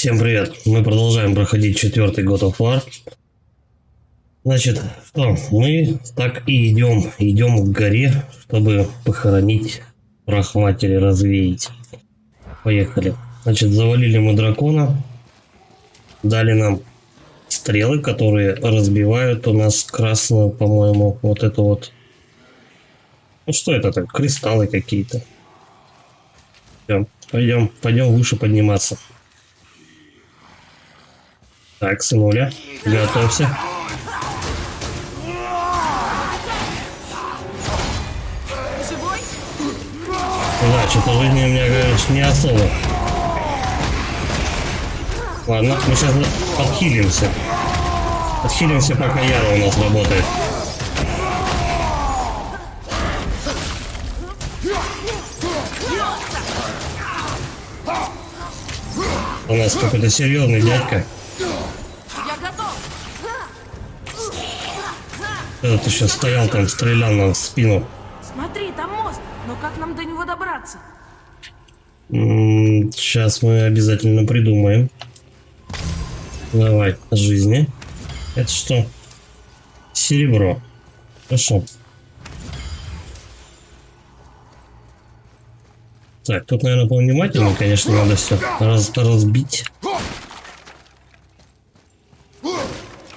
Всем привет! Мы продолжаем проходить 4-й God of War. Значит, что? Мы так и идем к горе, чтобы похоронить прах матери, развеять. Поехали. Значит, завалили мы дракона. Дали нам стрелы, которые разбивают у нас красную, по-моему, вот это вот. Ну что это так? Кристаллы какие-то. Пойдем выше подниматься. Так, сынуля, готовься. Да, что-то жизни у меня, конечно, не особо. Ладно, мы сейчас подхилимся. Подхилимся, пока Яра у нас работает. У нас какой-то серьезный дядька. Этот еще стоял там, стрелял нам в спину. Смотри, там мост, но как нам до него добраться? Сейчас мы обязательно придумаем. Давай, жизни. Это что? Серебро. Хорошо. Так, тут, наверное, повнимательнее, конечно, надо все разбить.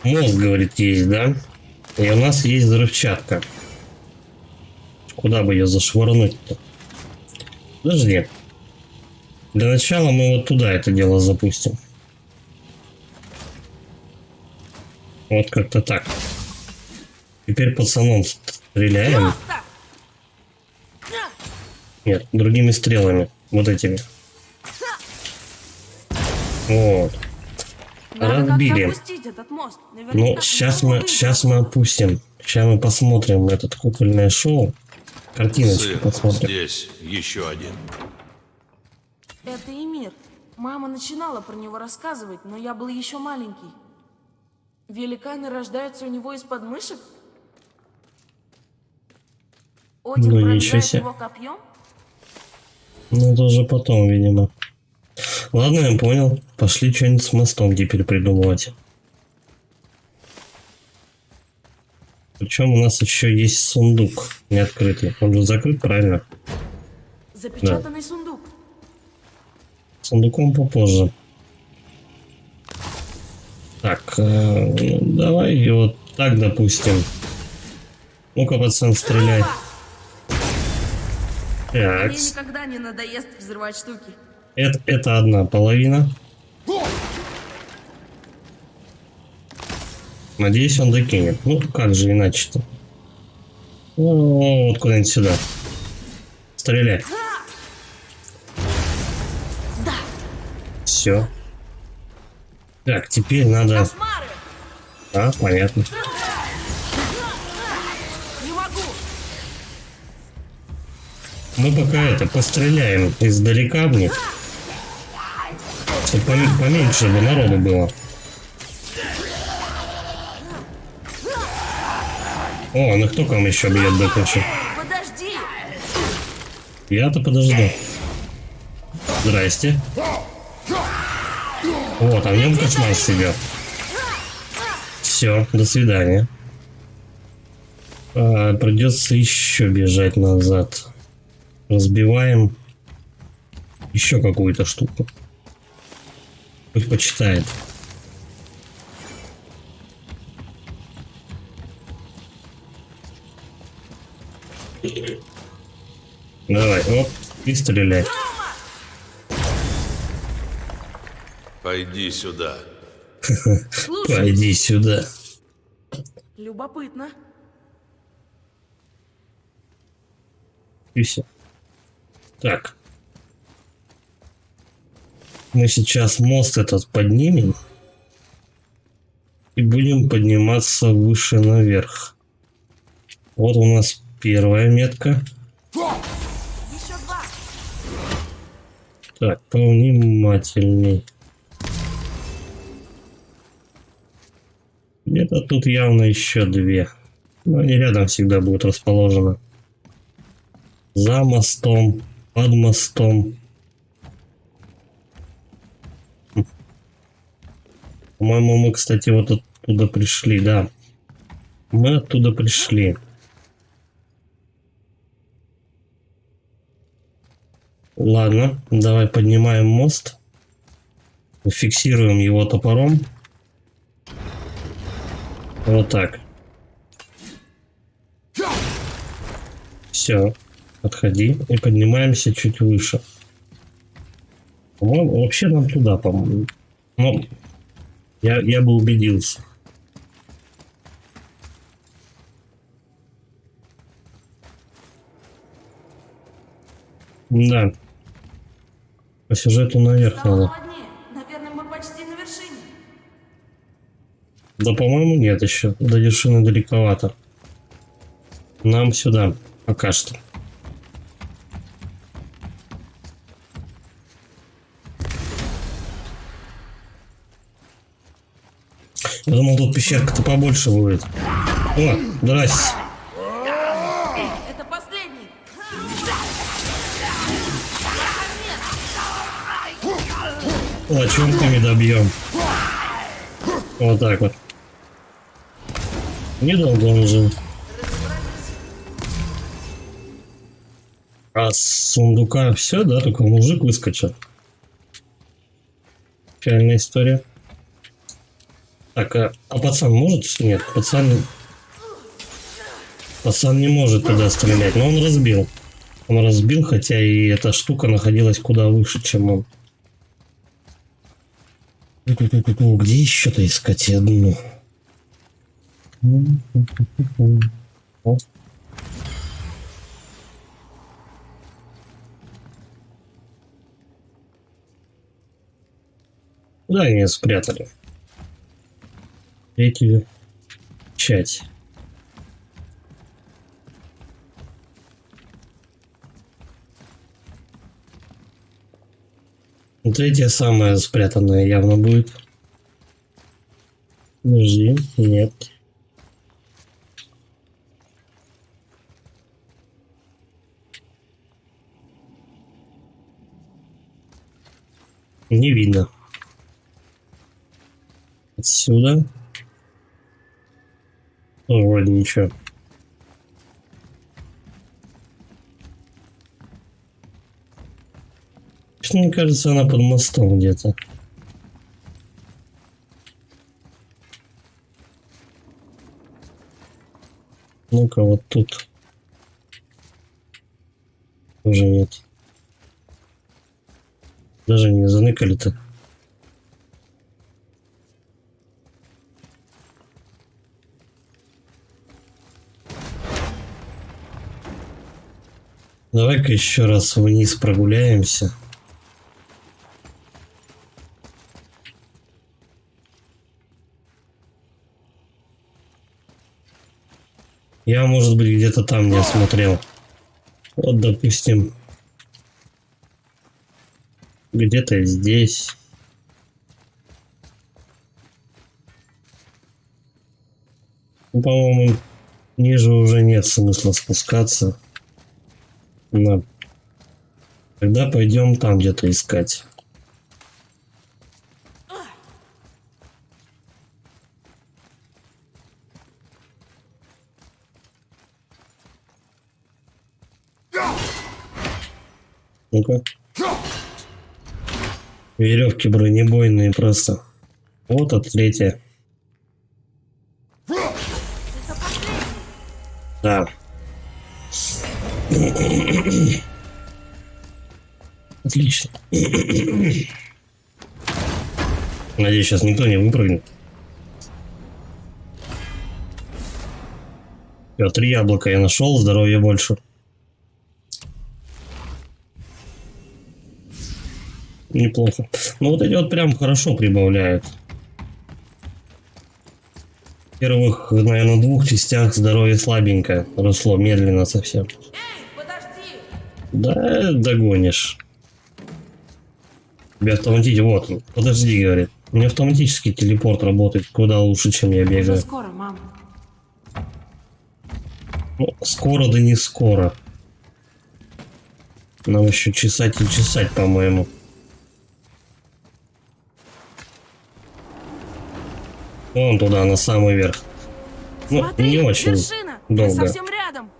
Мост, говорит, есть, да? И у нас есть взрывчатка. Куда бы ее зашвырнуть-то? Подожди. Для начала мы вот туда это дело запустим. Вот как-то так. Теперь пацаном стреляем. Нет, другими стрелами. Вот этими. Вот. Разбили. Ну, сейчас мы опустим. Сейчас мы посмотрим этот кукольное шоу. Картиночки посмотрим. Здесь еще один. Это Эмир. Мама начинала про него рассказывать, но я был еще маленький. Великаны рождаются у него из подмышек? Один Ну, пронзает ничего себе. его копьем? Ну, это уже потом, видимо. Ладно, я понял. Пошли что-нибудь с мостом теперь придумывать. Причем у нас еще есть сундук не открытый. Он же закрыт, правильно? Запечатанный сундук. Сундуком попозже. Так, давай его так допустим. Ну-ка, пацан, стреляй. Так. Мне никогда не надоест взрывать штуки. Это одна половина. Надеюсь, он докинет. Ну, как же иначе-то? Вот куда-нибудь сюда. Стреляй. Да. Все. Так, теперь надо... Кошмары! А, понятно. Не могу. Мы пока это постреляем издалека в них. Чтобы поменьше бы народу было. О, ну кто там еще бьет до кучи? Подожди. Я-то подожду. Здрасте. Вот, а в нем кошмар себя. Все, до свидания. Придется еще бежать назад. Разбиваем еще какую-то штуку. Пусть почитает. Давай, оп, и стреляй. Пойди сюда. Слушай, Пойди сюда. любопытно. И все. Так. Мы сейчас мост этот поднимем. И будем подниматься выше наверх. Вот у нас первая метка. Еще два. Так, повнимательней. Где-то тут явно еще две. Но они рядом всегда будут расположены. За мостом, под мостом. По-моему, мы, кстати, вот оттуда пришли, да. Мы оттуда пришли. Ладно, давай поднимаем мост. Фиксируем его топором. Вот так. Все. Отходи. И поднимаемся чуть выше. По-моему, вообще нам туда, по-моему. Но я бы убедился. Да. По сюжету наверх Стало надо. холоднее. Наверное, мы почти на вершине. Да, по-моему, нет еще. До вершины далековато. Нам сюда. Пока что. Я думал, тут пещерка-то побольше будет. О, здрасте. Это последний. Лочонками добьем. Вот так вот. Недолго он жил. А с сундука все, да? Только мужик выскочил. Печальная история. Так, а пацан может? Нет, пацан не может туда стрелять, но он разбил. Он разбил, хотя и эта штука находилась куда выше, чем он. Где еще-то искать одну? О. Куда они ее спрятали? Третью часть. Третья самая спрятанная явно будет. Подожди, нет. Не видно. Отсюда. Тоже вроде ничего. Мне кажется, она под мостом где-то. Ну-ка, вот тут. Уже нет. Даже не заныкали-то. Давай-ка еще раз вниз прогуляемся. Я, может быть, где-то там не осмотрел. Вот, допустим, где-то здесь. Ну, по-моему, ниже уже нет смысла спускаться. Но тогда пойдем там где-то искать. Ну-ка. Веревки бронебойные просто. Вот от третья. Да. Отлично. Надеюсь, сейчас никто не выпрыгнет. Всё, 3 яблока я нашел, здоровья больше. Неплохо. Ну вот эти вот прям хорошо прибавляют. В первых, наверное, 2 частях здоровье слабенькое. Росло медленно совсем. Эй, подожди! Да, догонишь. Тебя автоматически... Вот, подожди, говорит. У меня автоматический телепорт работает куда лучше, чем я Уже бегаю. скоро, мам. Ну, скоро, да не скоро. Нам еще чесать и чесать, по-моему. Вон туда, на самый верх. Ну, Смотри, не очень вершина! Я долго. совсем рядом.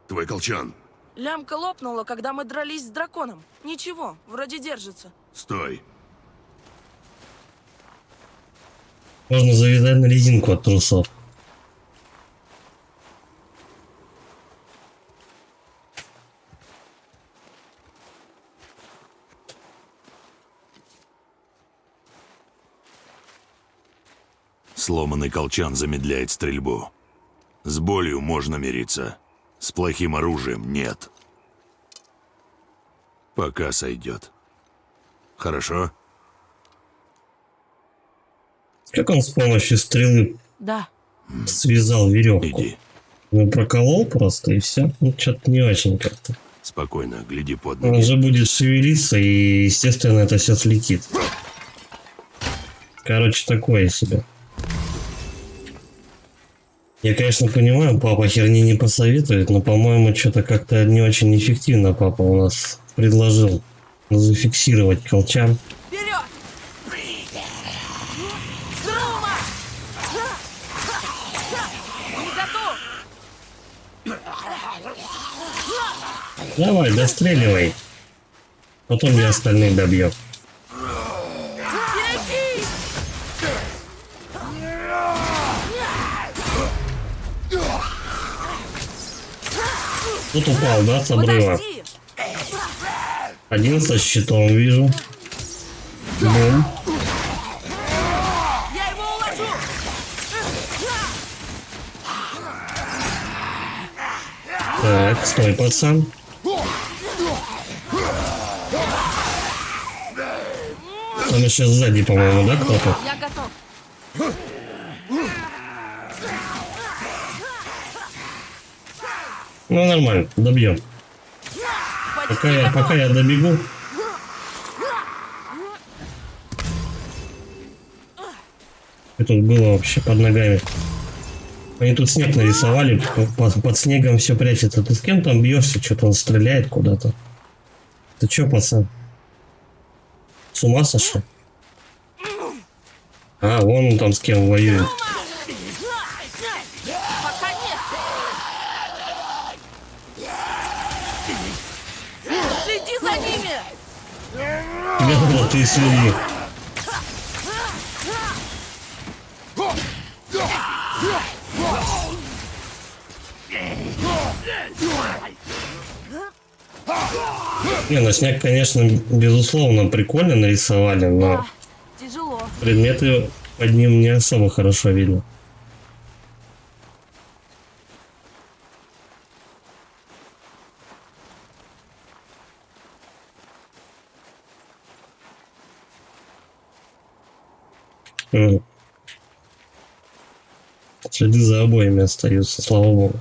Твой колчан. Лямка лопнула, когда мы дрались с драконом. Ничего, вроде держится. Стой. Можно завязать на резинку от трусов. Сломанный колчан замедляет стрельбу. С болью можно мириться. С плохим оружием нет. Пока сойдет. Хорошо? Как он с помощью стрелы Да. связал веревку? Иди. Ну, проколол просто и все. Ну, что-то не очень как-то. Спокойно, гляди под Он ноги. же будет шевелиться, и, естественно, это все слетит. Короче, такое себе. Я, конечно, понимаю, папа херни не посоветует, но, по-моему, что-то как-то не очень эффективно папа у нас предложил зафиксировать колчан. Вперед! Грома! Не готов! Давай, достреливай. Потом я остальных добью. Берегись! Тут упал, да, с обрыва. Подожди! Один со щитом вижу. Бум. Я его уложу! Так, стой, пацан. Там еще сзади, по-моему, да, кто-то? Я готов. Ну, нормально, добьем. Пока я добегу. Что тут было вообще под ногами? Они тут снег нарисовали, под снегом все прячется. Ты с кем там бьешься? Что-то он стреляет куда-то. Ты че, пацан? С ума сошел? А, вон он там с кем воюет. Пока нет. Следи за ними! Говно ты следи. Не, ну снег, конечно, безусловно, прикольно нарисовали, но Да, тяжело. предметы под ним не особо хорошо видно. М. Следы за обоями остаются, слава богу.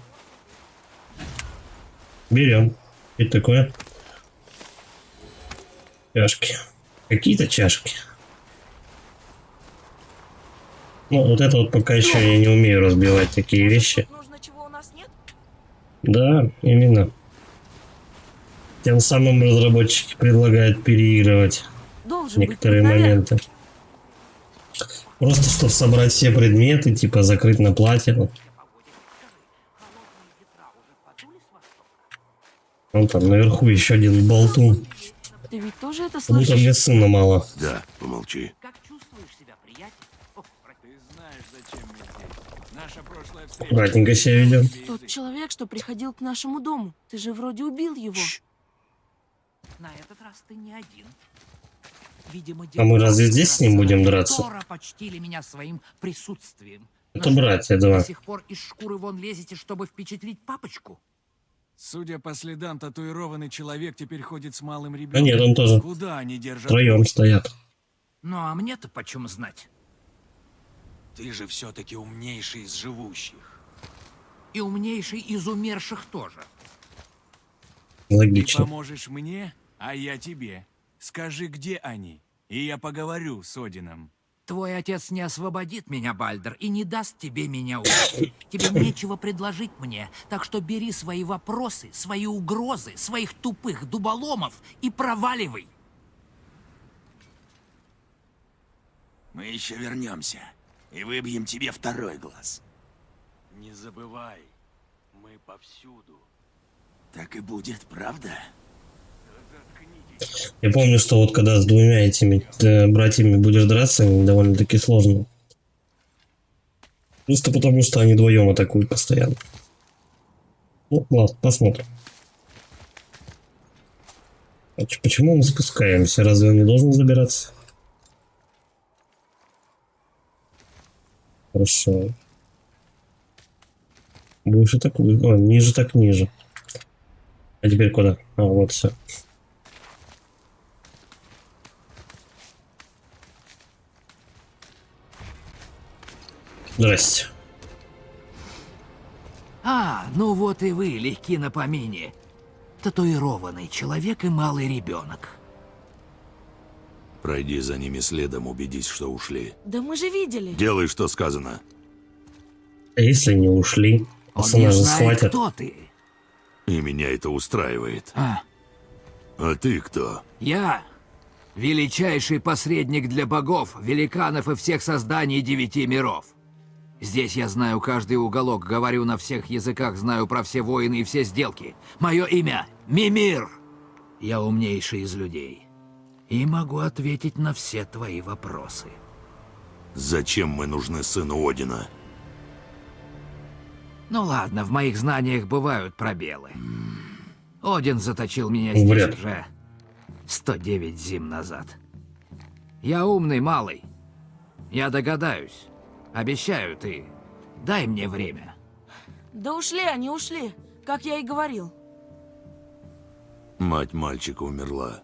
Берем. Это такое? Чашки. Какие-то чашки. Ну, вот это вот пока еще я не умею разбивать такие вещи. Нужно, чего у нас нет? Да, именно. Тем самым разработчики предлагают переигрывать Должен некоторые быть наверх. моменты. Просто чтобы собрать все предметы, типа закрыть на платину. Вон там наверху еще один болтун. Ты ведь тоже это Как будто слышишь? мне сына мало. Да, помолчи. Как чувствуешь себя, приятель? Ты знаешь, зачем мы здесь. Наша прошлая встреча... Аккуратненько себя ведем. Тот человек, что приходил к нашему дому. Ты же вроде убил его. Чш. На этот раз ты не один. Видимо, А мы разве здесь с ним будем драться? Тора почтили меня своим присутствием. Это братья два. До сих пор из шкуры вон лезете, чтобы впечатлить папочку? Судя по следам, татуированный человек теперь ходит с малым А ребенком. нет, он тоже Куда они держат? втроем стоят. Ну а мне-то почем знать? Ты же все-таки умнейший из живущих. И умнейший из умерших тоже. Ты Логично. поможешь мне, а я тебе. Скажи, где они, и я поговорю с Одином. Твой отец не освободит меня, Бальдер, и не даст тебе меня убить. Тебе нечего предложить мне, так что бери свои вопросы, свои угрозы, своих тупых дуболомов и проваливай. Мы еще вернемся и выбьем тебе второй глаз. Не забывай, мы повсюду. Так и будет, правда? Я помню, что вот когда с двумя этими братьями будешь драться, довольно-таки сложно. Просто потому, что они вдвоем атакуют постоянно. Ну, ладно, посмотрим. А почему мы спускаемся? Разве он не должен забираться? Хорошо. Выше так выше. О, ниже так ниже. А теперь куда? А, вот все. Здрасте. Ну вот и вы, легки на помине. Татуированный человек и малый ребенок. Пройди за ними следом, убедись, что ушли. Да мы же видели. Делай, что сказано. А если не ушли? Он Нас не же знает, схватят. кто ты. И меня это устраивает. А ты кто? Я величайший посредник для богов, великанов и всех созданий 9 миров. Здесь я знаю каждый уголок, говорю на всех языках, знаю про все войны и все сделки. Мое имя — Мимир. Я умнейший из людей. И могу ответить на все твои вопросы. Зачем мы нужны сыну Одина? Ну ладно, в моих знаниях бывают пробелы. Один заточил меня Вряд. здесь уже 109 зим назад. Я умный малый. Я догадаюсь. Обещаю, ты дай мне время. Да ушли они, ушли. Как я и говорил. Мать мальчика умерла.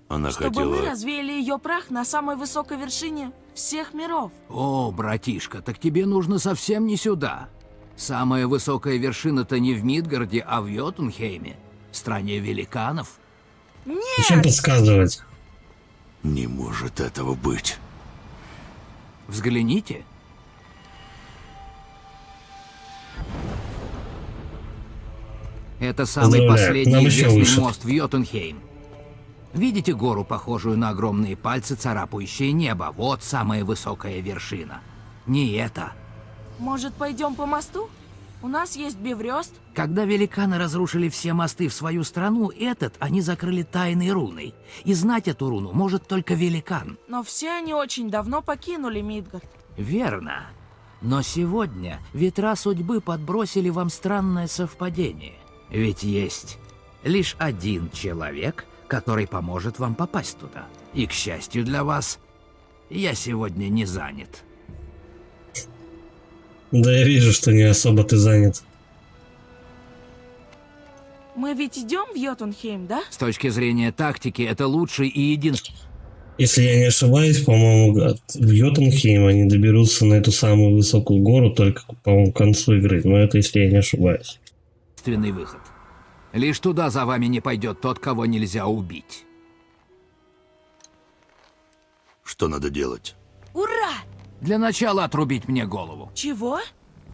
Она Чтобы мы хотела... развеяли ее прах на самой высокой вершине всех миров. О, братишка, так тебе нужно совсем не сюда. Самая высокая вершина-то не в Мидгарде, а в Йотунхейме, стране великанов. Зачем подсказывать? Не может этого быть. Взгляните. Это самый Поздравляю, последний нам еще известный выше. мост в Йотунхейм. Видите гору, похожую на огромные пальцы, царапающие небо? Вот самая высокая вершина. Не это. Может, пойдем по мосту? У нас есть Беврёст. Когда великаны разрушили все мосты в свою страну, этот они закрыли тайной руной. И знать эту руну может только великан. Но все они очень давно покинули Мидгард. Верно. Но сегодня ветра судьбы подбросили вам странное совпадение. Ведь есть лишь один человек, который поможет вам попасть туда. И, к счастью для вас, я сегодня не занят. Да я вижу, что не особо ты занят. Мы ведь идем в Йотунхейм, да? С точки зрения тактики, это лучший и единственный Если я не ошибаюсь, по-моему, в Йотунхейм они доберутся на эту самую высокую гору только, по-моему, к концу игры. Но это если я не ошибаюсь. выход. Лишь туда за вами не пойдет тот, кого нельзя убить. Что надо делать? Ура! Для начала отрубить мне голову. Чего?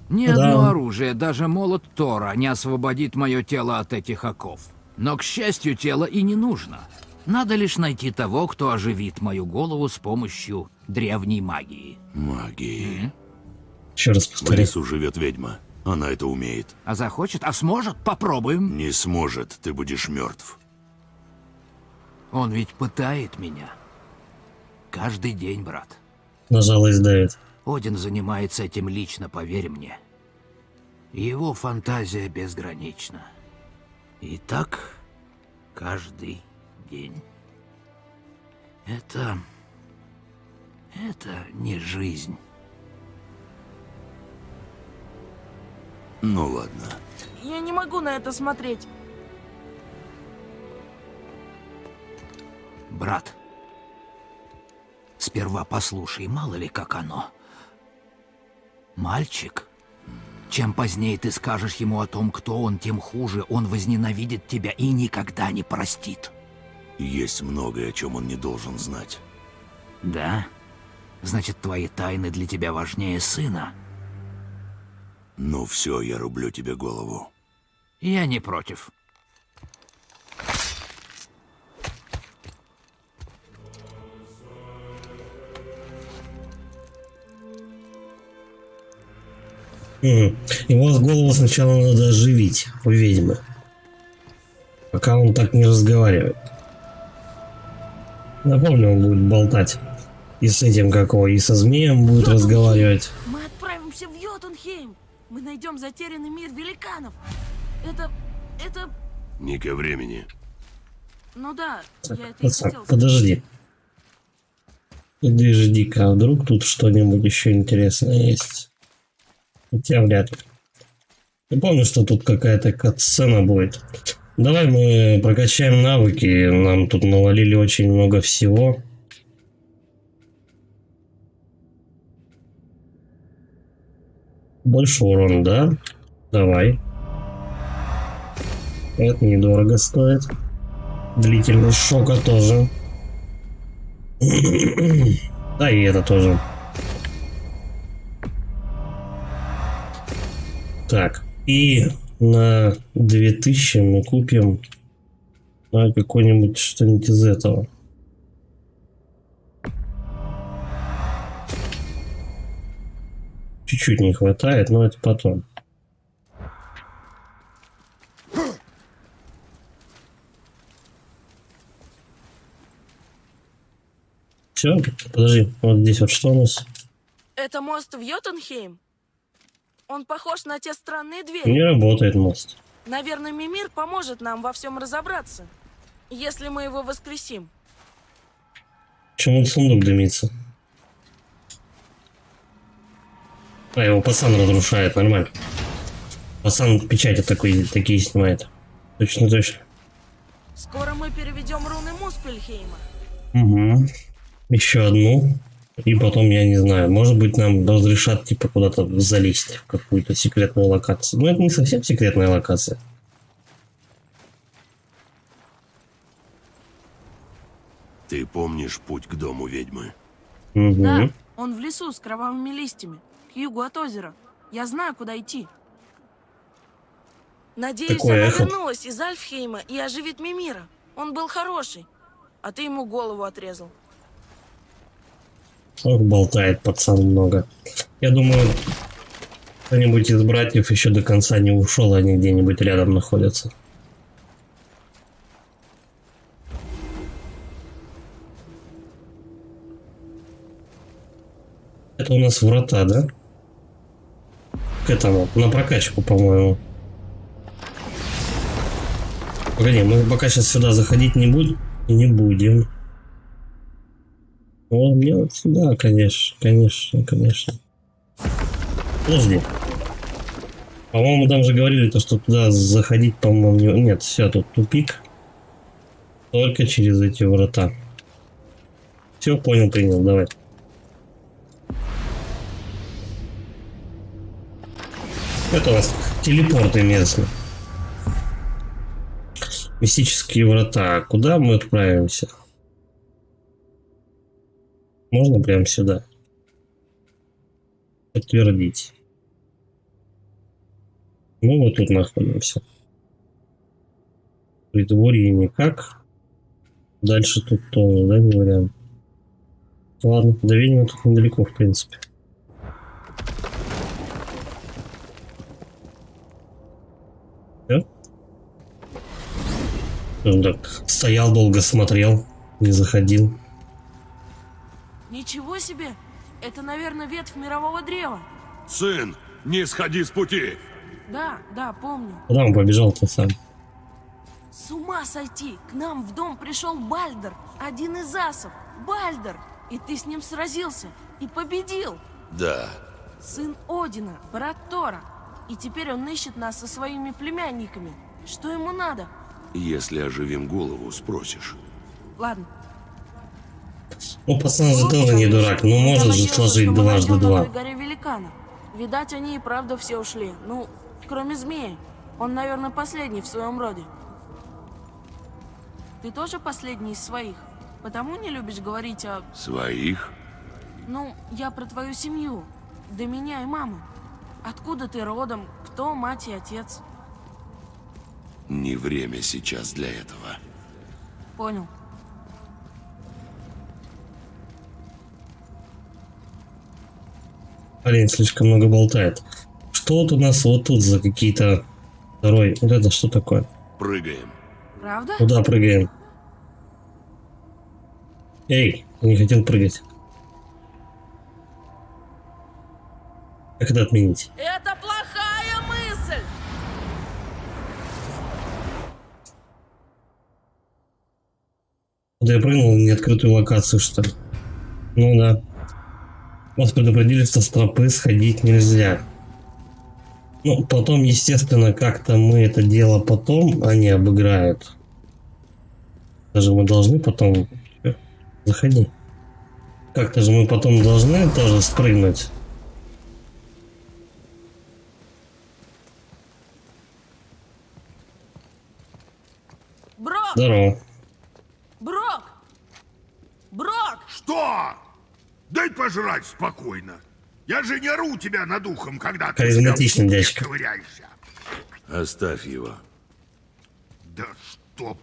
Ни Да. одно оружие, даже молот Тора, не освободит мое тело от этих оков. Но, к счастью, тело и не нужно. Надо лишь найти того, кто оживит мою голову с помощью древней магии. Магии. Еще раз В повторю. лесу живет ведьма. Она это умеет. А захочет, а сможет, попробуем. Не сможет, ты будешь мертв. Он ведь пытает меня. Каждый день, брат. На жалость давит. Один занимается этим лично, поверь мне. Его фантазия безгранична. И так каждый день. Это не жизнь. Ну ладно. Я не могу на это смотреть. Брат, сперва послушай, мало ли как оно. Мальчик, чем позднее ты скажешь ему о том, кто он, тем хуже. Он возненавидит тебя и никогда не простит. Есть многое, о чем он не должен знать. Да? Значит, твои тайны для тебя важнее сына? Ну все, я рублю тебе голову. Я не против. Его голову сначала надо оживить у ведьмы, пока он так не разговаривает. Напомню, он будет болтать и с этим и со змеем будет разговаривать. Мы отправимся в Йотунхейм. Мы найдем затерянный мир великанов. Это... Не ко времени. Ну да, я это и Пацан, хотел сказать. подожди. Подожди-ка, а вдруг тут что-нибудь еще интересное есть? Хотя вряд ли. Я помню, что тут какая-то катсцена будет. Давай мы прокачаем навыки. Нам тут навалили очень много всего. Больше урона, да? Давай. Это недорого стоит. Длительность шока тоже. Да и это тоже. Так, и на 2000 мы купим какой-нибудь что-нибудь из этого. Чуть-чуть не хватает, но это потом. Все, подожди, вот здесь вот что у нас? Это мост в Йотунхейм? Он похож на те странные двери. Не работает мост. Наверное, Мимир поможет нам во всем разобраться, если мы его воскресим. Почему сундук дымится? А, его пацан разрушает, нормально. Пацан печати такие снимает. Точно. Скоро мы переведем руны Муспельхейма. Угу. Еще одну. И потом, я не знаю, может быть, нам разрешат типа куда-то залезть в какую-то секретную локацию. Но это не совсем секретная локация. Ты помнишь путь к дому ведьмы? Угу. Да, он в лесу с кровавыми листьями, к югу от озера. Я знаю, куда идти. Надеюсь, Такое она эхо. вернулась из Альфхейма и оживит Мимира. Он был хороший, а ты ему голову отрезал. Ох, болтает пацан много. Я думаю, кто-нибудь из братьев еще до конца не ушел, они где-нибудь рядом находятся. Это у нас врата, да? К этому, на прокачку, по-моему. Погоди, мы пока сейчас сюда заходить не будем. Вот мне вот сюда, конечно. Подожди. По-моему, там же говорили, что туда заходить, по-моему, не... Нет, все, тут тупик. Только через эти врата. Все, понял, принял, давай. Это у нас телепорты местные. Мистические врата. Куда мы отправимся? Можно прямо сюда. Подтвердить. Ну, вот тут находимся. Придворье никак. Дальше тут тоже, да, не вариант. Ладно, до ведьмы тут недалеко, в принципе. Все? Он так стоял, долго смотрел, не заходил. Ничего себе! Это, наверное, ветвь мирового древа. Сын, не сходи с пути! Да, помню. Куда он побежал-то сам? С ума сойти! К нам в дом пришел Бальдер, один из асов. Бальдер! И ты с ним сразился и победил. Да. Сын Одина, брат Тора. И теперь он ищет нас со своими племянниками. Что ему надо? Если оживим голову, спросишь. Ладно. Ну, пацан же тоже не дурак, ну Я может же надеялся, сложить что мы дважды найдем на два. той горе великана. Видать, они и правда все ушли. Ну, кроме змеи. Он, наверное, последний в своем роде. Ты тоже последний из своих? Потому не любишь говорить о... Своих? Ну, я про твою семью. До меня и мамы. Откуда ты родом? Кто мать и отец? Не время сейчас для этого. Понял. Парень слишком много болтает. Что вот у нас вот тут за какие-то... Второй... Вот это что такое? Прыгаем. Правда? Куда прыгаем? Эй, я не хотел прыгать. Как это отменить? Это плохая мысль! Куда я прыгнул, в неоткрытую локацию, что ли? Ну да. Вас предупредили, что с тропы сходить нельзя. Ну, потом, естественно, как-то мы это дело потом, они обыграют. Даже мы должны потом... Заходи. Как-то же мы потом должны тоже спрыгнуть. Брок! Здорово. Брок! Брок! Что? Дай пожрать спокойно. Я же не ору тебя над ухом, когда ты Харизматичный в дядька. ковыряешься. Оставь его. Да что?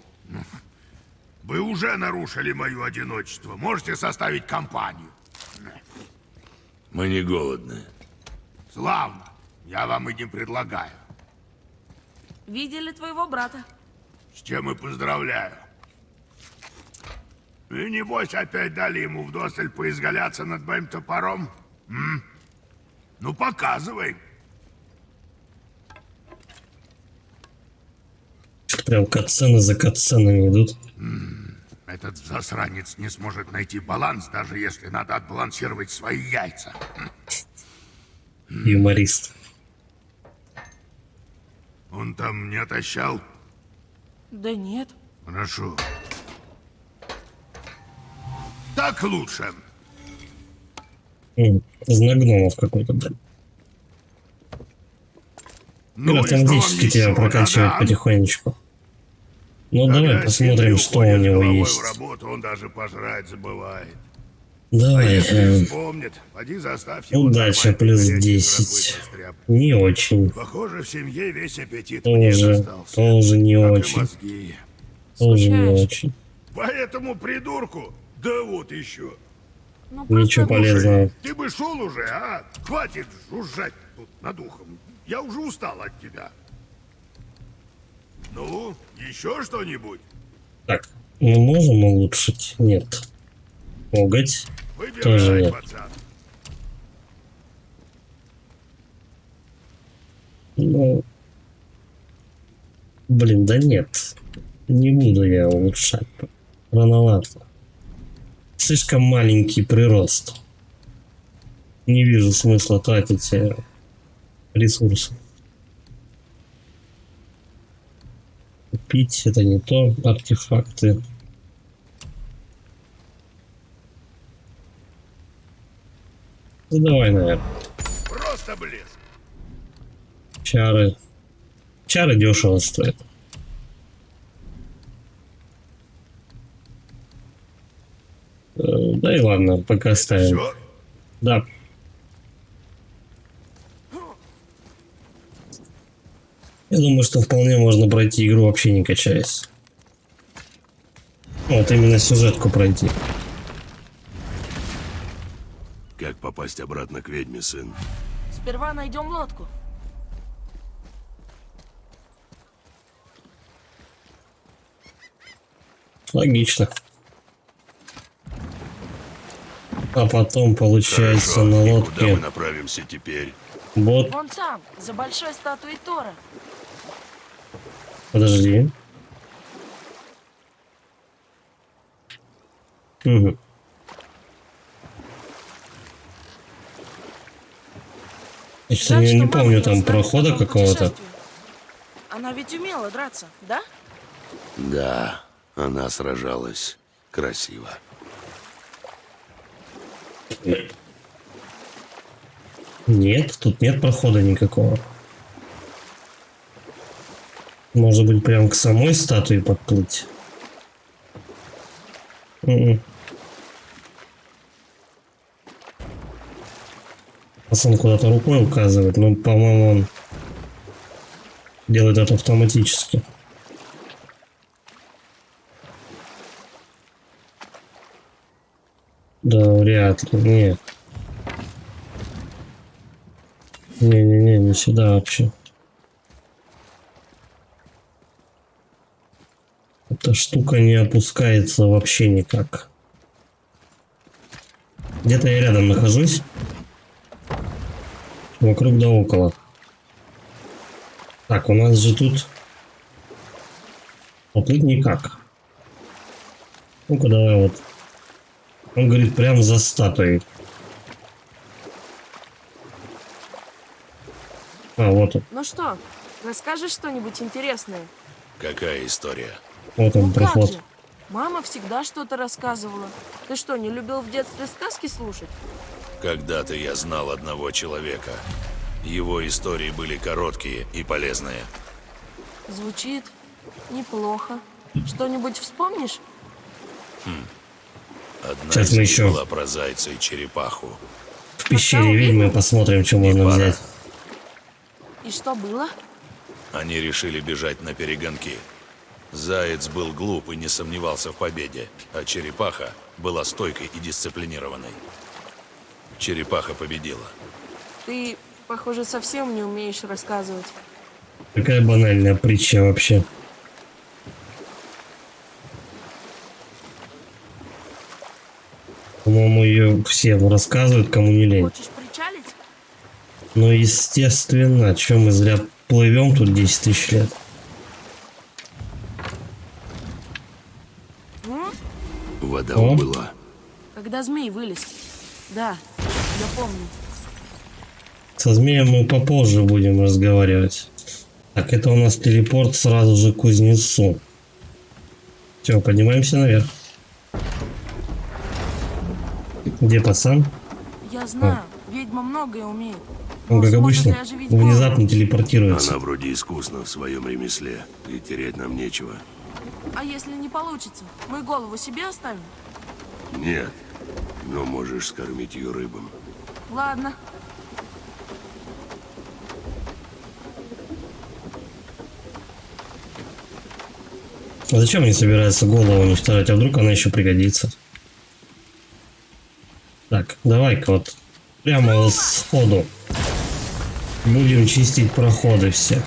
Вы уже нарушили мое одиночество. Можете составить компанию. Мы не голодны. Славно. Я вам и не предлагаю. Видели твоего брата? С чем и поздравляю. И небось опять дали ему вдосталь поизгаляться над моим топором? М? Ну, показывай. Прям катсцены за катсценами идут. Этот засранец не сможет найти баланс, даже если надо отбалансировать свои яйца. Юморист. Он там не отощал? Да нет. Хорошо. Так лучше. Знак гномов какой-то, блин. Ну, и Автоматически что тебя вам прокачивает еще потихонечку. Ну, надо? давай Когда посмотрим, семью что у уходит него головой есть. в работу, он даже пожрать забывает. Давай, Если вспомнит, поди заставь его удача нормально плюс погореть и 10. забыть растряпку. Не очень. Похоже, в семье весь аппетит мне Тоже, достался. тоже не Как и очень. мозги. Тоже не Скучаешь? очень. Поэтому придурку, да вот еще. Ну, Ничего просто... полезного. Ты бы шел уже, а? Хватит жужжать тут над ухом. Я уже устал от тебя. Ну, еще что-нибудь? Так, мы можем улучшить? Нет. Коготь. Тоже Выбирай, нет. пацан. Ну... Блин, да нет. Не буду я улучшать. Рановато. Слишком маленький прирост. Не вижу смысла тратить ресурсы. Купить это не то. Артефакты. Ну, давай, наверное. Просто блеск. Чары. Чары дешево стоят. Да и ладно, пока ставим. Все? Да. Я думаю, что вполне можно пройти игру, вообще не качаясь. Вот именно сюжетку пройти. Как попасть обратно к ведьме, сын? Сперва найдем лодку. Логично. А потом, получается, Хорошо, на и куда лодке мы направимся теперь? бот. Вон там, за большой статуей Тора. Подожди. Угу. Я, кстати, Жаль, не что мама помню не там с нами в прохода таком какого-то. путешествии. Она ведь умела драться, да? Да, она сражалась красиво. Нет, тут нет прохода никакого. Может быть, прям к самой статуе подплыть? Пацан куда-то рукой указывает, но, по-моему, он делает это автоматически. Да, вряд ли, нет. Не-не-не, не сюда вообще. Эта штука не опускается вообще никак. Где-то я рядом нахожусь. Вокруг да около. Так, у нас же тут поплыть никак. Ну-ка давай вот. Он говорит прям за статуей. А, вот он. Ну что, расскажешь что-нибудь интересное? Какая история? Вот он, Ну как проход. же? Мама всегда что-то рассказывала. Ты что, не любил в детстве сказки слушать? Когда-то я знал одного человека. Его истории были короткие и полезные. Звучит неплохо. Что-нибудь вспомнишь? Одна Сейчас из мы них еще была про зайца и черепаху. в пещере ведьмы посмотрим, что можно пора. взять. И что было? Они решили бежать на перегонки. Заяц был глуп и не сомневался в победе, а черепаха была стойкой и дисциплинированной. Черепаха победила. Ты, похоже, совсем не умеешь рассказывать. Какая банальная притча вообще. По-моему, ее всем рассказывают, кому не лень. Хочешь причалить? Ну, естественно, чем мы зря плывем тут 10 тысяч лет. Вода О. убыла. Когда змей вылез. Да, я помню. Со змеем мы попозже будем разговаривать. Так, это у нас телепорт сразу же к кузнецу. Все, поднимаемся наверх. Где пацан? Я знаю, ведьма многое умеет. Он, как Сможет обычно, ли оживить голову? внезапно телепортируется. Она вроде искусна в своем ремесле, и терять нам нечего. А если не получится, мы голову себе оставим? Нет, но можешь скормить ее рыбам. Ладно. А зачем они собираются голову уничтожать? А вдруг она еще пригодится? Так, давай-ка вот прямо сходу будем чистить проходы все.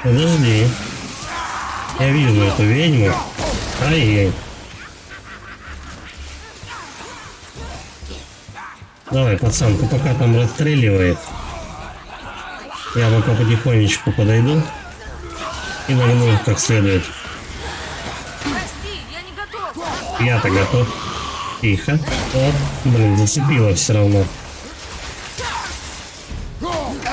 Подожди. Я вижу эту ведьму. Ай-яй. Давай, пацан, ты пока там расстреливай. Я пока потихонечку подойду и нагну их как следует. Прости, я не готов. Я-то готов. Тихо. О, блин, зацепило все равно. Готов.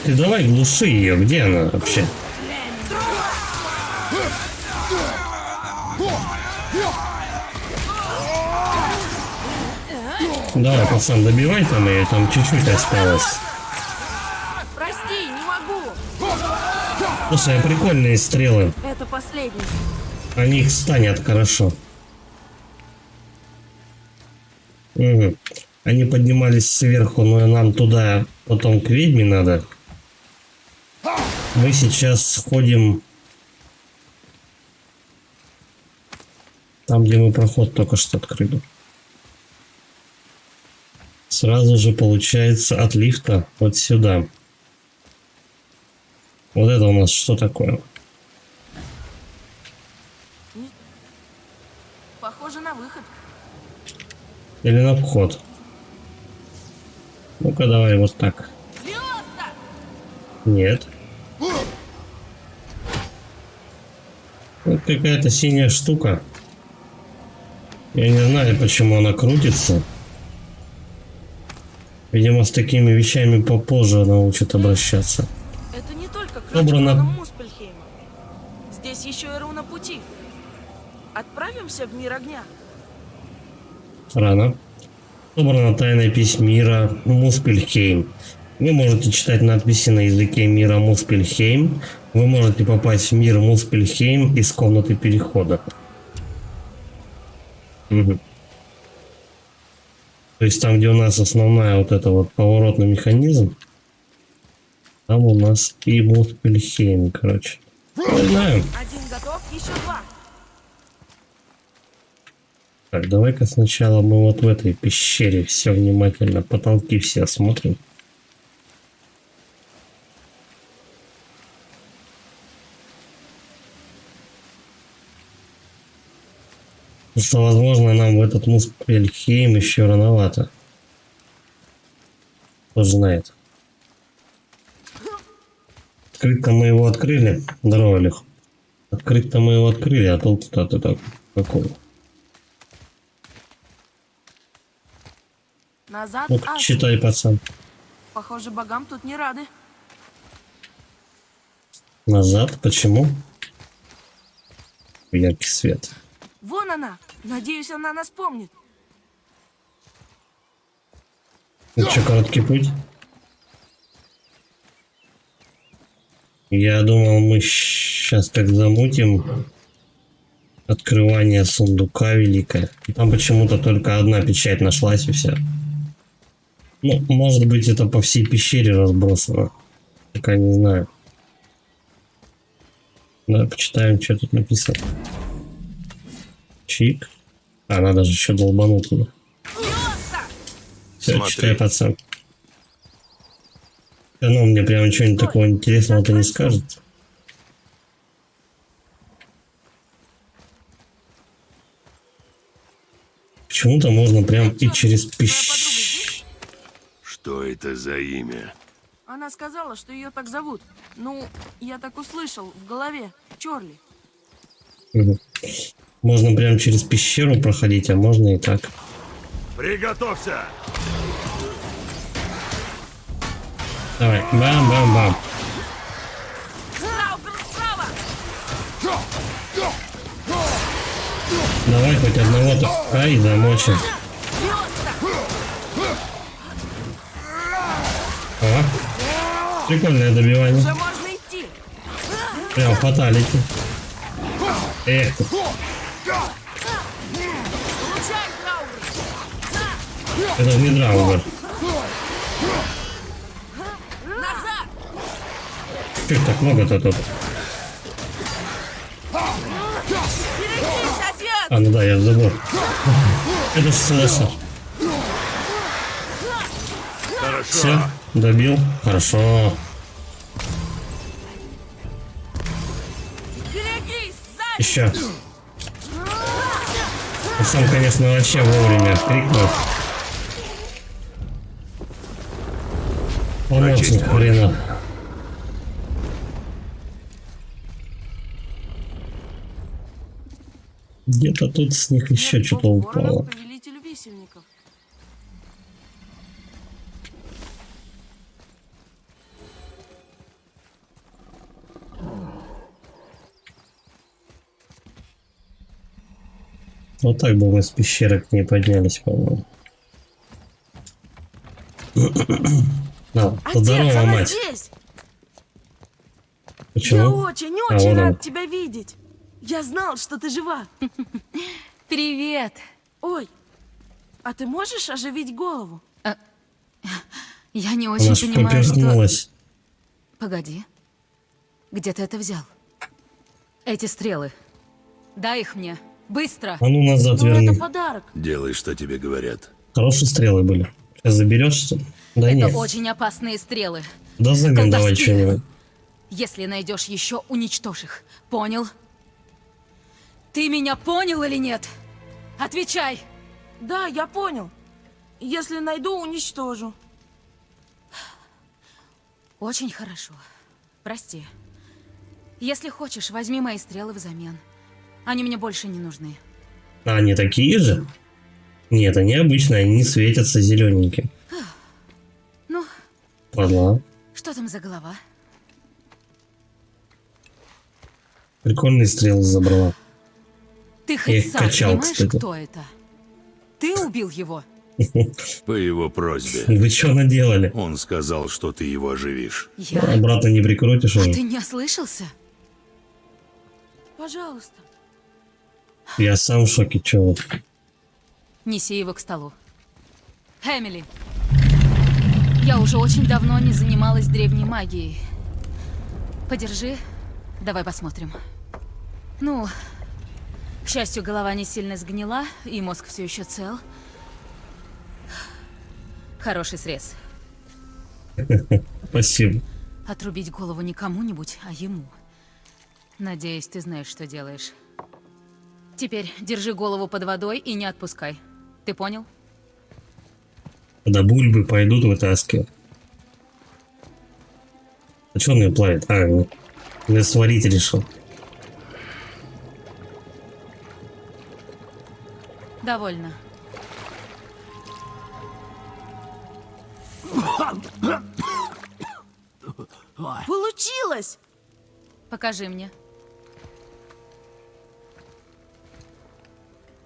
Ты давай глуши ее, где она вообще? Давай, пацан, добивай там ее, там чуть-чуть осталось. Прости, не могу. Слушай, а прикольные стрелы. Это последний. На них станет хорошо. Угу. Они поднимались сверху, но нам туда потом к ведьме надо. Мы сейчас сходим там, где мы проход только что открыли. Сразу же получается от лифта вот сюда. Вот это у нас что такое? Похоже на выход. Или на вход? Ну-ка давай вот так. Звезда! Нет. Вот какая-то синяя штука. Я не знаю, почему она крутится. Видимо, с такими вещами попозже научат обращаться. Это не только Собрано. ключ Муспельхейма. Здесь еще и руна пути. Отправимся в мир огня. Рано. Собрана тайная пись мира Муспельхейм. Вы можете читать надписи на языке мира Муспельхейм. Вы можете попасть в мир Муспельхейм из комнаты перехода. Мгм. То есть там, где у нас основная вот это вот поворотный механизм, там у нас и Муспельхейм, короче. Не знаю. Один готов, еще два. Так, давай-ка сначала мы вот в этой пещере все внимательно, потолки все осмотрим. Потому что, возможно, нам в этот Муспельхейм еще рановато. Кто знает. Открыть-то мы его открыли. Здорово, Лех. Открыть-то мы его открыли, а тут-то так какого. Назад, Ну-ка, Ас. читай, пацан. Похоже, богам тут не рады. Назад, почему? Яркий свет. Вон она. Надеюсь, она нас помнит. Ну что, короткий путь? Я думал, мы сейчас как замутим открывание сундука великое. И там почему-то только одна печать нашлась и вся. Ну, может быть, это по всей пещере разбросано. Пока не знаю. Давай почитаем, что тут написано. Чик. А, надо же еще долбануть туда. Все, Смотри. читай, пацан. Да ну, мне прям ничего такого интересного-то не скажет. Почему-то можно прям и через пещеру. Что это за имя? Она сказала, что ее так зовут. Ну, я так услышал в голове. Чорли. Можно прям через пещеру проходить, а можно и так. Приготовься! Давай, бам-бам-бам. Справа! Давай хоть одного-то. Ай, замочим. О, прикольное добивание. Уже можно идти. Прям фаталити. Эх ты. Получай, Драугр. Это же не Драугр. Назад! Чё так много-то тут? Берегись, отец! А, ну да, я забыл. Это ж слэшер. Все, добил. Хорошо. Берегись, сзади! Еще. Сам, конечно, вообще вовремя крикнул. Помощник хрена. Где-то тут с них еще Нет, что-то Бог Воронов, упало. повелитель висельников. Вот так бы мы с пещеры к ней поднялись, по-моему. Отец, Здорово, она мать. здесь! Я Почему? очень вот рад он. тебя видеть. Я знал, что ты жива. Привет. Ой, а ты можешь оживить голову? Я не Она очень ж понимаю, что... поперхнулась. Погоди. Где ты это взял? Эти стрелы. Дай их мне. Быстро. А ну назад Ну, верни. это подарок. Делай, что тебе говорят. Хорошие стрелы были. Сейчас заберешь, что ли? Да Это нет. очень опасные стрелы. Да взамен давай колдовские. что-нибудь. Если найдешь еще, уничтожь их. Понял? Ты меня понял или нет? Отвечай. Да, я понял. Если найду, уничтожу. Очень хорошо. Прости. Если хочешь, возьми мои стрелы взамен. Они мне больше не нужны. А они такие же? Нет, они обычные, они не светятся зелененьким. Ну, Ладно. что там за голова? Прикольные стрелы забрала. Ты Я хоть их сам качал, понимаешь, кстати. кто это? Ты убил его? По его просьбе. Вы что наделали? Он сказал, что ты его оживишь. Я? Обратно не прикрутишь уже? Ты не ослышался? Пожалуйста. Я сам в шоке, чего? Неси его к столу. Эмили, я уже очень давно не занималась древней магией. Подержи, давай посмотрим. Ну, к счастью, голова не сильно сгнила, и мозг все еще цел. Хороший срез. Спасибо. Отрубить голову не кому-нибудь, а ему. Надеюсь, ты знаешь, что делаешь. Теперь держи голову под водой и не отпускай. Ты понял? Когда бульбы пойдут вытаскивать. А что он ее плавит? Я сварить решил. Довольно. Получилось! Покажи мне.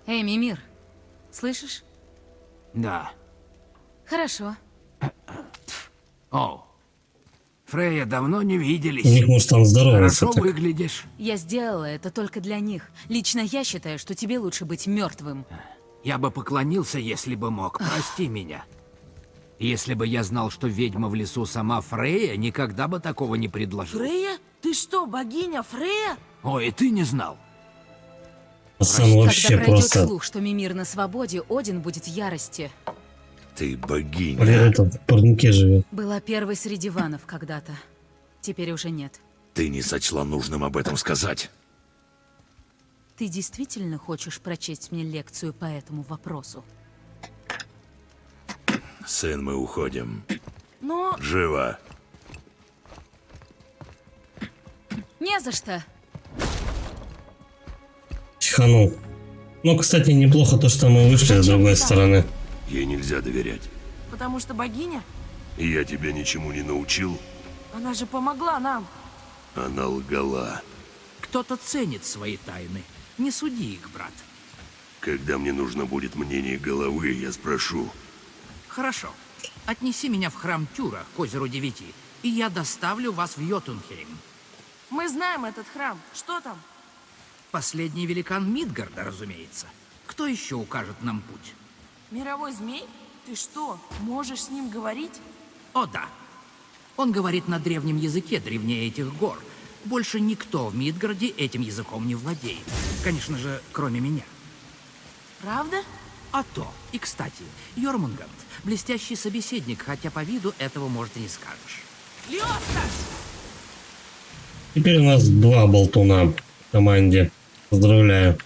Эй, Мимир, слышишь? Да. Хорошо. О, Фрейя, давно не У виделись. них, может, там здоровается. Хорошо выглядишь. Я сделала это только для них. Лично я считаю, что тебе лучше быть мертвым. Я бы поклонился, если бы мог. Прости меня. Если бы я знал, что ведьма в лесу сама Фрейя, никогда бы такого не предложил. Фрея? Ты что, богиня Фрея? Ой, и ты не знал. Пацан вообще Когда пройдет просто... слух, что Мимир на свободе, Один будет в ярости. Ты богиня. Это в парнике живет. Была первой среди ванов когда-то. Теперь уже нет. Ты не сочла нужным об этом сказать. Ты действительно хочешь прочесть мне лекцию по этому вопросу? Сын, мы уходим. Но... Живо. Не за что. Психанул. Ну, кстати, неплохо то, что мы вышли с другой стороны. Ей нельзя доверять. Потому что богиня? И я тебя ничему не научил. Она же помогла нам. Она лгала. Кто-то ценит свои тайны. Не суди их, брат. Когда мне нужно будет мнение головы, я спрошу. Хорошо. Отнеси меня в храм Тюра к озеру Девяти, и я доставлю вас в Йотунхейм. Мы знаем этот храм. Что там? Последний великан Мидгарда, разумеется. Кто еще укажет нам путь? Мировой змей? Ты что, можешь с ним говорить? О, да. Он говорит на древнем языке, древнее этих гор. Больше никто в Мидгарде этим языком не владеет. Конечно же, кроме меня. Правда? А то. И, кстати, Йормунганд — блестящий собеседник, хотя по виду этого, может, и не скажешь. Лёста! Теперь у нас 2 болтуна в команде. Поздравляю.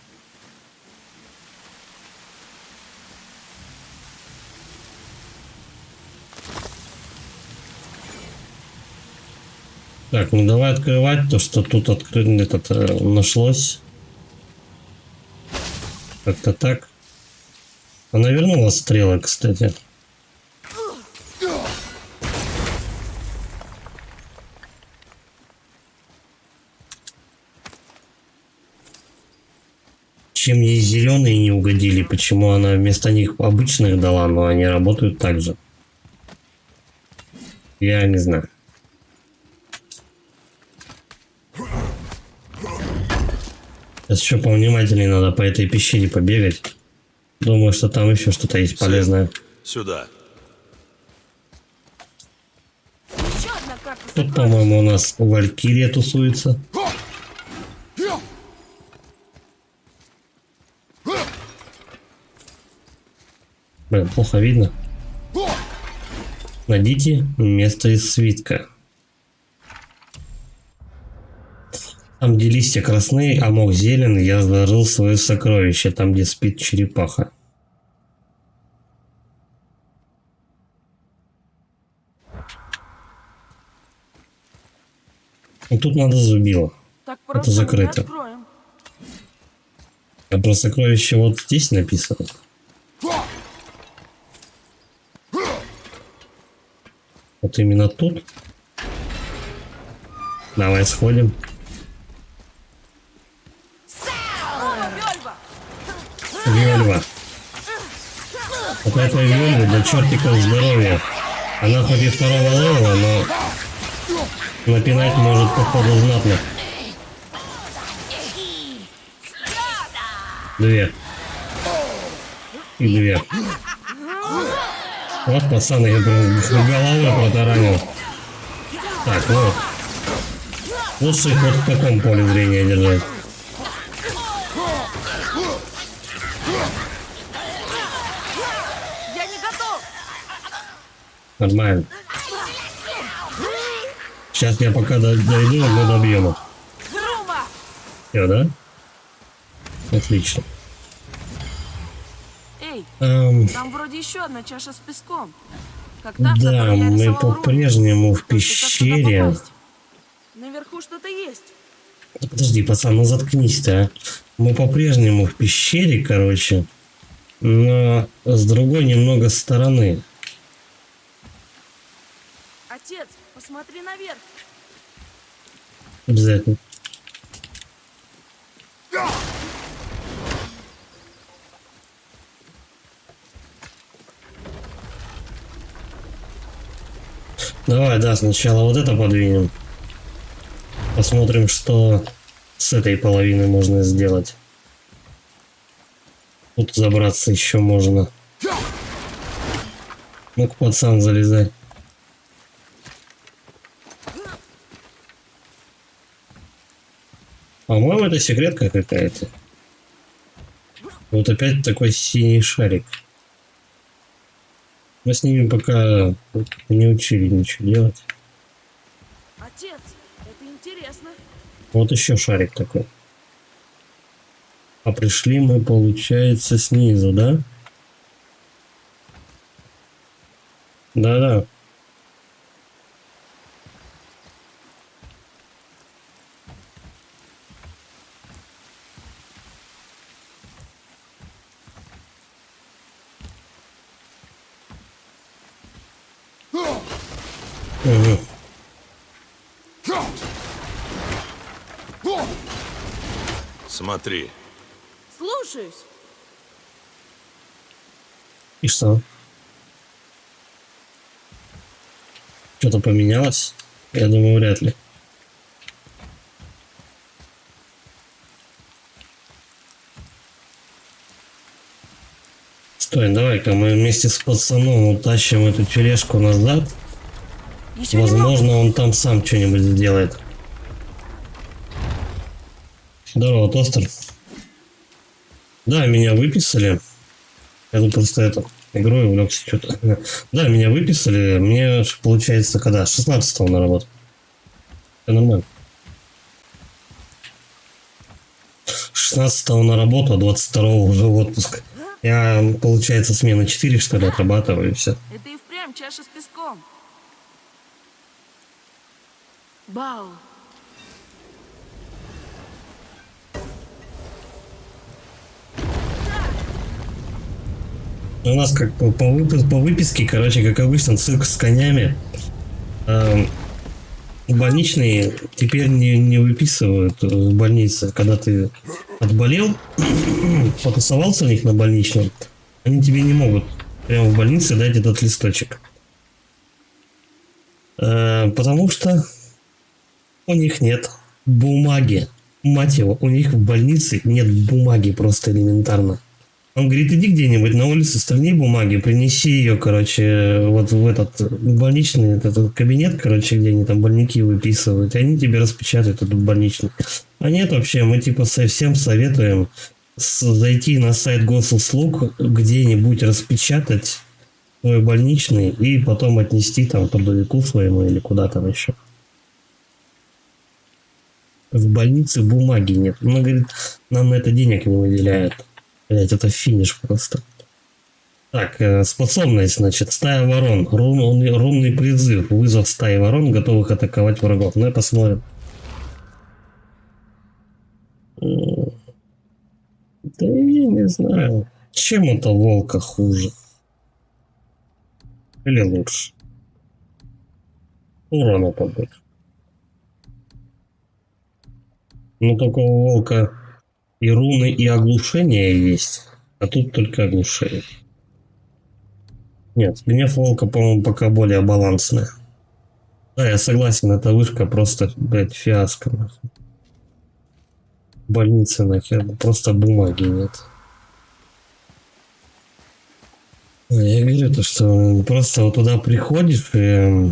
Так, ну давай открывать то, что тут нашлось. Как-то так. Она вернула стрелы, кстати. Чем ей зеленые не угодили, почему она вместо них обычных дала, но они работают так же. Я не знаю. Сейчас еще повнимательнее надо по этой пещере побегать. Думаю, что там еще что-то есть полезное. Сюда. Еще одна карта Тут, по-моему, у нас Валькирия тусуется. Блин, плохо видно. Найдите место из свитка. Там, где листья красные, а мох зелен, я зарыл свое сокровище, там, где спит черепаха. И тут надо зубило. Так Это просто мы не закрыто. откроем. А про сокровище вот здесь написано. Вот именно тут. Давай сходим. О, Вельва! Вельва. Вот Вот этой Вельве до чертиков здоровья. Она хоть и второго левела, но напинать может походу знатно. Две. И две. Вот, пацаны, я прям головой протаранил. Так, вот. Лучше их вот в таком поле зрения держать. Я не готов! Нормально. Сейчас я пока дойду, мы добьем их. Грума! Все, да? Отлично. Эй, Эм, там вроде еще одна чаша с песком. Как та, в да, которой я мы рисовал руны. по-прежнему в Только как туда пещере. попасть? Наверху что-то есть. Да подожди, пацан, ну заткнись ты, а. Мы по-прежнему в пещере, короче. Но с другой немного стороны. Отец, посмотри наверх. Обязательно. Давай, да, сначала вот это подвинем. Посмотрим, что с этой половины можно сделать. Тут забраться еще можно. Ну-ка, пацан, залезай. По-моему, это секретка какая-то. Вот опять такой синий шарик. Мы с ними пока не учили ничего делать. Отец, это интересно. Вот еще шарик такой. А пришли мы, получается, снизу, да? Да-да. Угу. Смотри. Слушаюсь. И что? Что-то поменялось? Я думаю, вряд ли. Стой, давай-ка мы вместе с пацаном утащим эту тележку назад. Еще немного. Возможно, он там сам что-нибудь сделает. Здорово, Тостер. Да, меня выписали. Я тут просто это игрой увлекся что-то. Да, меня выписали. Мне получается когда? 16-го на работу. Все нормально. 16-го на работу, а 22-го уже в отпуск. Я, получается, смена 4, что ли, отрабатываю, и все. Это и впрямь чаша с песком. Бау. У нас как по выписке, короче, как обычно, цирк с конями. Больничные теперь не выписывают в больнице. Когда ты отболел, потусовался у них на больничном, они тебе не могут прямо в больнице дать этот листочек. Потому что у них нет бумаги. Мать его, у них в больнице нет бумаги просто элементарно. Он говорит, иди где-нибудь на улице, стрельни бумаги, принеси ее, короче, вот в этот больничный этот кабинет, короче, где они там больники выписывают, и они тебе распечатают этот больничный. А нет, вообще, мы типа всем советуем зайти на сайт госуслуг, где-нибудь распечатать свой больничный и потом отнести там трудовику своему или куда там еще. В больнице бумаги нет. Он говорит, нам на это денег не выделяют. Блять, это финиш просто. Так, способность, значит, стая ворон. Рунный призыв. Вызов стаи ворон, готовых атаковать врагов. Ну и посмотрим. Да я не знаю. Чем это волка хуже? Или лучше? Урона побольше. Ну только у волка и руны, и оглушение есть. А тут только оглушение. Нет, гнев волка, по-моему, пока более балансная. Да, я согласен, эта вышка просто, блядь, фиаско, нахуй. Больницы нахер, просто бумаги нет. Я говорю, то, что просто вот туда приходишь и...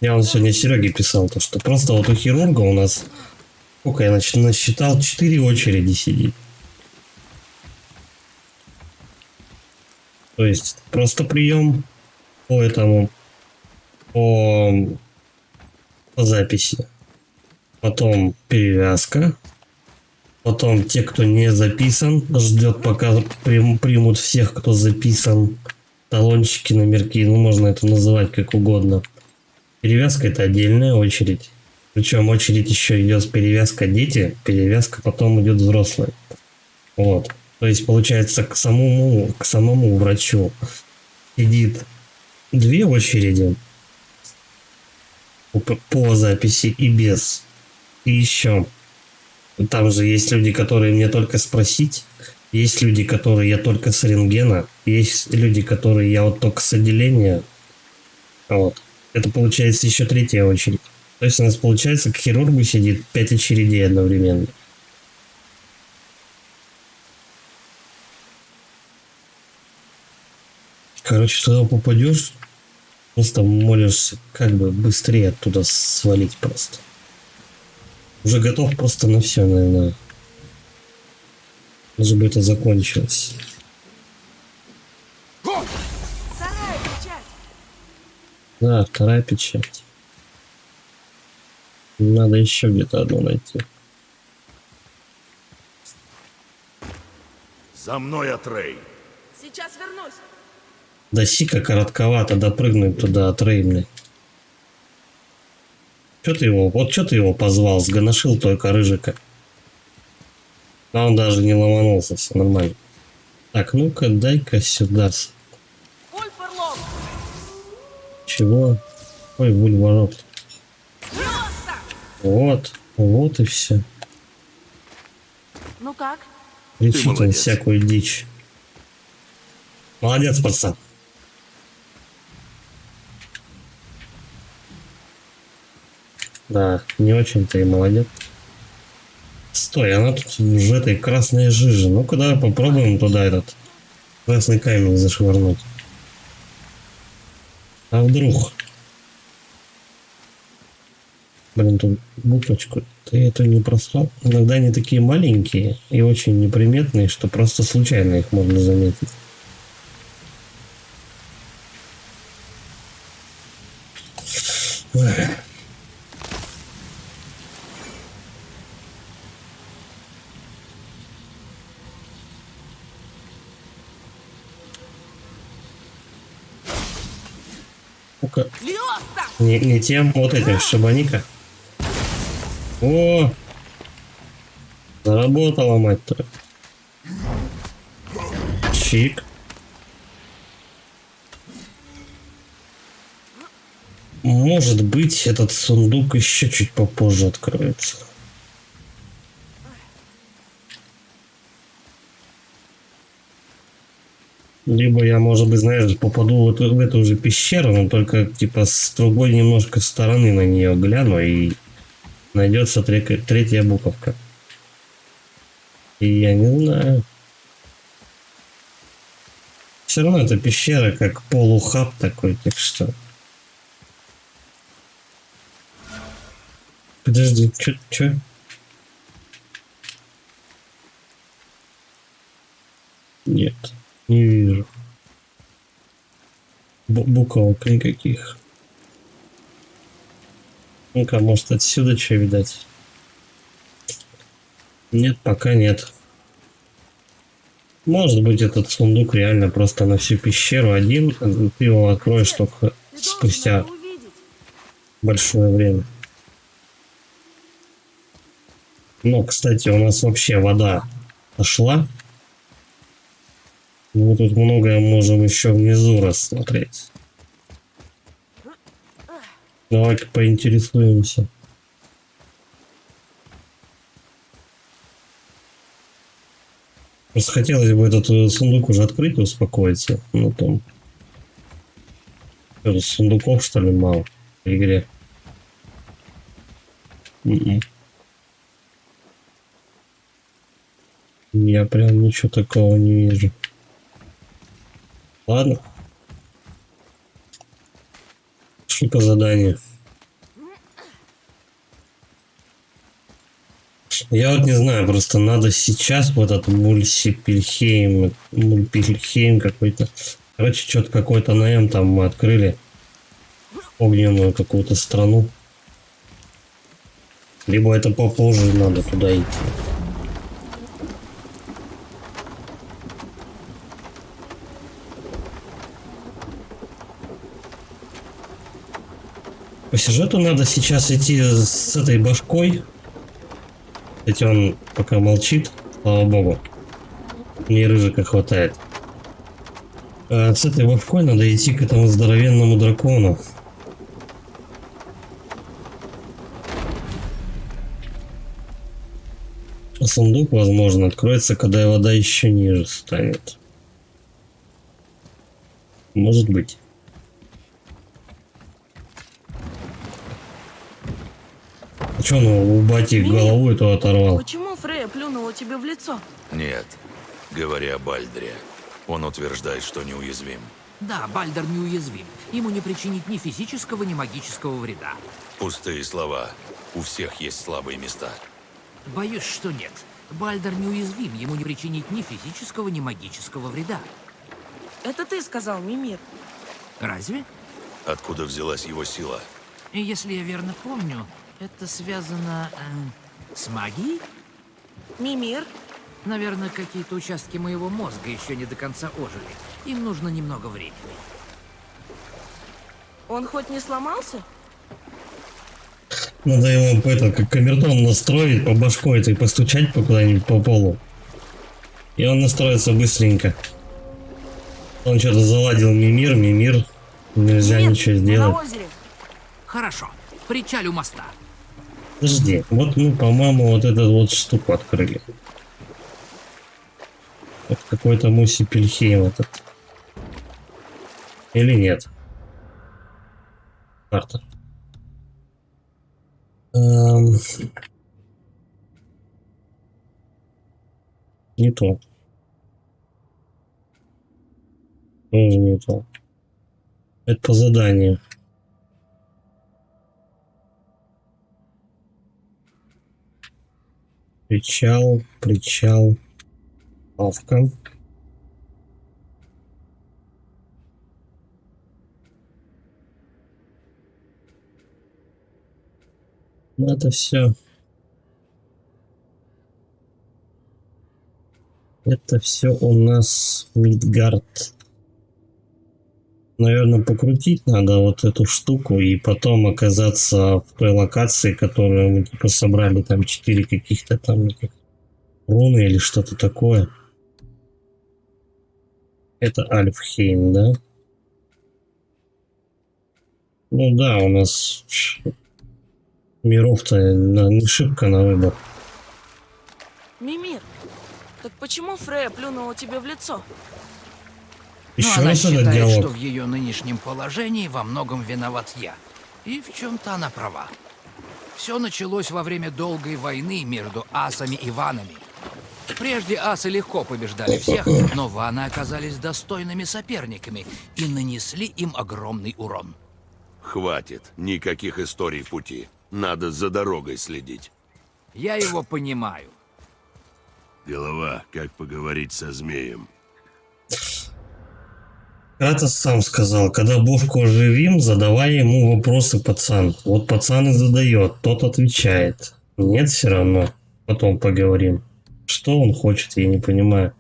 Я вот сегодня Сереге писал, то, что просто вот у хирурга у нас, сколько я насчитал, 4 очереди сидит. То есть просто прием по этому, по записи. Потом перевязка. Потом те, кто не записан, ждет, пока примут всех, кто записан. Талончики, номерки, ну можно это называть как угодно. Перевязка — это отдельная очередь. Причем очередь еще идет с перевязка дети, перевязка потом идет взрослые. Вот. То есть получается к самому врачу сидит 2 очереди по записи и без. И еще там же есть люди, которые мне только спросить. Есть люди, которые я только с рентгена. Есть люди, которые я вот только с отделения. Вот. Это получается еще 3-я очередь. То есть у нас получается к хирургу сидит 5 очередей одновременно. Короче, туда попадешь, просто молишься как бы быстрее оттуда свалить просто. Уже готов просто на все, наверное. Лишь бы это закончилось. Вторая печать! Да, 2-я печать. Надо еще где-то одну найти. За мной, Атрей. Сейчас вернусь. Да сика коротковато допрыгнуть туда от Реймли. Чё ты его позвал? Сгоношил только рыжика. А он даже не ломанулся, все нормально. Так, ну-ка, дай-ка сюда. Вольферлок! Чего? Ой, бульварок. Вот и все. Ну как? Кричит он молодец. всякую дичь. Молодец, пацан. Да, не очень-то и молодец. Стой, она тут уже этой красной жижи. Ну-ка давай попробуем туда этот красный камень зашвырнуть. А вдруг? Блин, тут буквочку. Ты эту не просрал? Иногда они такие маленькие и очень неприметные, что просто случайно их можно заметить. Эх. Ну-ка. Не тем, вот этим шабаника. О! Заработала, мать твою. Чик. Может быть, этот сундук еще чуть попозже откроется. Либо я, может быть, знаешь, попаду в эту же пещеру, но только типа с другой немножко стороны на нее гляну, и найдется 3-я буковка. И я не знаю. Все равно эта пещера как полухаб такой, так что... Подожди, чё? Нет, не вижу. Буковок никаких. Ну-ка, может отсюда что видать? Нет, пока нет. Может быть, этот сундук реально просто на всю пещеру один. Ты его откроешь только спустя большое время. Но, кстати, у нас вообще вода пошла. Мы тут многое можем еще внизу рассмотреть. Давай-ка поинтересуемся. Просто хотелось бы этот сундук уже открыть и успокоиться. Ну там... Что, сундуков, что ли, мало в игре? Я прям ничего такого не вижу. Ладно. Что по заданию? Я вот не знаю, просто надо сейчас вот этот мультипельхейм какой-то. Короче, что-то какой-то на М там мы открыли. Огненную какую-то страну. Либо это попозже надо туда идти. По сюжету надо сейчас идти с этой башкой. Кстати, он пока молчит, слава богу. Мне рыжика хватает. А с этой башкой надо идти к этому здоровенному дракону. А сундук, возможно, откроется, когда вода еще ниже станет. Может быть. А что, ну, у бати голову эту оторвал? Почему Фрея плюнула тебе в лицо? Нет, говори о Бальдре. Он утверждает, что неуязвим. Да, Бальдер неуязвим. Ему не причинить ни физического, ни магического вреда. Пустые слова. У всех есть слабые места. Боюсь, что нет. Бальдер неуязвим. Ему не причинить ни физического, ни магического вреда. Это ты сказал, Мимир. Разве? Откуда взялась его сила? И если я верно помню, это связано с магией? Мимир? Наверное, какие-то участки моего мозга еще не до конца ожили. Им нужно немного времени. Он хоть не сломался? Надо его как камертон настроить, по башку этой постучать по куда-нибудь по полу. И он настроится быстренько. Он что-то заладил Мимир. Нельзя Нет, ничего мы сделать. на озере. Хорошо, причалю моста. Подожди, вот мы, по-моему, вот эту вот штуку открыли. Вот какой-то Мусипельхейм этот. Или нет? Карта. Не то. Тоже не то. Это по заданию. Причал. Лавка. Ну, это все. Это все у нас Мидгард. Наверное, покрутить надо вот эту штуку и потом оказаться в той локации, которую мы типа собрали, там 4 каких-то там этих руны или что-то такое. Это Альфхейм, да? Ну да, у нас миров-то не шибко на выбор. Мимир, так почему Фрея плюнула тебе в лицо? Еще Но она раз этот считает, что диалог. в ее нынешнем положении во многом виноват я. И в чем-то она права. Все началось во время долгой войны между асами и ванами. Прежде асы легко побеждали всех, но ваны оказались достойными соперниками и нанесли им огромный урон. Хватит. Никаких историй в пути. Надо за дорогой следить. Я его понимаю. Голова, как поговорить со змеем? Кратос сам сказал, когда Бошку оживим, задавай ему вопросы, пацан. Вот пацан и задает, тот отвечает. Нет, все равно. Потом поговорим. Что он хочет, я не понимаю.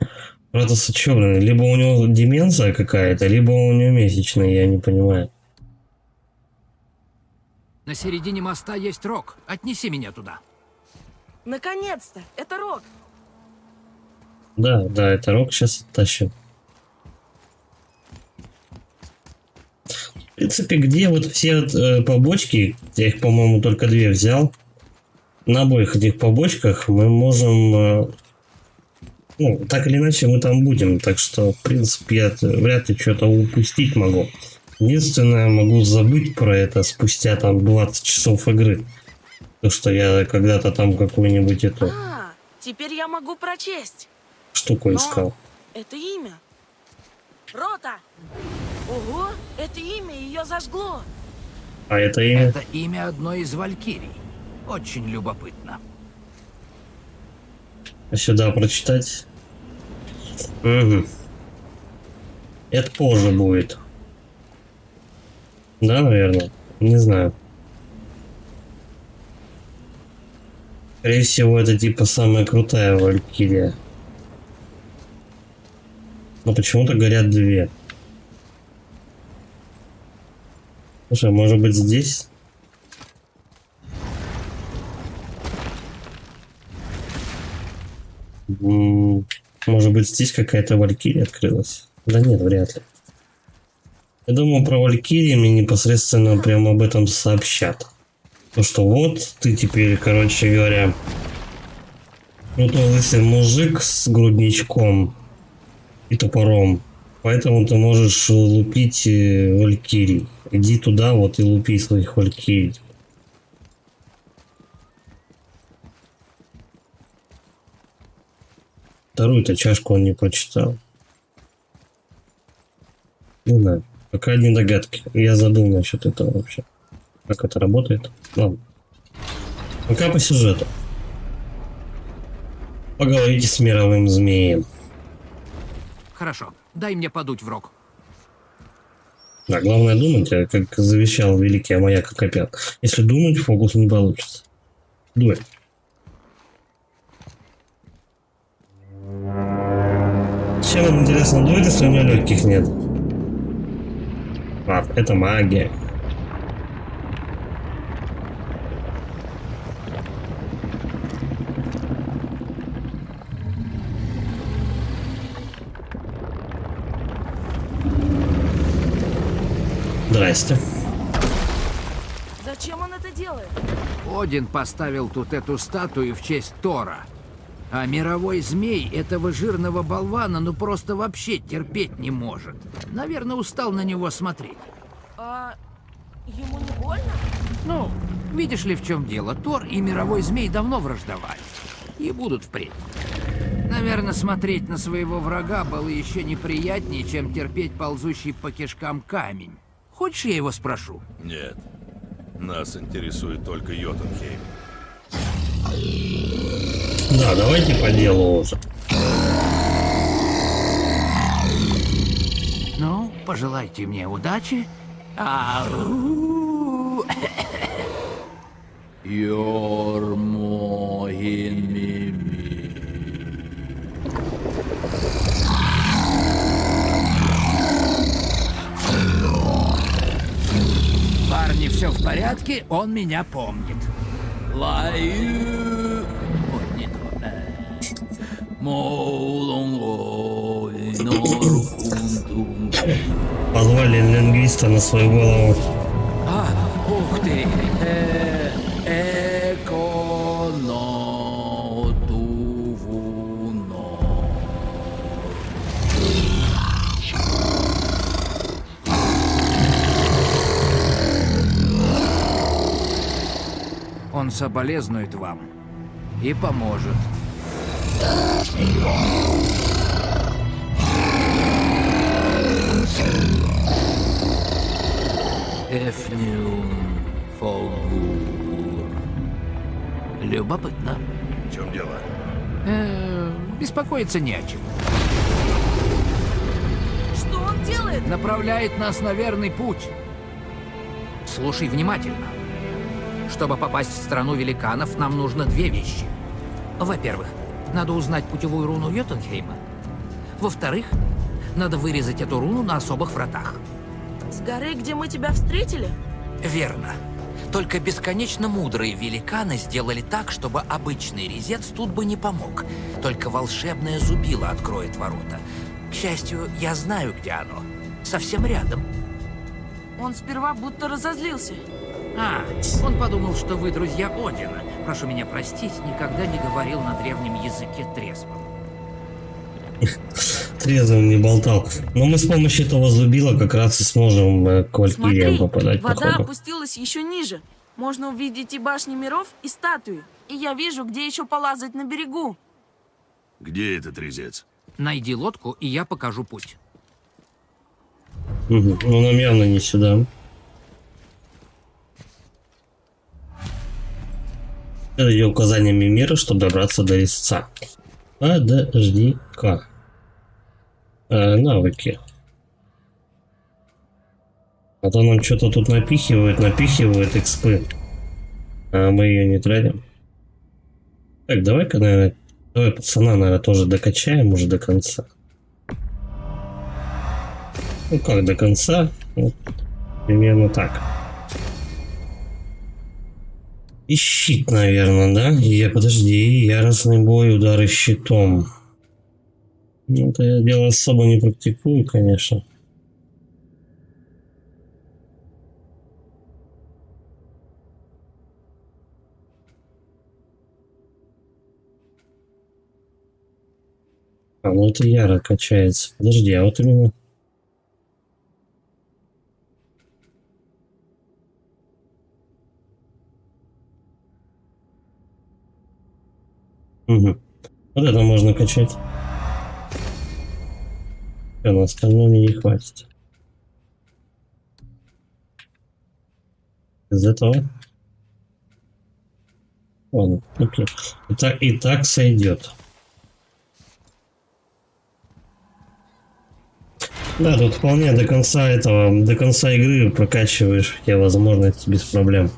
Кратоса что, блин, либо у него деменция какая-то, либо у него месячная, я не понимаю. На середине моста есть рог. Отнеси меня туда. Наконец-то! Это Рок! Да, это Рок, сейчас оттащим. В принципе, где вот все побочки, я их, по-моему, только 2 взял. На обоих этих побочках мы можем Ну, так или иначе мы там будем, так что, в принципе, я вряд ли что-то упустить могу. Единственное, могу забыть про это спустя там 20 часов игры. То, что я когда-то там какую-нибудь эту Теперь я могу прочесть. штуку Но искал. это имя. Рота! Ого, это имя ее зажгло. А это имя? Это имя одной из валькирий. Очень любопытно. А сюда прочитать? Угу. Это позже будет. Да, наверное? Не знаю. Скорее всего, это типа самая крутая валькирия. Но почему-то горят две. Слушай, может быть здесь? Может быть здесь какая-то валькирия открылась? Да нет, вряд ли. Я думаю, про валькирии мне непосредственно прямо об этом сообщат. То, что вот ты теперь, короче говоря, крутой лысый мужик с грудничком и топором. Поэтому ты можешь лупить валькирий. Иди туда вот и лупи своих валькирий. Вторую-то чашку он не прочитал. Не знаю. Пока одни догадки. Я забыл насчет этого вообще. Как это работает? Ладно. Пока по сюжету. Поговорите с мировым змеем. Хорошо, дай мне подуть в рог. Да, главное думать, как завещал великий Амаяк Акопян. Если думать, фокус не получится. Дуй. Чем он, интересно, дует, если у него легких нет? А, это магия. Здрасте. Зачем он это делает? Один поставил тут эту статую в честь Тора. А мировой змей этого жирного болвана ну просто вообще терпеть не может. Наверное, устал на него смотреть. А ему не больно? Ну, видишь ли, в чем дело? Тор и мировой змей давно враждовали. И будут впредь. Наверное, смотреть на своего врага было еще неприятнее, чем терпеть ползущий по кишкам камень. Хочешь, я его спрошу? Нет. Нас интересует только Йотунхейм. Да, давайте по делу уже. Ну, пожелайте мне удачи. Ау. Парни, все в порядке, он меня помнит. Лаю. Ой, не то. Позвали лингвиста на свою голову. А, ух ты. Он соболезнует вам и поможет. Любопытно. В чем дело? Беспокоиться не о чем. Что он делает? Направляет нас на верный путь. Слушай внимательно. Чтобы попасть в страну великанов, нам нужно две вещи. Во-первых, надо узнать путевую руну Йотунхейма. Во-вторых, надо вырезать эту руну на особых вратах. С горы, где мы тебя встретили? Верно. Только бесконечно мудрые великаны сделали так, чтобы обычный резец тут бы не помог. Только волшебное зубило откроет ворота. К счастью, я знаю, где оно. Совсем рядом. Он сперва будто разозлился. Он подумал, что вы друзья Одина. Прошу меня простить, никогда не говорил на древнем языке трезвым. Трезвым не болтал. Но мы с помощью этого зубила как раз и сможем к Валькириям Смотри, попадать, вода походу. опустилась еще ниже. Можно увидеть и башни миров, и статуи. И я вижу, где еще полазать на берегу. Где этот резец? Найди лодку, и я покажу путь. Угу. Ну, нам явно не сюда. Следуй указаниями мира, чтобы добраться до резца. Подожди-ка. Навыки. А то нам что-то тут напихивают экспы. А мы ее не тратим. Так, давай-ка, наверное, давай пацана, наверное, тоже докачаем уже до конца. Ну как до конца? Вот, примерно так. И щит, наверное, да? Подожди, яростный бой, удары щитом. Ну, это я дело особо не практикую, конечно. А, ну это яро качается. Подожди, а вот именно... Угу. Вот это можно качать. А на остальное мне не хватит. Из этого? Ладно, окей. И так сойдет. Да, тут вполне до конца игры прокачиваешь все возможности без проблем.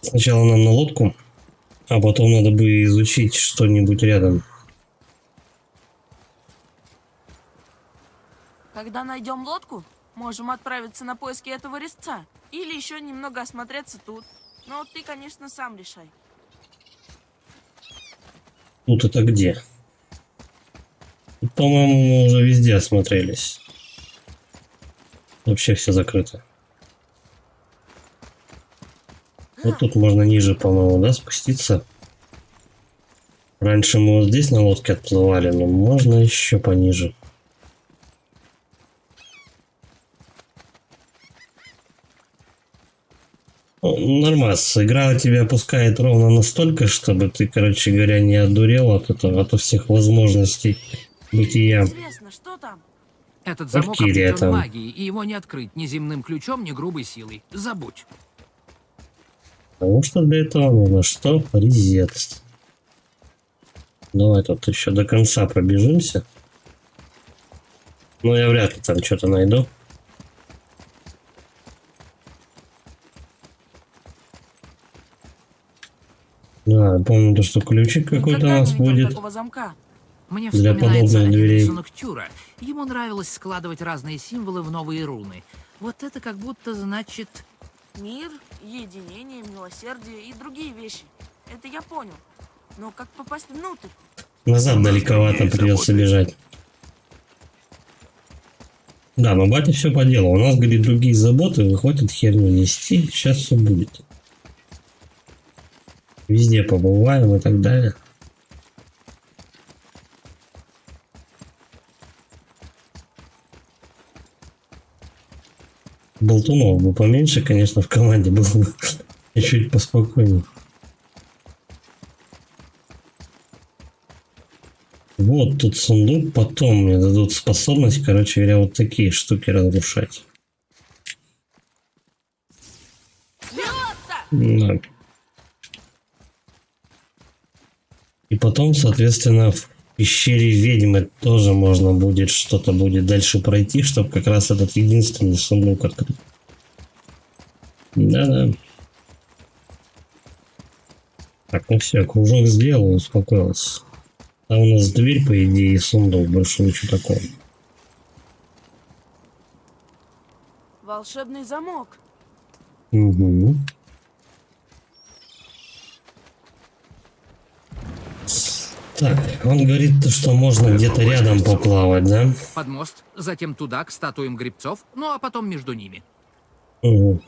Сначала нам на лодку, а потом надо бы изучить что-нибудь рядом. Когда найдем лодку, можем отправиться на поиски этого резца. Или еще немного осмотреться тут. Но ты, конечно, сам решай. Тут это где? Тут, по-моему, мы уже везде осмотрелись. Вообще все закрыто. Вот тут можно ниже, по-моему, да, спуститься. Раньше мы вот здесь на лодке отплывали, но можно еще пониже. Нормас, игра тебя опускает ровно настолько, чтобы ты, короче говоря, не одурел от этого, от всех возможностей бытия. Интересно, что там? Этот замок Валькирия облечен там. магией, и его не открыть ни земным ключом, ни грубой силой. Забудь. Потому что для этого нужно что? Резец. Давай тут еще до конца пробежимся. Но я вряд ли там что-то найду. Да, помню то, что ключик какой-то у Никогда нас не видел будет. такого замка. Мне Для вспоминается подобных один дверей. рисунок Тюра. Ему нравилось складывать разные символы в новые руны. Вот это как будто значит... Мир, единение, милосердие и другие вещи. Это я понял. Но как попасть внутрь? Назад далековато другие придется заботы. бежать. Да, но батя все по делу. У нас, говорит, другие заботы, выходит херню нести. Сейчас все будет. Везде побываем и так далее. Болтунов бы поменьше, конечно, в команде было бы чуть поспокойнее. Вот тут сундук, потом мне дадут способность, короче говоря, вот такие штуки разрушать. Да. И потом, соответственно, в пещере ведьмы тоже можно будет что-то будет дальше пройти, чтобы как раз этот единственный сундук открыть. Да-да. Так, ну все, кружок сделал, успокоился. А у нас дверь, по идее, и сундук, больше ничего такого. Волшебный замок. Угу. Так, он говорит, что можно где-то рядом поплавать, да? Под мост, затем туда, к статуям гребцов, ну а потом между ними. Угу.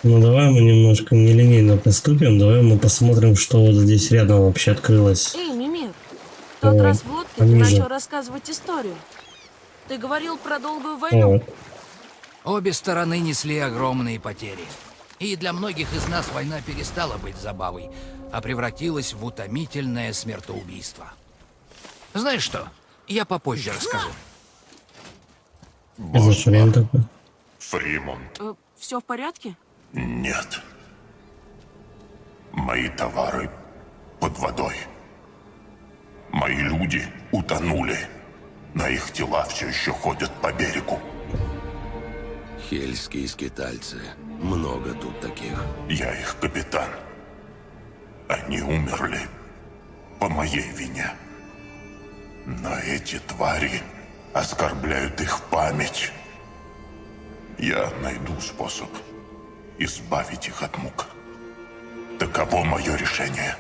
Ну давай мы немножко нелинейно поступим. Давай мы посмотрим, что вот здесь рядом вообще открылось. Эй, Мимир, в тот раз в лодке ты пониже. начал рассказывать историю. Ты говорил про долгую войну. Вот. Обе стороны несли огромные потери. И для многих из нас война перестала быть забавой, а превратилась в утомительное смертоубийство. Знаешь что? Я попозже расскажу. Это за хрень такой? Фримон, Все в порядке? нет. Мои товары под водой. Мои люди утонули. На их тела все еще ходят по берегу. Хельские скитальцы. Много тут таких. Я их капитан. Они умерли по моей вине. Но эти твари оскорбляют их память. Я найду способ избавить их от мук. Таково мое решение.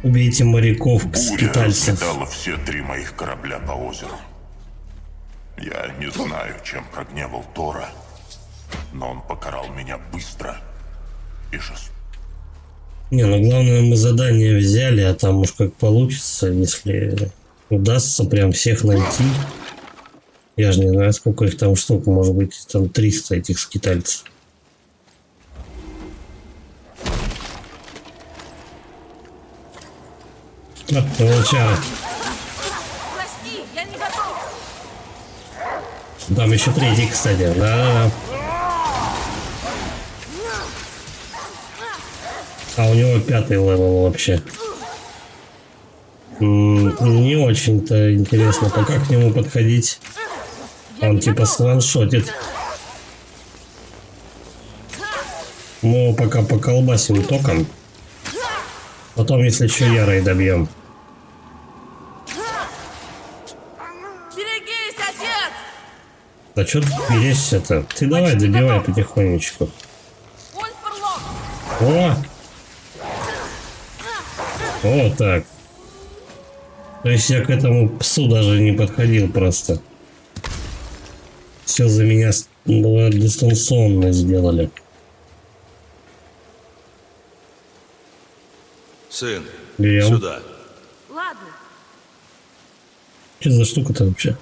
Убейте моряков, Буря скитальцев. раскидала все 3 моих корабля по озеру. Я не знаю, чем прогневал Тора, но он покарал меня быстро и жестоко. Не, ну главное, мы задание взяли, а там уж как получится, если удастся прям всех найти. Я же не знаю, сколько их там штук, может быть, там 300 этих скитальцев. Волчара. Прости, я не готов. Там еще 3, кстати. Да. А у него 5 левел вообще. Не очень-то интересно, пока к нему подходить. Он типа сваншотит. Мы его пока поколбасим током. Потом, если что, ярой добьем. Берегись, отец! Да что ты берешься-то? Ты давай добивай потихонечку. Ольферлок! О! Вот так. То есть я к этому псу даже не подходил просто. Все за меня дистанционно сделали. Сын, Берем. сюда. Ладно. Что за штука-то вообще?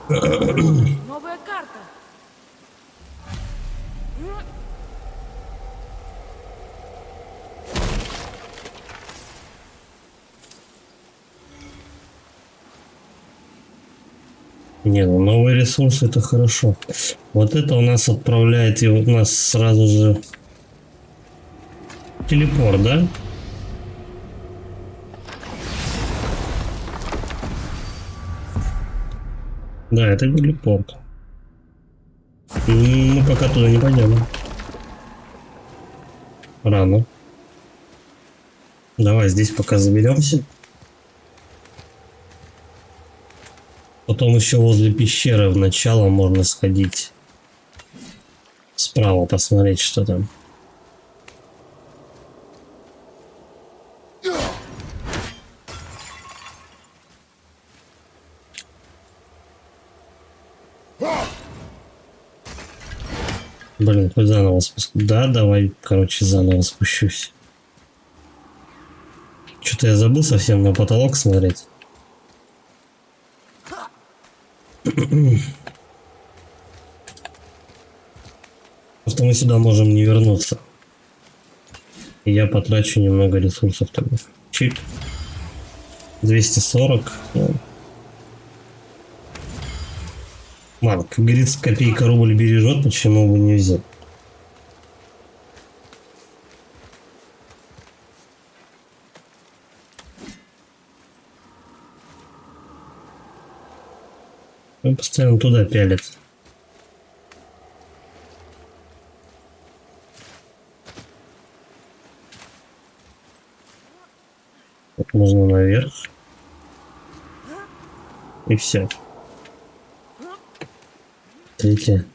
Новая карта. Не, ну новые ресурсы это хорошо. Вот это у нас отправляет и у нас сразу же телепорт, да? Да, это телепорт. Мы пока туда не пойдем. Рано. Давай здесь пока заберемся. Потом еще возле пещеры в начало можно сходить. Справа посмотреть, что там. Блин, хоть заново спуск. Да, давай, короче, заново спущусь. Что-то я забыл совсем на потолок смотреть. Просто мы сюда можем не вернуться. И я потрачу немного ресурсов тогда. Чик. 240. Ну. Ладно, как говорится, копейка рубль бережет, почему бы не взять. Он постоянно туда пялит. Вот можно наверх. И все. Третье.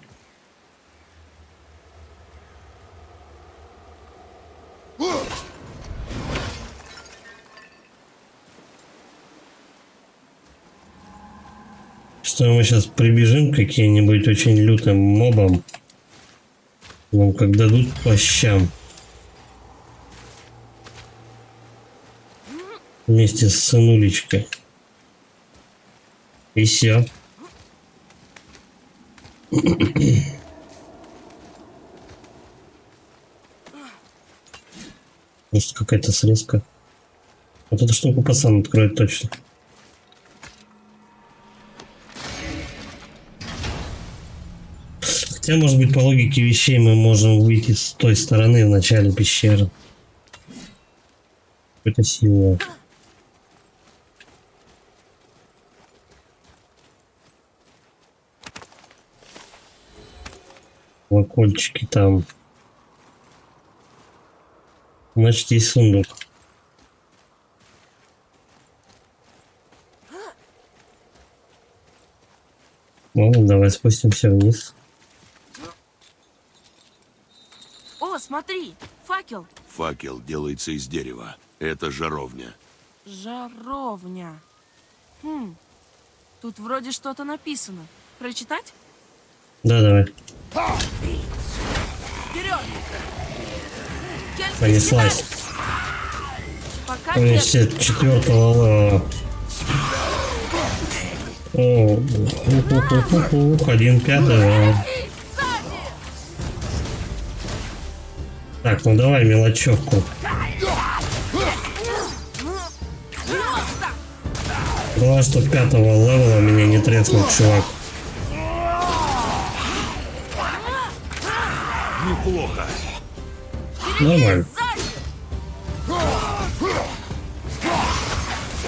что мы сейчас прибежим к каким-нибудь очень лютым мобам. Нам как дадут по щам. Вместе с сынулечкой. И все. Просто какая-то срезка. Вот эту штуку пацан откроет точно. Хотя, может быть, по логике вещей мы можем выйти с той стороны в начале пещеры. Какой-то сила. Колокольчики там. Значит, есть сундук. Ладно, давай спустимся вниз. О, смотри, факел. Факел делается из дерева. Это жаровня. Жаровня. Тут вроде что-то написано. Прочитать? Да, давай. Вперед! Кельтский Понеслась. скиталец. Пока нет. Университет 4-го левела. О, 1/5. Так, ну давай мелочевку. Главное, что 5-го левела меня не треснул, чувак. Неплохо. Нормально.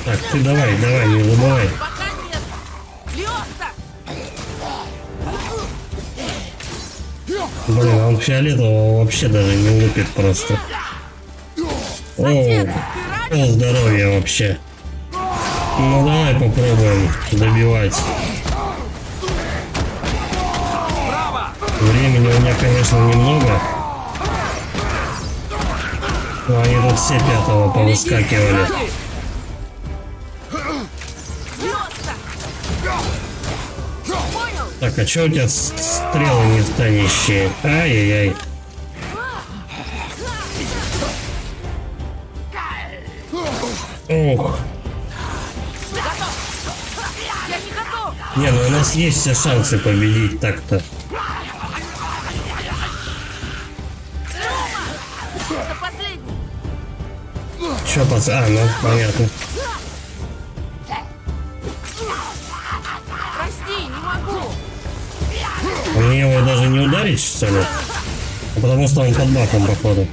Так, ты давай, не забывай. Пока нет. Лёста! Блин, он фиолетового вообще даже не лупит просто. О, пол здоровья вообще. Ну давай попробуем добивать. Времени у меня, конечно, немного. Но они тут все 5-го повыскакивали. Так, а чё у тебя стрелы не станущие? Ай-яй-яй. Ох. Я не готов! Не, ну у нас есть все шансы победить так-то. Это последний! Чё, пацан? А, ну, понятно. Прости, не могу! Мне его даже не ударить, что ли? А потому что он под бафом, походу.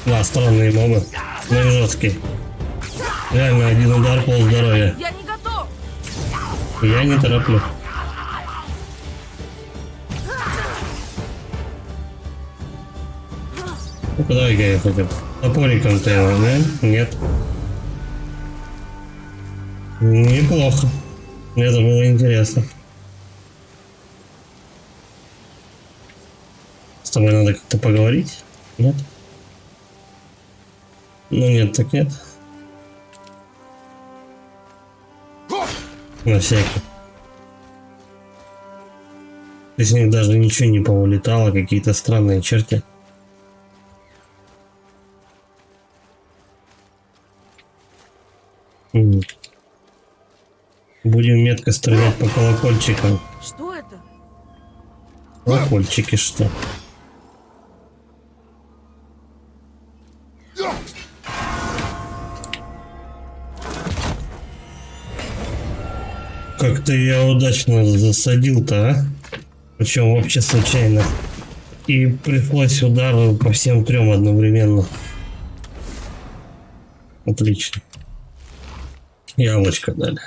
Да, странные мобы. Ну и жесткие. Реально, один удар, пол здоровья. Я не готов! Я не тороплю. Ну-ка, давай-ка я хотя бы. Топориком-то его, да? Нет. Неплохо. Это было интересно. С тобой надо как-то поговорить? Нет? Ну нет, так нет. На всякий. Из них даже ничего не повылетало, какие-то странные черти. Будем метко стрелять по колокольчикам. Что это? Колокольчики что? Как-то я удачно засадил-то, а? Причем вообще случайно. И пришлось удар по всем трем одновременно. Отлично. Яблочко дали.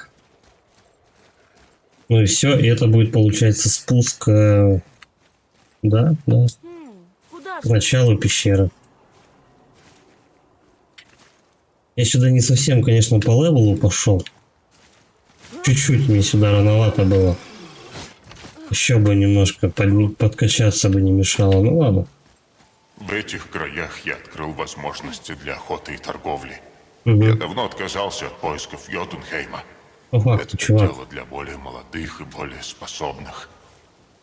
Ну и все, и это будет, получается, спуск, да, Куда к же? началу пещеры. Я сюда не совсем, конечно, по левелу пошел. Чуть-чуть мне сюда рановато было. Еще бы немножко подкачаться бы не мешало. Ну ладно. В этих краях я открыл возможности для охоты и торговли. Я давно отказался от поисков Йотунхейма. По факту, Это чувак. дело для более молодых и более способных.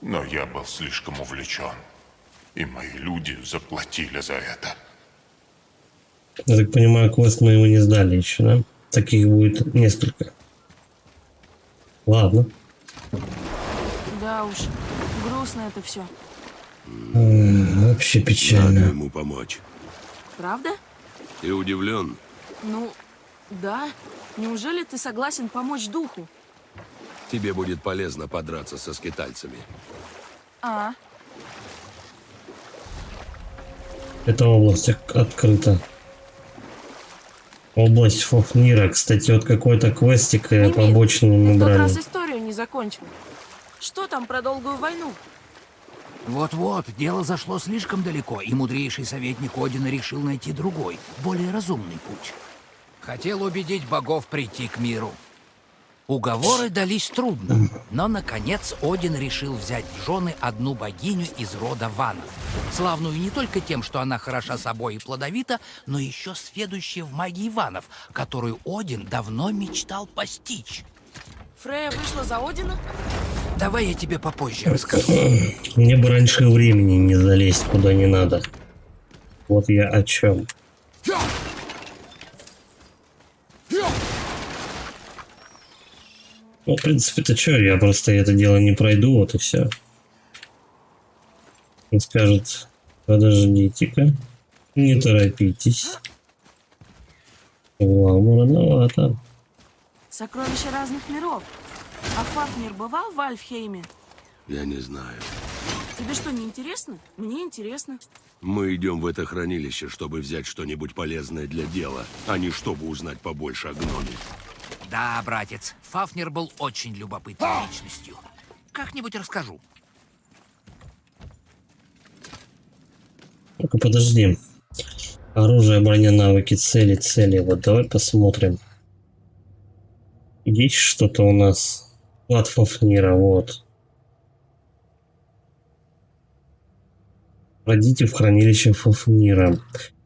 Но я был слишком увлечен. И мои люди заплатили за это. Я так понимаю, квест мы его не сдали еще, да? Таких будет несколько. Ладно. Да уж, грустно это все. Вообще Надо печально. ему помочь. Правда? Ты удивлен? Ну, да. Неужели ты согласен помочь духу? Тебе будет полезно подраться со скитальцами. А, Эта область открыта. Область Фофнира. Кстати, вот какой-то квестик Мимир, побочный ты мы в тот брали. раз историю не закончил. Что там про долгую войну? Вот-вот, дело зашло слишком далеко, и мудрейший советник Одина решил найти другой, более разумный путь. Хотел убедить богов прийти к миру. Уговоры дались трудно, но, наконец, Один решил взять в жены одну богиню из рода Ванов, славную не только тем, что она хороша собой и плодовита, но еще сведущая в магии Ванов, которую Один давно мечтал постичь. Фрея вышла за Одина? Давай я тебе попозже расскажу. Мне бы раньше времени не залезть куда не надо. Вот я о чем. Ну, в принципе-то что, я просто это дело не пройду, вот и все. Он скажет, подождите-ка, не торопитесь. Вам рановато. Сокровища разных миров. А Фафнир бывал в Альфхейме? Я не знаю. Тебе что, не интересно? Мне интересно. Мы идем в это хранилище, чтобы взять что-нибудь полезное для дела, а не чтобы узнать побольше о гноме. Да, братец, Фафнир был очень любопытной личностью. Как-нибудь расскажу. Ну-ка, подожди. Оружие, броня, навыки, цели. Вот давай посмотрим. Есть что-то у нас? Клад Фафнира, вот. Пройдите в хранилище Фафнира.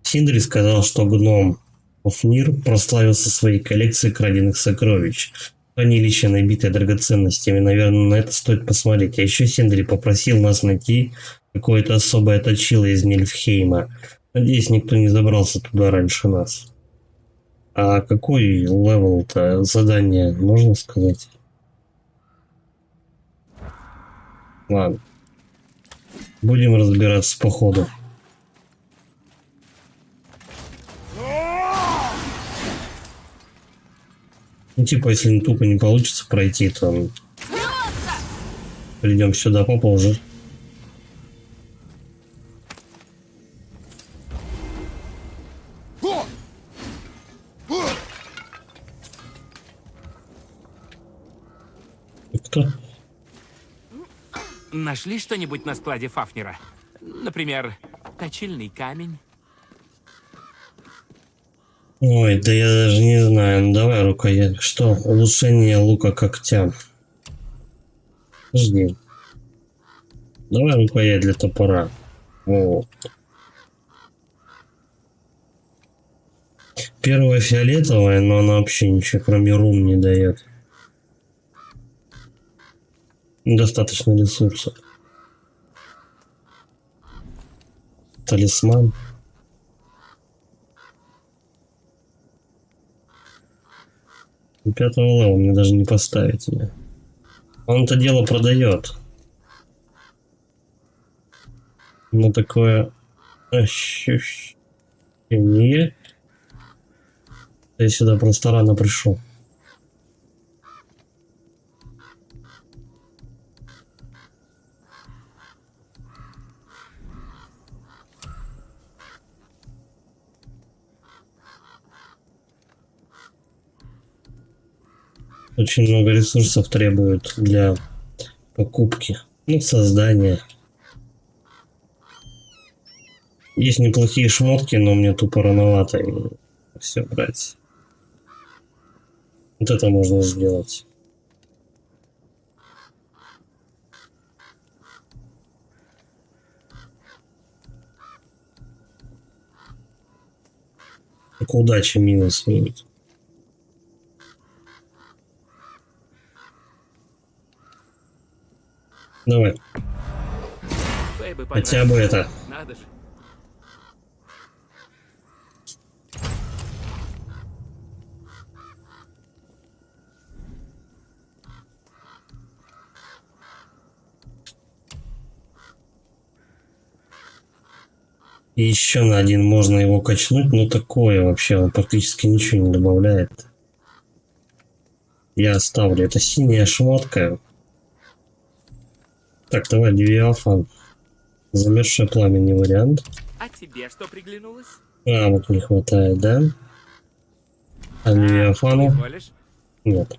Синдри сказал, что гном Фафнир прославился своей коллекцией краденных сокровищ. Хранилище, набитое драгоценностями. Наверное, на это стоит посмотреть. А еще Синдри попросил нас найти какое-то особое точило из Нильфхейма. Надеюсь, никто не забрался туда раньше нас. А какой левел-то задание, можно сказать? Ладно. Будем разбираться по ходу. Ну, типа, если тупо не получится пройти, то придем сюда попозже. Кто? Нашли что-нибудь на складе Фафнира? Например, точильный камень? Ой, да я даже не знаю. Ну, давай рукоять. Что? Улучшение лука когтя. Жди. Давай рукоять для топора. Вот. Первая фиолетовая, но она вообще ничего, кроме рун, не дает. Недостаточно ресурсов. Талисман. До 5-го левела мне даже не поставить ее. Он это дело продает. Но такое ощущение. Я сюда просто рано пришел. Очень много ресурсов требуют для покупки, ну, создания. Есть неплохие шмотки, но мне тупо рановато все брать. Вот это можно сделать. только удача минус будет. Давай, Бэйбы хотя бы это. Надо же. И еще на один можно его качнуть, но такое вообще, он практически ничего не добавляет. Я оставлю. Это синяя шмотка. Так, давай, Левиафан. Замерзшее пламя не вариант. А тебе что приглянулось? Рамок не хватает, да? А Левиафану? Изволишь? Нет.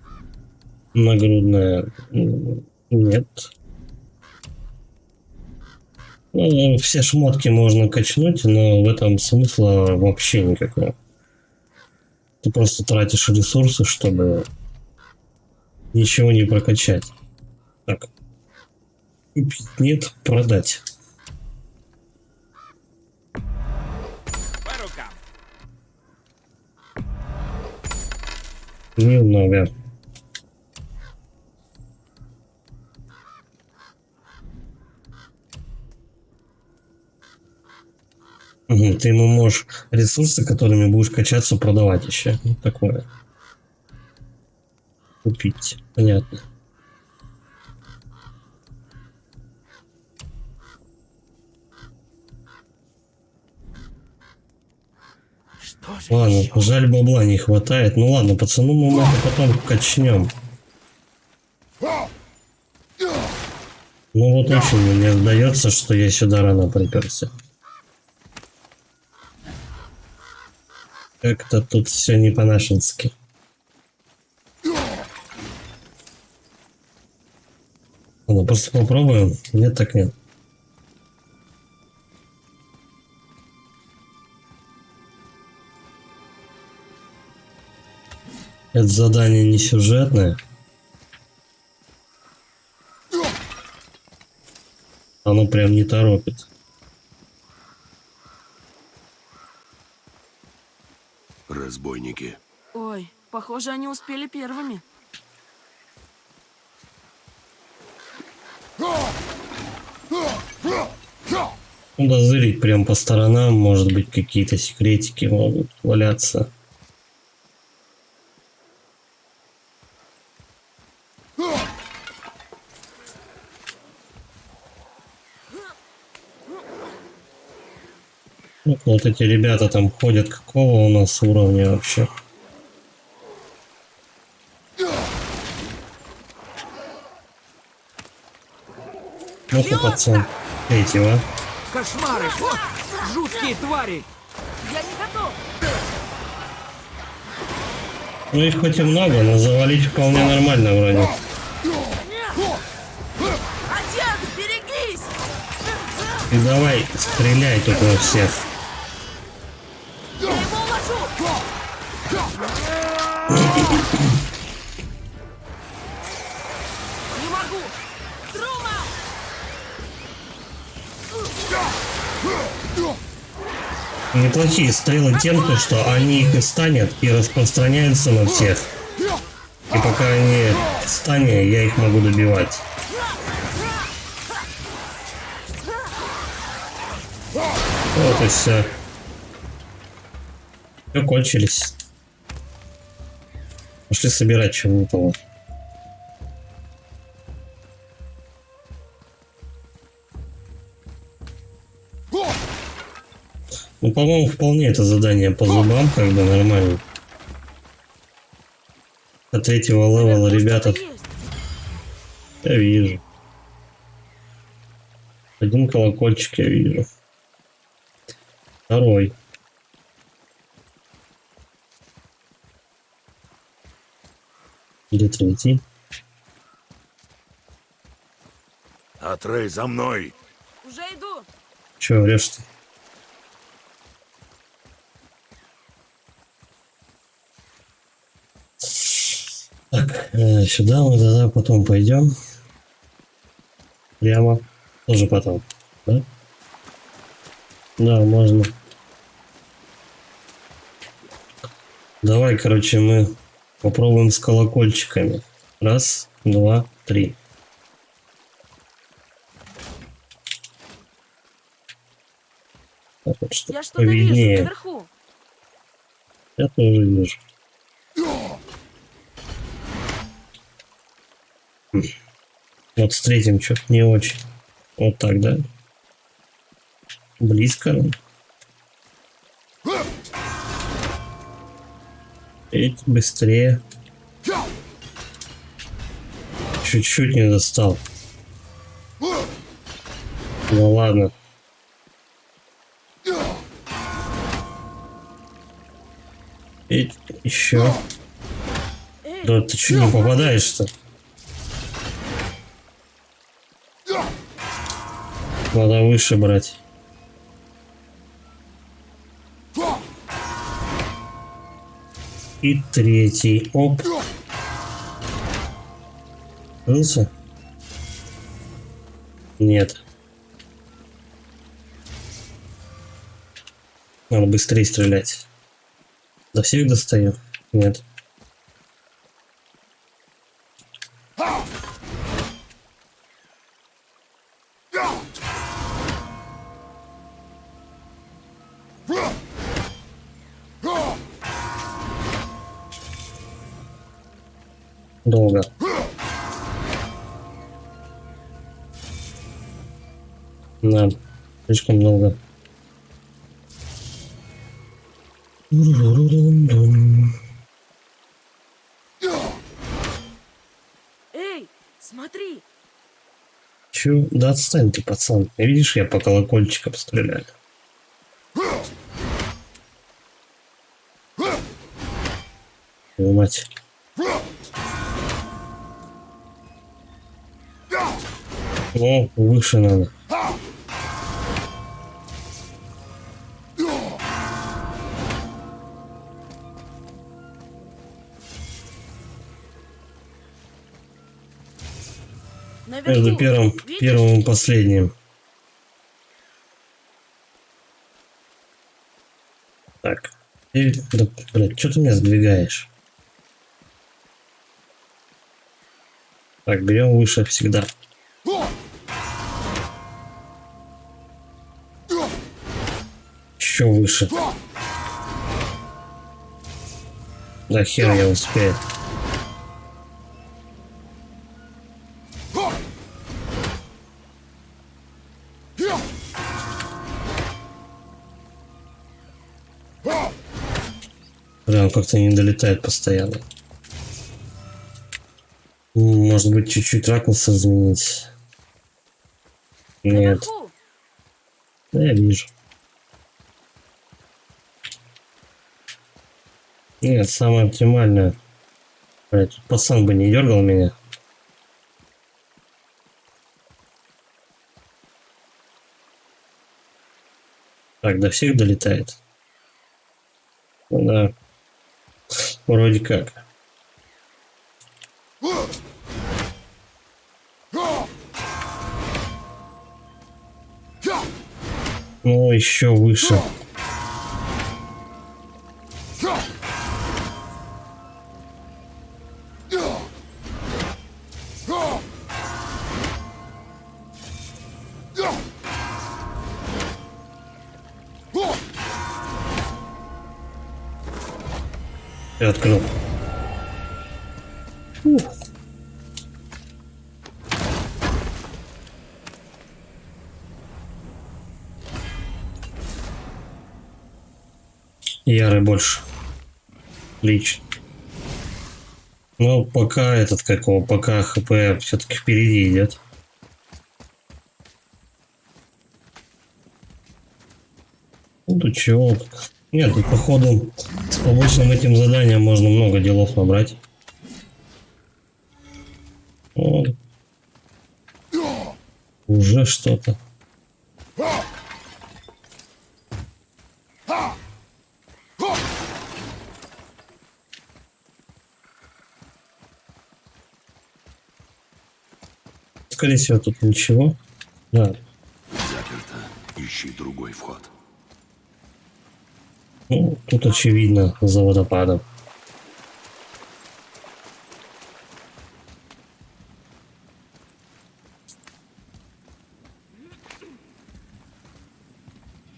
Нагрудная? Нет. Ну, все шмотки можно качнуть, но в этом смысла вообще никакого. Ты просто тратишь ресурсы, чтобы ничего не прокачать. Так. Купить нет, продать. По рукам. Немного. Угу, ты ему можешь ресурсы, которыми будешь качаться, продавать еще. Ну, такое. Купить. Понятно. Что же Ладно, еще? жаль, бабла не хватает. Ну ладно, пацану мы может потом качнем. Ну вот очень мне сдается, что я сюда рано приперся. Как-то тут все не по-нашенски. Ладно, просто попробуем. Нет, так нет. Это задание не сюжетное. Оно прям не торопит. Разбойники. Ой, похоже, они успели первыми. Надо зырить прям по сторонам, может быть, какие-то секретики могут валяться. Вот эти ребята там ходят, какого у нас уровня вообще? Ну-ка, пацан, третьего. Кошмары! О, жуткие твари! Я не готов. Ну их хоть и много, но завалить вполне нормально вроде. Отец, берегись! И давай, стреляй тут во всех. Я его уложу! Не могу! Трума! Неплохие стрелы тем, то, что они их и станет и распространяются на всех. И пока они в стане, я их могу добивать. Вот и все. Все кончились. Пошли собирать, что выпало. Ну, по-моему, вполне это задание по зубам, как бы нормально. До третьего левела, ребята, Есть. я вижу. Один колокольчик я вижу. Второй. Или третий. Атрей, за мной! Уже иду. Че, врешь-то? Так, сюда мы тогда потом пойдем. Прямо. Тоже потом. Да? Да, можно. Давай, короче, мы попробуем с колокольчиками. Раз, два, три. Так вот, что Я что-то вижу повиднее. наверху. Я тоже вижу. Вот с третьим что-то не очень. Вот так, да? Близко. Эть, быстрее. Чуть-чуть не достал. Ну ладно. Эть, еще. Эй, Да ты что, не попадаешь-то? Надо выше брать. И третий. Оп. Открылся? Нет. Надо быстрее стрелять. До всех достаю? Нет. Долго. Да, слишком долго. эй, смотри. Чё? Да отстань ты, пацан. Видишь, я по колокольчикам стреляю. Твою мать. О, выше надо. Между Наверху. первым Видишь? и последним. Так. Да, блядь, что ты меня сдвигаешь? Так, берем выше всегда. Еще выше. Да хер я успею. Прям как-то не долетает постоянно. Может быть, чуть-чуть ракурс изменить. Нет. Наверху. Да, я вижу. Нет, самое оптимальное. Блять, пацан бы не дергал меня. Так, до всех долетает. Ну да. Вроде как. Ну, еще выше. Я открыл. Яры больше. Отлично. Но пока этот какого, пока ХП все-таки впереди идет. Ну тут чего? Нет, тут походу с побочным этим заданием можно много делов набрать. Вот. Уже что-то. Скорее всего, тут ничего. Да. Заперто. Ищи другой вход. Ну, тут очевидно за водопадом.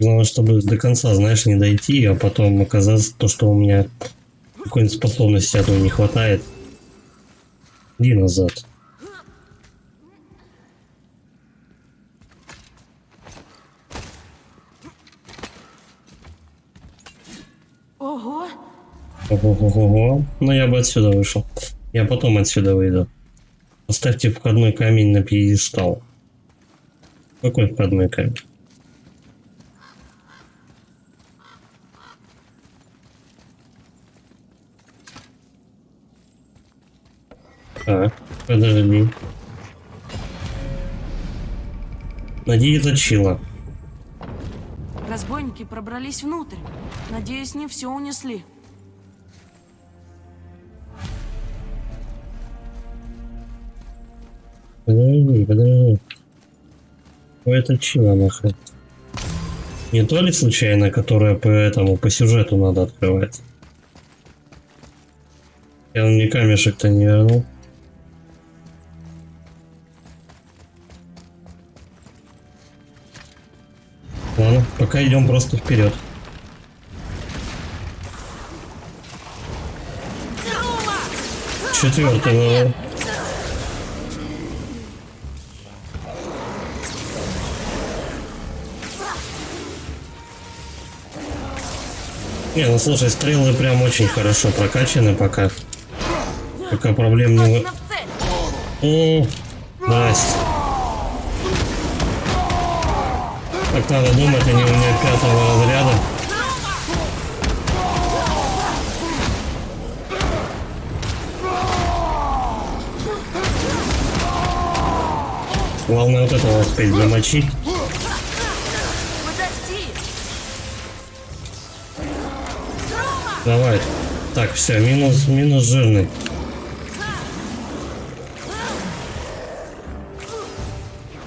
Главное, чтобы до конца, знаешь, не дойти, а потом оказаться то, что у меня какой-нибудь способности этого не хватает. Иди назад. Ого! Ого-го-го. Ну я бы отсюда вышел. Я потом отсюда выйду. Поставьте входной камень на пьедестал. Какой входной камень? Подожди. Надеюсь, это Чила. Разбойники пробрались внутрь. Надеюсь, не все унесли. Подожди. Ой, это Чила нахрен. Не то ли случайно, которая по сюжету надо открывать? Я мне камешек-то не вернул. Ладно, пока идем просто вперед. Четвертый левел. Не, ну слушай, стрелы прям очень хорошо прокачаны пока. Пока проблем не... О, здрасте. Так надо думать, они у меня 5-го разряда. Главное вот этого успеть замочить. Давай. Так, все, минус жирный.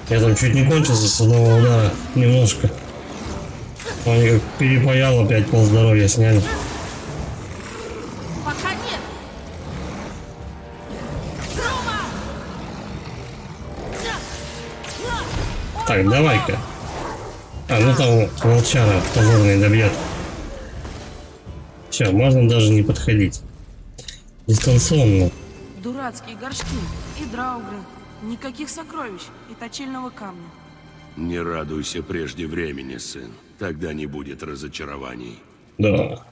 Я там чуть не кончился с одного удара. Немножко. Они как перепаял, опять полздоровья сняли. Пока нет. Так, давай-ка. Ну там волчара позорный добьет. Все, можно даже не подходить. Дистанционно. Дурацкие горшки и драугры. Никаких сокровищ и точильного камня. Не радуйся прежде времени, сын. Тогда не будет разочарований. Да.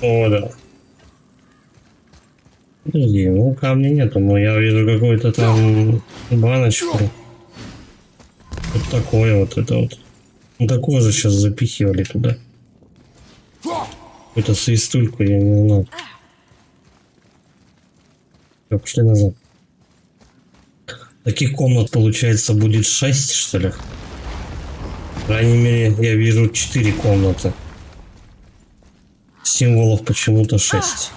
О, да. Подожди, ну камня нету, но я вижу какую-то там баночку. Вот такое вот это вот. Ну такое же сейчас запихивали туда. Какую-то свистульку, я не знаю. Все, пошли назад. Таких комнат, получается, будет 6, что ли? По крайней мере, я вижу 4 комнаты. Символов почему-то 6.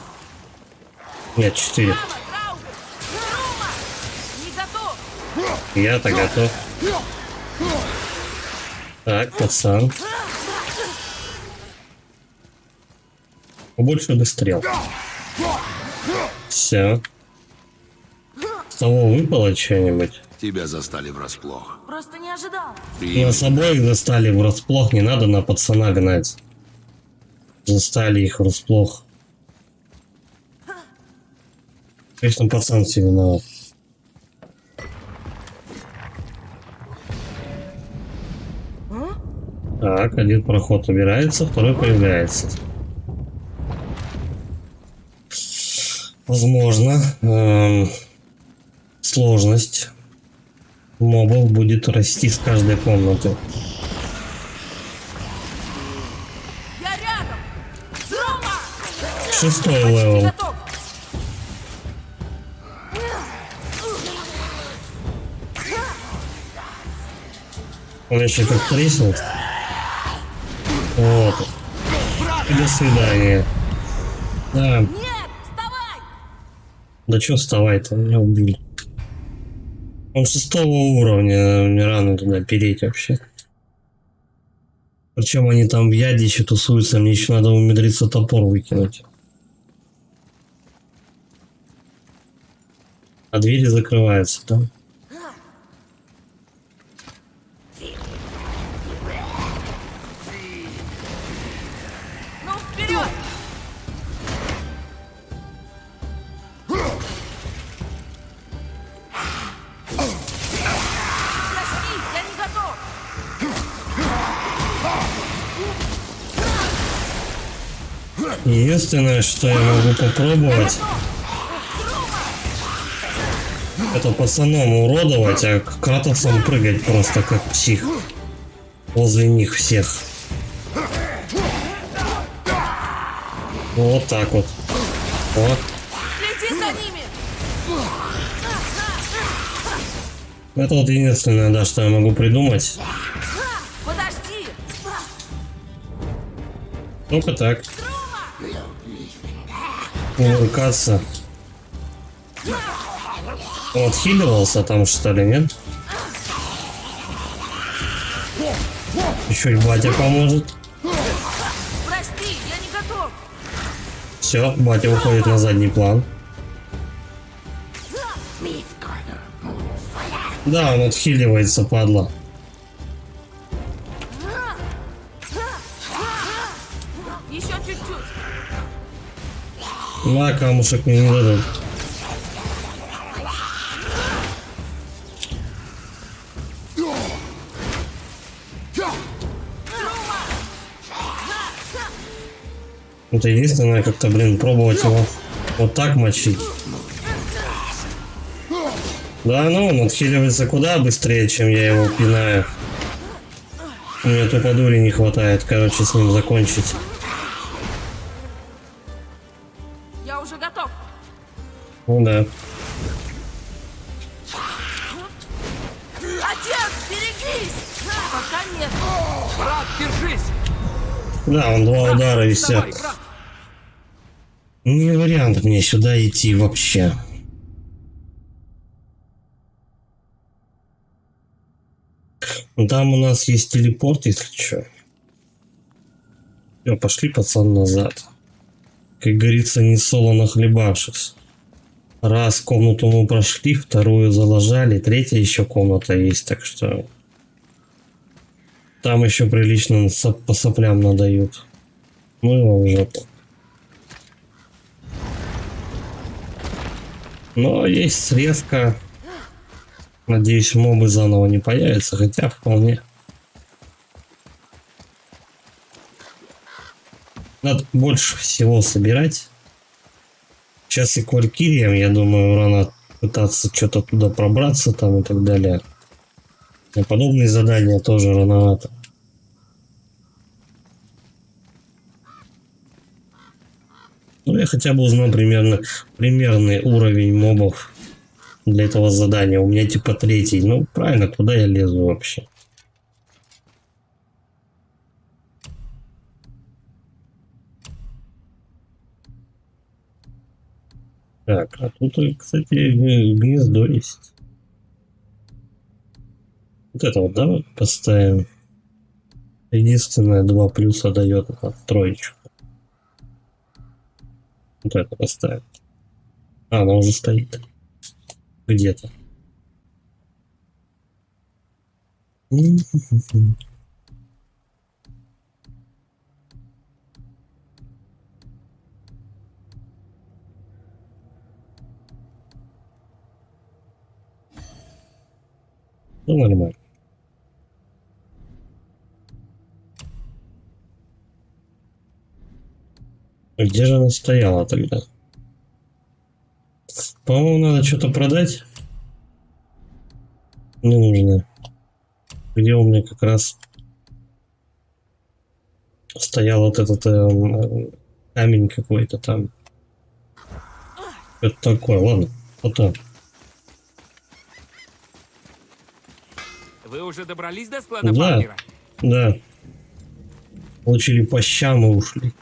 Нет, 4. Я-то готов. Так, пацан. Побольше бы стрел. Все. С того выпало что-нибудь? Тебя застали врасплох. Просто не ожидал. Нас обоих застали врасплох, не надо на пацана гнать. Застали их врасплох. Конечно, пацан все виноват. Так, один проход убирается, второй появляется. Возможно, сложность мобов будет расти с каждой комнаты. Я рядом. 6-й левел. Он еще как треснет. Вот. И до свидания. Да. Нет, вставай! Да чё вставай-то, меня убили. Он 6-го уровня, мне рано туда переть вообще. Причем они там в яде еще тусуются, мне еще надо умудриться топор выкинуть. А двери закрываются там. Единственное, что я могу попробовать, это пацаном уродовать, а Кратосом прыгать просто как псих возле них всех. Вот так вот. Вот. Следи за ними! Это вот единственное, да, что я могу придумать. Подожди! Только так. Увлекаться. Он отхиливался там, что ли, нет? Еще и батя поможет. Прости, я не готов! Все, батя уходит на задний план. Да, он отхиливается, падла. Еще чуть-чуть! На, камушек мне не дадут. Это единственное, как-то, блин, пробовать его вот так мочить. Да, ну, он отхиливается куда быстрее, чем я его пинаю. Мне тупо дури не хватает, короче, с ним закончить. Я уже готов! Ну да. Отец, берегись! Пока нет! Брат, держись! Да, он два удара и все. Давай, брат! Не вариант мне сюда идти вообще. Там у нас есть телепорт, если что. Все, пошли, пацан, назад. Как говорится, не солоно хлебавшись. Раз комнату мы прошли, вторую заложали, третья еще комната есть, так что... Там еще прилично по соплям надают. Ну его в жопу. Но есть срезка. Надеюсь, мобы заново не появятся, хотя вполне. Надо больше всего собирать. Сейчас и к Валькириям, я думаю, рано пытаться что-то туда пробраться там и так далее. А подобные задания тоже рановато. Ну, я хотя бы узнал примерный уровень мобов для этого задания. У меня типа 3. Ну, правильно, куда я лезу вообще? Так, а тут, кстати, гнездо есть. Вот это вот, да, поставим. Единственное, 2 плюса дает на троечку. Вот это поставим. А, она уже стоит. Где-то. Ну, нормально. Где же она стояла тогда? По-моему, надо что-то продать. Не нужно. Где у меня как раз стоял вот этот камень какой-то там. Это такое, ладно, потом. Вы уже добрались до склада Да, Фафнира? да. Получили по щам и ушли.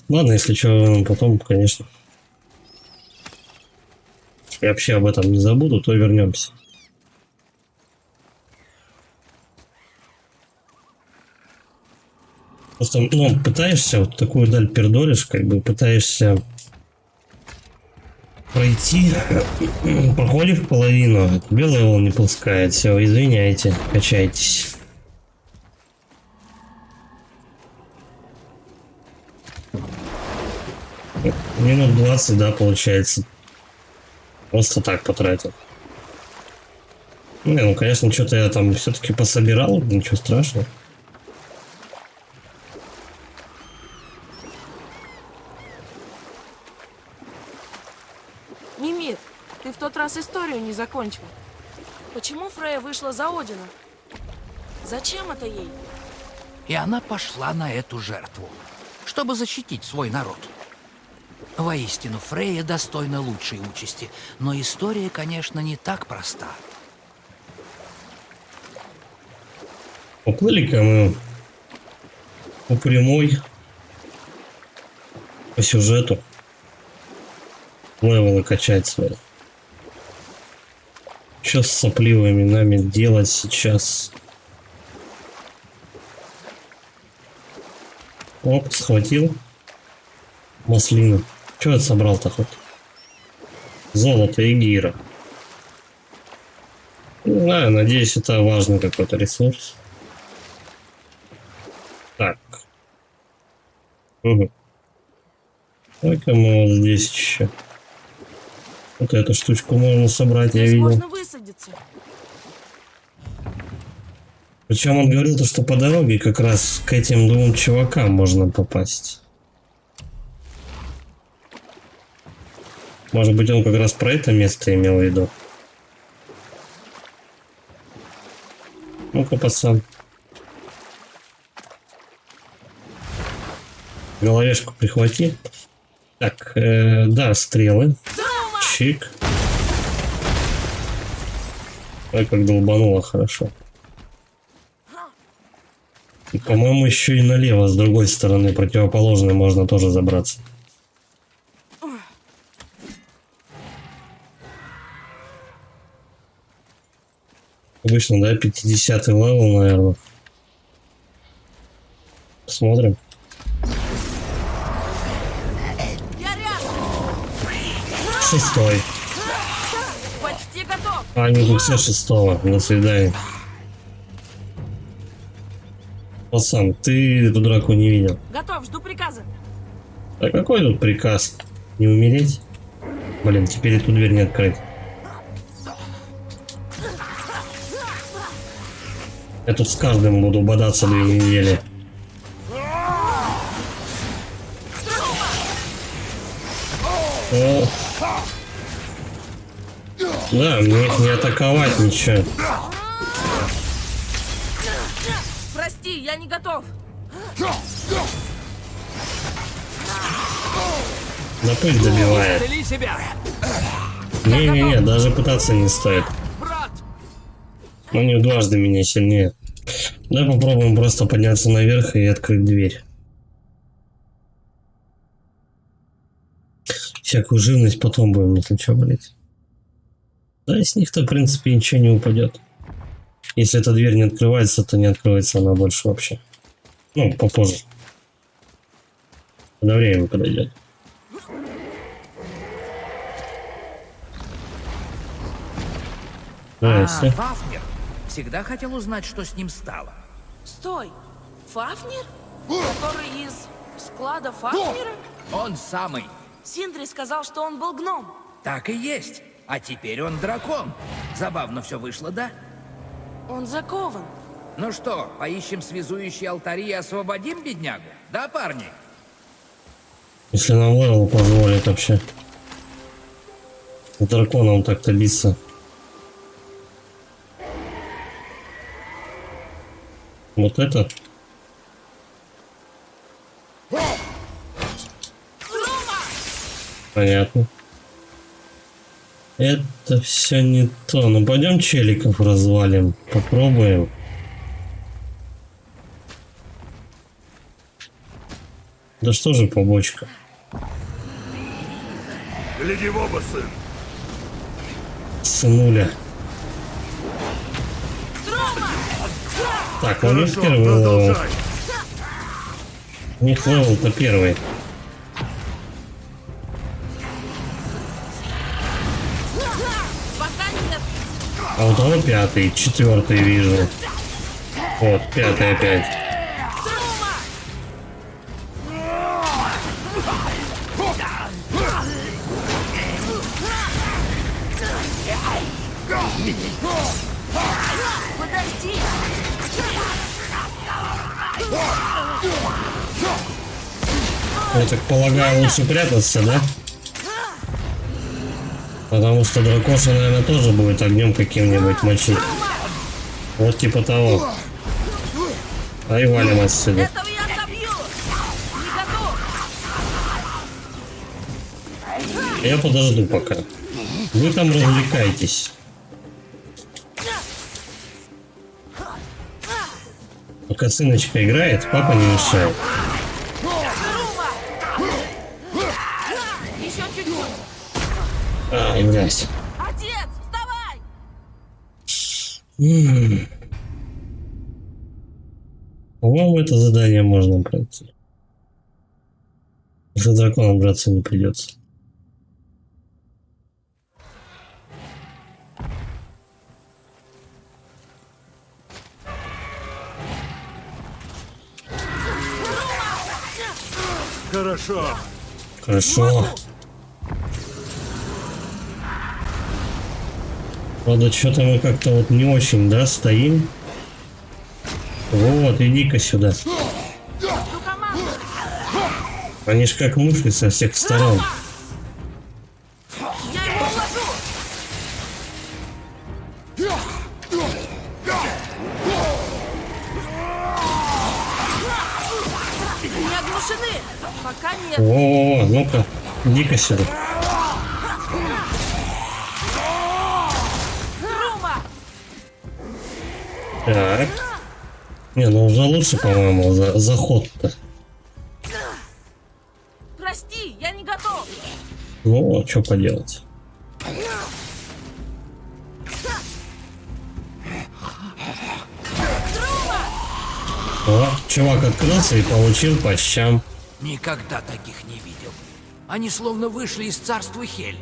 Ладно, если что, потом, конечно. Я вообще об этом не забуду, то вернемся. Просто, ну, пытаешься вот такую даль пердолишь, как бы пытаешься пройти, проходишь половину, белый волн не пускает, все, извиняйте, качайтесь. Минут 20, да, получается. Просто так потратил. Не, ну конечно, что-то я там все-таки пособирал, ничего страшного. Мимир, ты в тот раз историю не закончил. Почему Фрея вышла за Одина? Зачем это ей? И она пошла на эту жертву, чтобы защитить свой народ. Воистину, Фрейя достойна лучшей участи, но история, конечно, не так проста. Поплыли-ка мы по прямой, по сюжету. Левелы качать свои. Что с сопливыми нами делать сейчас? Оп, схватил. Маслину. Что я собрал-то хоть? Золото и гира. Не знаю, надеюсь, это важный какой-то ресурс. Так. Угу. Давай-ка мы вот здесь еще. Вот эту штучку можно собрать, я Здесь видел. можно высадиться. Причем он говорил, то, что по дороге как раз к этим двум чувакам можно попасть. Может быть, он как раз про это место имел в виду. Ну-ка, пацан. Головешку прихвати. Так, да, стрелы. Чик. Ой, как долбануло хорошо. И, по-моему, еще и налево, с другой стороны, противоположной, можно тоже забраться. Обычно, да, 50-й левел, наверное. Посмотрим. Я рядом. 6-й. Почти готов. А, они тут все 6-го. До свидания. Пацан, ты эту драку не видел. Готов, жду приказа. А какой тут приказ? Не умереть? Блин, теперь эту дверь не открыть. Я тут с каждым буду бодаться 2 недели. О. Да, мне их не атаковать ничего. Прости, я не готов. Да пыль добивает. Исцели себя! Не-не-не, даже пытаться не стоит. Брат! Он не дважды меня сильнее. Давай попробуем просто подняться наверх и открыть дверь. Всякую живность потом будем, если что, блять. Да, с них-то, в принципе, ничего не упадет. Если эта дверь не открывается, то не открывается она больше вообще. Ну, попозже. Когда время подойдет. Здрасте. Фафнер. Всегда хотел узнать, что с ним стало. Стой. Фафнер? Который из склада Фафнера? Он самый. Синдри сказал, что он был гном. Так и есть. А теперь он дракон. Забавно все вышло, да? Он закован. Ну что, поищем связующие алтари и освободим беднягу? Да, парни? Если нам левел позволит вообще. С драконом так-то биться. Вот это? Понятно. Это все не то. Ну пойдем челиков развалим. Попробуем. Да что же побочка? Гляди в оба, сын. Сынуля. Так, у них первый левел. У них левел-то первый. А у того 5-й, 4-й вижу. Вот, 5-й опять. Я так полагаю, лучше прятаться, да? Потому что дракоша, наверное, тоже будет огнем каким-нибудь мочить. Вот типа того. Ай, валим отсюда. Этого я собью! Не готов! Я подожду пока. Вы там развлекайтесь. Пока сыночка играет, папа не мешает. Еще чуть-чуть! Ай, блядь. Отец, вставай! По-моему, это задание можно пройти. За драконом драться не придется. Хорошо. Правда, что-то мы как-то вот не очень, да, стоим. Вот, иди-ка сюда. Они ж как мыши со всех сторон. Я его уложу! Не оглушены! Пока нет! О, ну-ка, иди-ка сюда. Рума! Так. Не, ну уже лучше, по-моему, заход-то. Прости, я не готов! Ну, что поделать. О, чувак открылся и получил по щам. Никогда таких не видел. Они словно вышли из царства Хель.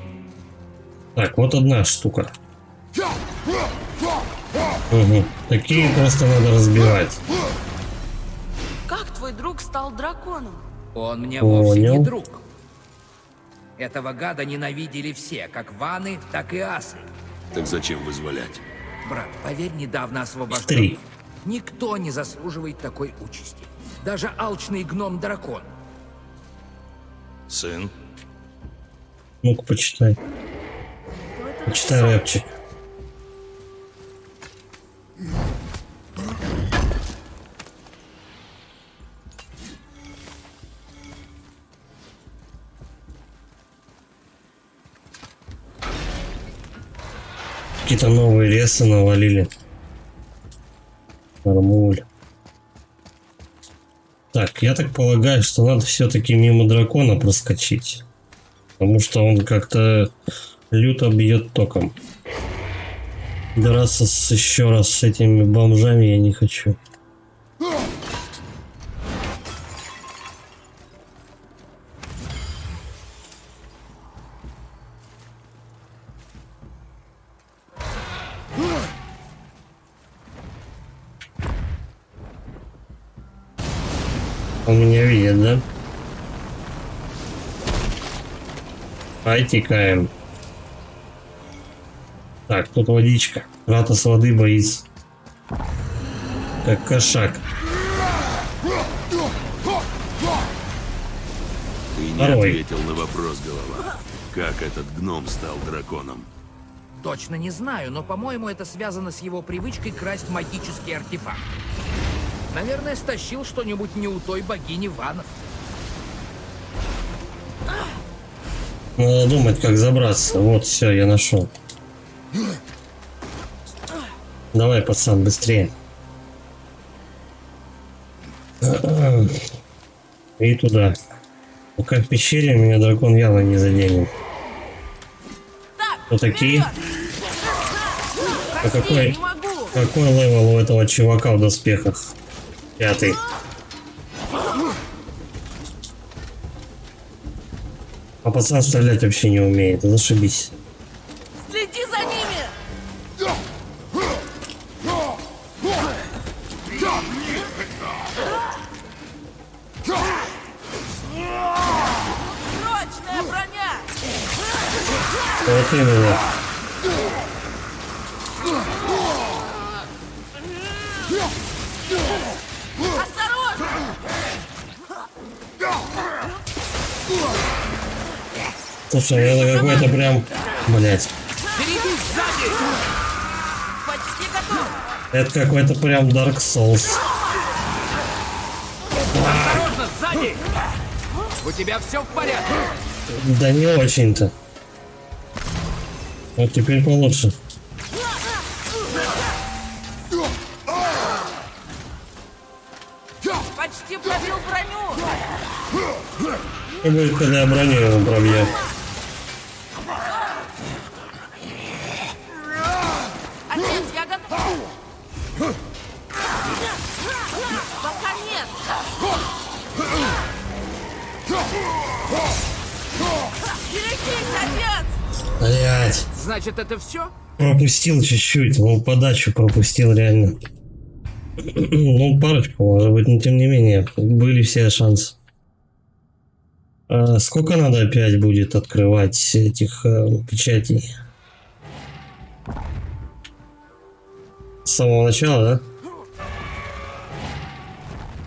Так, вот одна штука. Угу. Такие просто надо разбивать. Как твой друг стал драконом? Он мне вовсе не Понял. друг. Этого гада ненавидели все, как ваны, так и асы. Так зачем вызволять? Брат, поверь, недавно Три. освобожденный. Никто не заслуживает такой участи. Даже алчный гном-дракон. Сын, Ну-ка, почитай. Почитай рэпчик. Какие-то новые лесы навалили. Нормуль. Так, я так полагаю, что надо все-таки мимо дракона проскочить. Потому что он как-то люто бьет током. Драться еще раз с этими бомжами я не хочу. Он меня видит, да? Ай, текаем. Так, тут водичка. Ратос воды боится. Как кошак. Ты не Второй. ответил на вопрос, голова. Как этот гном стал драконом? Точно не знаю, но, по-моему, это связано с его привычкой красть магические артефакты. Наверное, стащил что-нибудь не у той богини ванов. Надо думать, как забраться. Вот, все, я нашел. Давай, пацан, быстрее. И туда. Пока в пещере меня дракон явно не заденет. Кто такие? А какой левел у этого чувака в доспехах? 5. А пацан стрелять вообще не умеет. Зашибись. Следи за ними! Прочная броня! Вот именно. Осторожно! Слушай, это какой-то прям... Блять. Берегись сзади! Почти готов. Это какой-то прям Dark Souls. Осторожно, сзади! У тебя все в порядке? Да не очень-то. Вот теперь получше. Почти пробил броню. И будет, когда я броню его пробью. Отец, я готов. Пока нет. Берегись, отец. Блять. Значит, это все? Пропустил чуть-чуть. Ну, подачу пропустил реально. Ну, парочку, может быть, но тем не менее. Были все шансы. А сколько надо опять будет открывать этих печатей? С самого начала, да?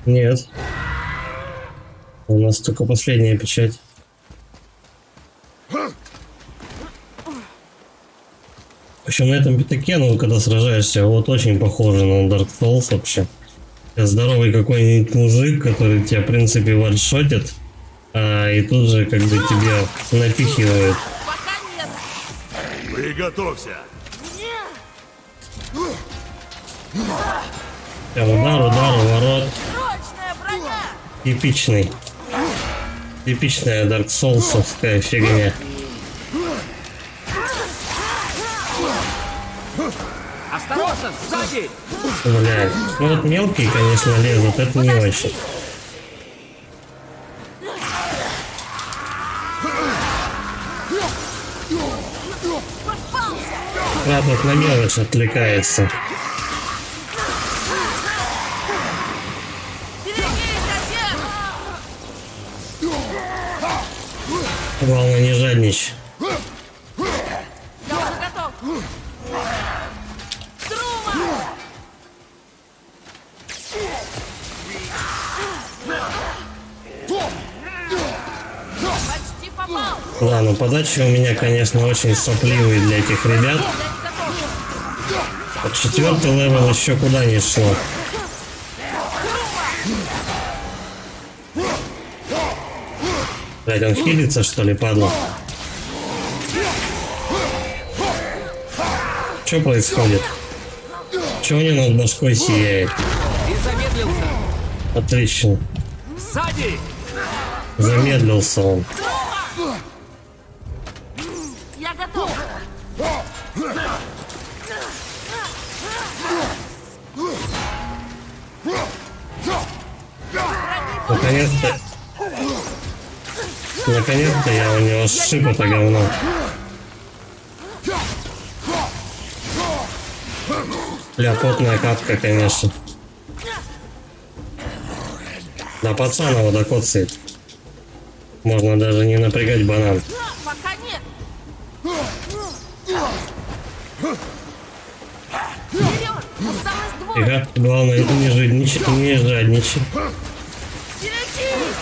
Нет. У нас только последняя печать. В общем, на этом пятаке, ну, когда сражаешься, вот очень похоже на Dark Souls вообще. Здоровый какой-нибудь мужик, который тебя, в принципе, ваншотит, и тут же, как бы, тебя напихивают. Пока нет. Приготовься. Удар, уворот. Прочная броня. Типичный. Типичная Dark Souls'овская фигня. Осторожно, сзади! Блядь. Ну вот мелкие, конечно, лезут, это не очень. Брат вот на мелочь отвлекается. Главное не жадничай. Я уже готов. Струма! Почти попал. Да, но подача у меня, конечно, очень сопливые для этих ребят. Вот 4-й левел еще куда не шло. Блять, он хилится, что ли, падла? Что происходит? Че у него над башкой сияет? Ты замедлился! Отлично. Сзади! Замедлился он. Я готов. Наконец-то... Наконец-то я у него сшиб это говно. Бля, потная капка, конечно. Да пацан его докоцает. Можно даже не напрягать банан. Пока нет. Вперед! Осталось двое. Тихо, главное не жадничать, не жадничать. Берегись!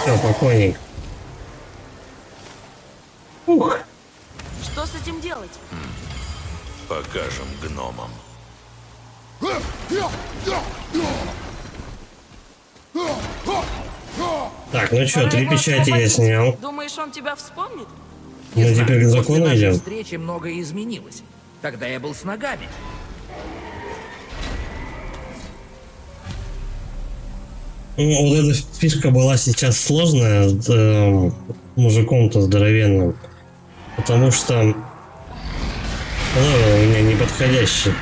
Все, покойненько. Ух. Что с этим делать? Покажем гномам. Так, ну что, 3 печати я снял. Думаешь, он тебя вспомнит? Мы теперь к закону После нашей идем. встречи многое изменилось. Тогда я был с ногами. Ну, вот эта фишка была сейчас сложная с мужиком-то здоровенным. Потому что левел у меня неподходящий.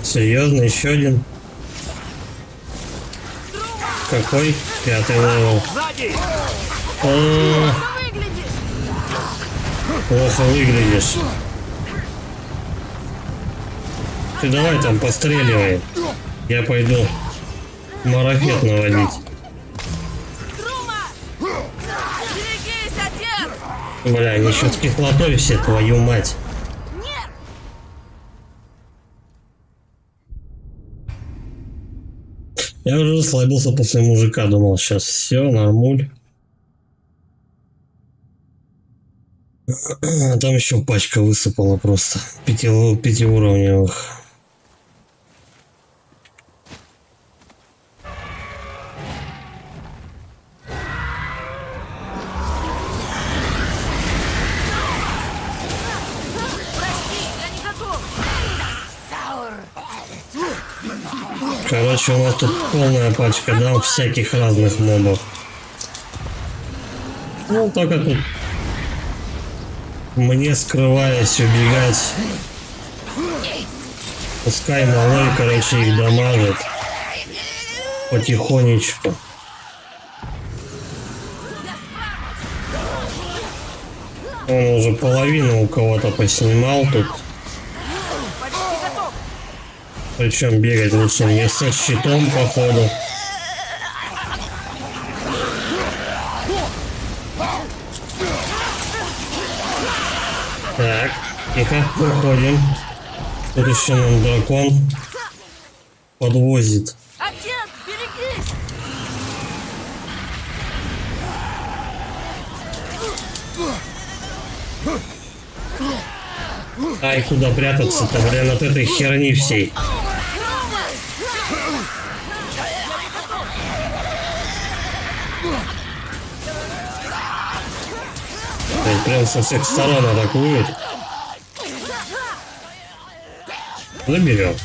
Серьезно, еще один. Какой? 5-й левел. Сзади! О, плохо выглядишь. Ты давай там постреливай. Я пойду марафет наводить. Берегись, отец! Бля, они еще с кислотой все, твою мать. Нет! Я уже расслабился после мужика, думал, сейчас все, нормуль. А там еще пачка высыпала просто. Пятиуровневых. Короче, у нас тут полная пачка, да, всяких разных мобов. Ну, только тут мне, скрываясь, убегать. Пускай малой, короче, их дамажит. Потихонечку. Он уже половину у кого-то поснимал тут. Причем бегать лучше не со щитом, походу. Так, тихо, выходим. Тут еще нам дракон подвозит. Отец, берегись! Ай, куда прятаться-то, блин, от этой херни всей. Прям со всех сторон атакуют. Заберем.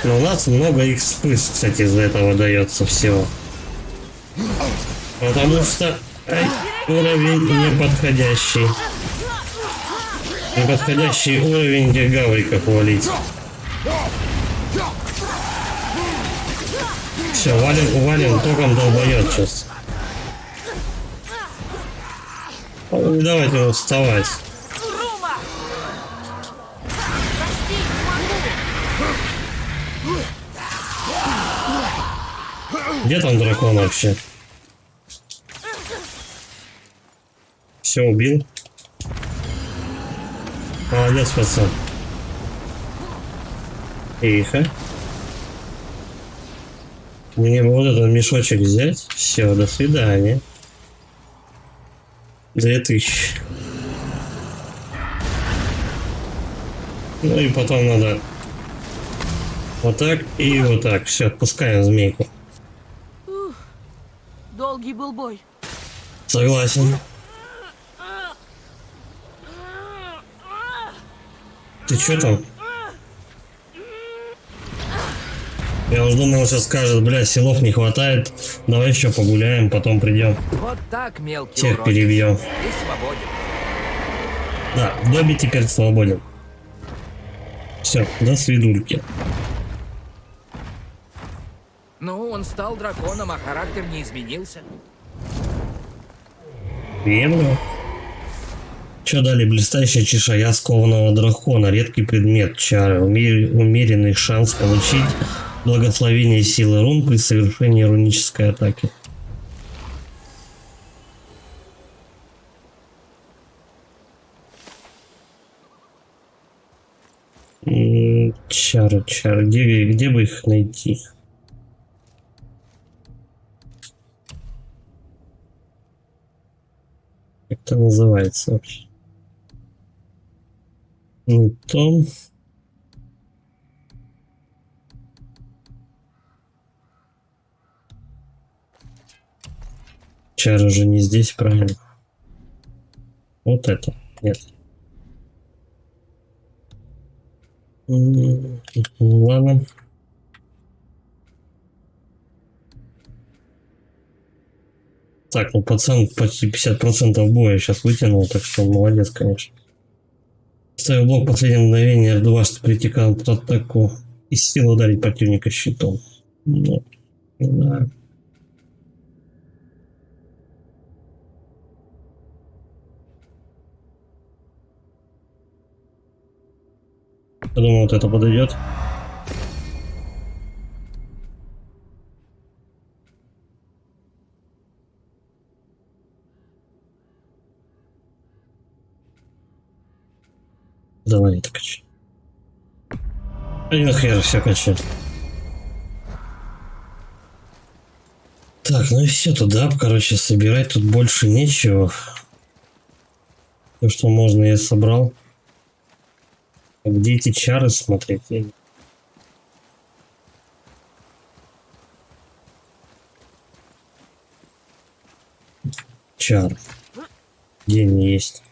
Но у нас много экспы, кстати, из-за этого дается всего. Потому что уровень неподходящий. Неподходящий уровень, где гавриков валить. Все, валим, током долбоет сейчас. Не давайте ему вставать. Где там дракон вообще? Все, убил. Молодец, пацан. Тихо. Мне бы вот этот мешочек взять. Все, до свидания. 2000. Ну и потом надо вот так и вот так. Все, отпускаем змейку. Долгий был бой. Согласен. Ты чё там? Я уже думал, он сейчас скажет, бля, силов не хватает. Давай еще погуляем, потом придем. Вот так, мелкий Всех уродец. перебьем. Ты свободен. Да, Добби теперь свободен. Все, до свидульки. Ну, он стал драконом, а характер не изменился. Верно. Что дали? Блистающая чешуя скованного дракона. Редкий предмет чары. Умеренный шанс получить благословение силы рун при совершении рунической атаки. Чары. Где бы их найти? Как это называется вообще? Не то. Чары же не здесь, правильно? Вот это. Нет. Ладно. Так, ну пацан почти 50% боя сейчас вытянул, так что он молодец, конечно. Ставил блок последнее мгновение R2, чтобы прийти к контратаку и с силы ударить противника щитом. Ну, не знаю. Я думаю, вот это подойдет. Давай это качай. А нахер все качать. Так, ну и все, туда, короче, собирать тут больше нечего. Все, что можно, я собрал. А где эти чары смотреть? Чар. Где они есть?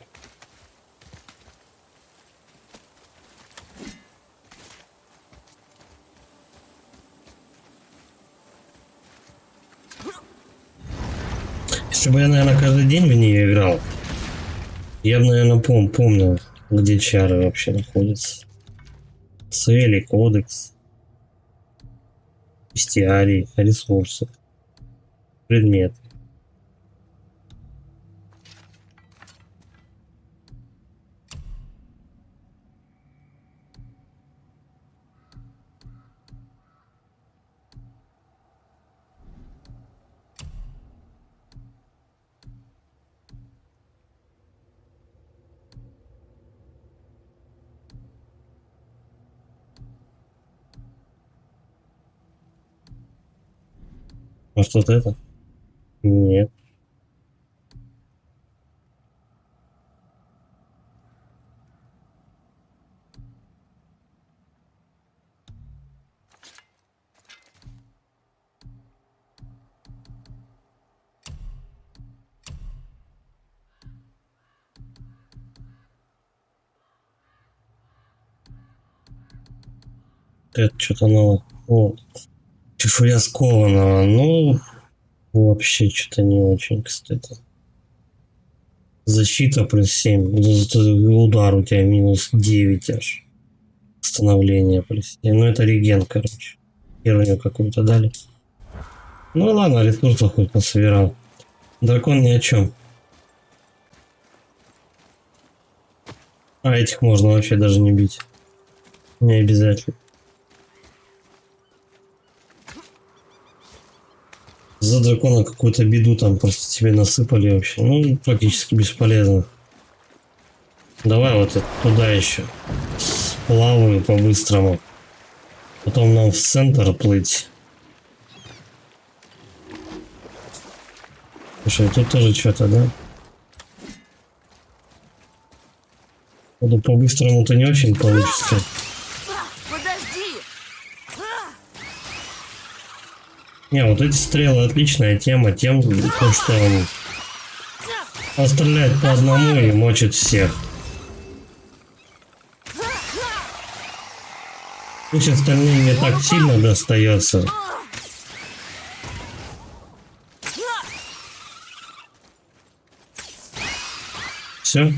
Если бы я, наверное, каждый день в нее играл, я бы, наверное, помнил, где чары вообще находятся. Цели, кодекс, бестиарий, ресурсы, предмет. Может, вот это? Нет. Это что-то новое. Вот. Чешуя скованного. Ну, вообще что-то не очень, кстати. Защита плюс 7. Удар у тебя минус 9 аж. Становление плюс 7. Ну, это реген, короче. Херню какую-то дали. Ну ладно, ресурсов хоть насобирал. Дракон ни о чем. А этих можно вообще даже не бить. Не обязательно. За дракона какую-то беду там просто тебе насыпали вообще. Ну, практически бесполезно. Давай вот туда еще. Сплаваю по-быстрому. Потом нам в центр плыть. Слушай, тут тоже что-то, да? Буду по-быстрому-то не очень получится. Не, вот эти стрелы отличная тема тем, что он стреляет по одному и мочит всех. Пусть остальным не так сильно достается. Все?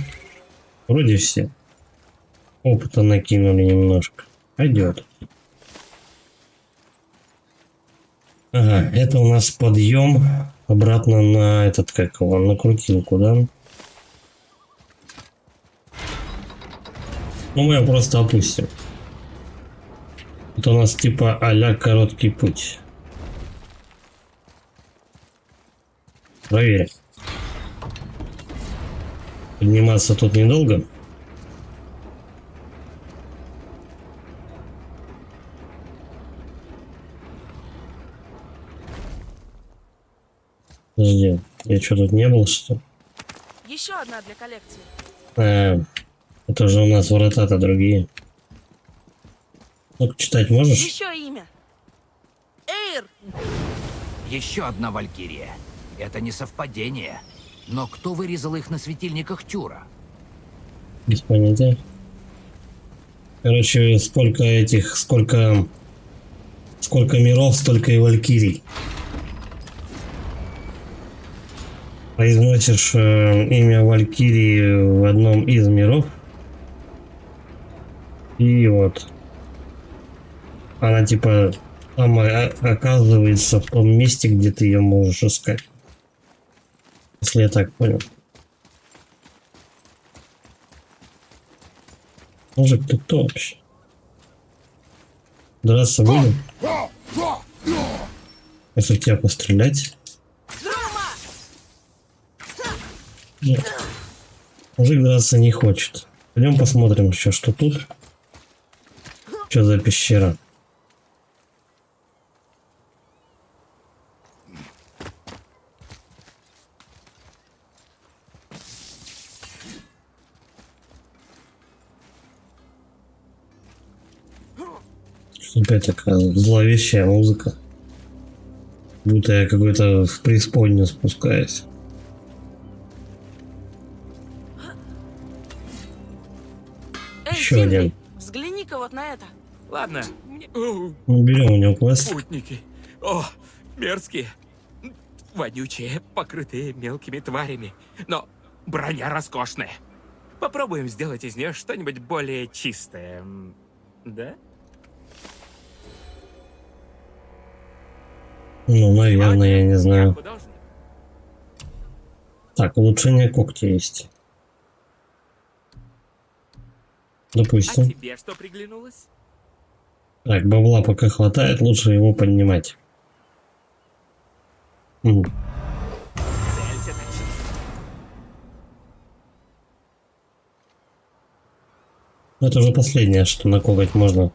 Вроде все. Опыта накинули немножко. Пойдет. Ага, это у нас подъем обратно на этот, как его, на крутилку, да? Ну, мы ее просто опустим. Это у нас типа а-ля короткий путь. Проверим. Подниматься тут недолго. Подожди, я что, тут не был, что ли? Еще одна для коллекции. Это же у нас врата-то другие. Ну-ка, читать можешь? Еще имя. Эйр. Еще одна валькирия. Это не совпадение. Но кто вырезал их на светильниках Тюра? Без понятия. Короче, сколько миров, столько и валькирий. Произносишь имя валькирии в одном из миров. И вот. Она типа там оказывается в том месте, где ты ее можешь искать. Если я так понял. Мужик, ты кто вообще? Драться будем? Если тебя пострелять? Нет. Мужик драться не хочет. Пойдем посмотрим еще, что тут. Что за пещера? Опять такая зловещая музыка. Будто я какой-то в преисподнюю спускаюсь. Эй, Еще Зимний, один. взгляни-ка вот на это. Ладно. Берем у него квест. Спутники. О, мерзкие. Вонючие, покрытые мелкими тварями. Но броня роскошная. Попробуем сделать из нее что-нибудь более чистое. Да? Ну, наверное, я не знаю. Художник. Так, улучшение когтя есть. А Допустим. тебе что приглянулось? Так, бабла пока хватает, лучше его поднимать. Целься точнее. Это уже последнее, что на коготь можно.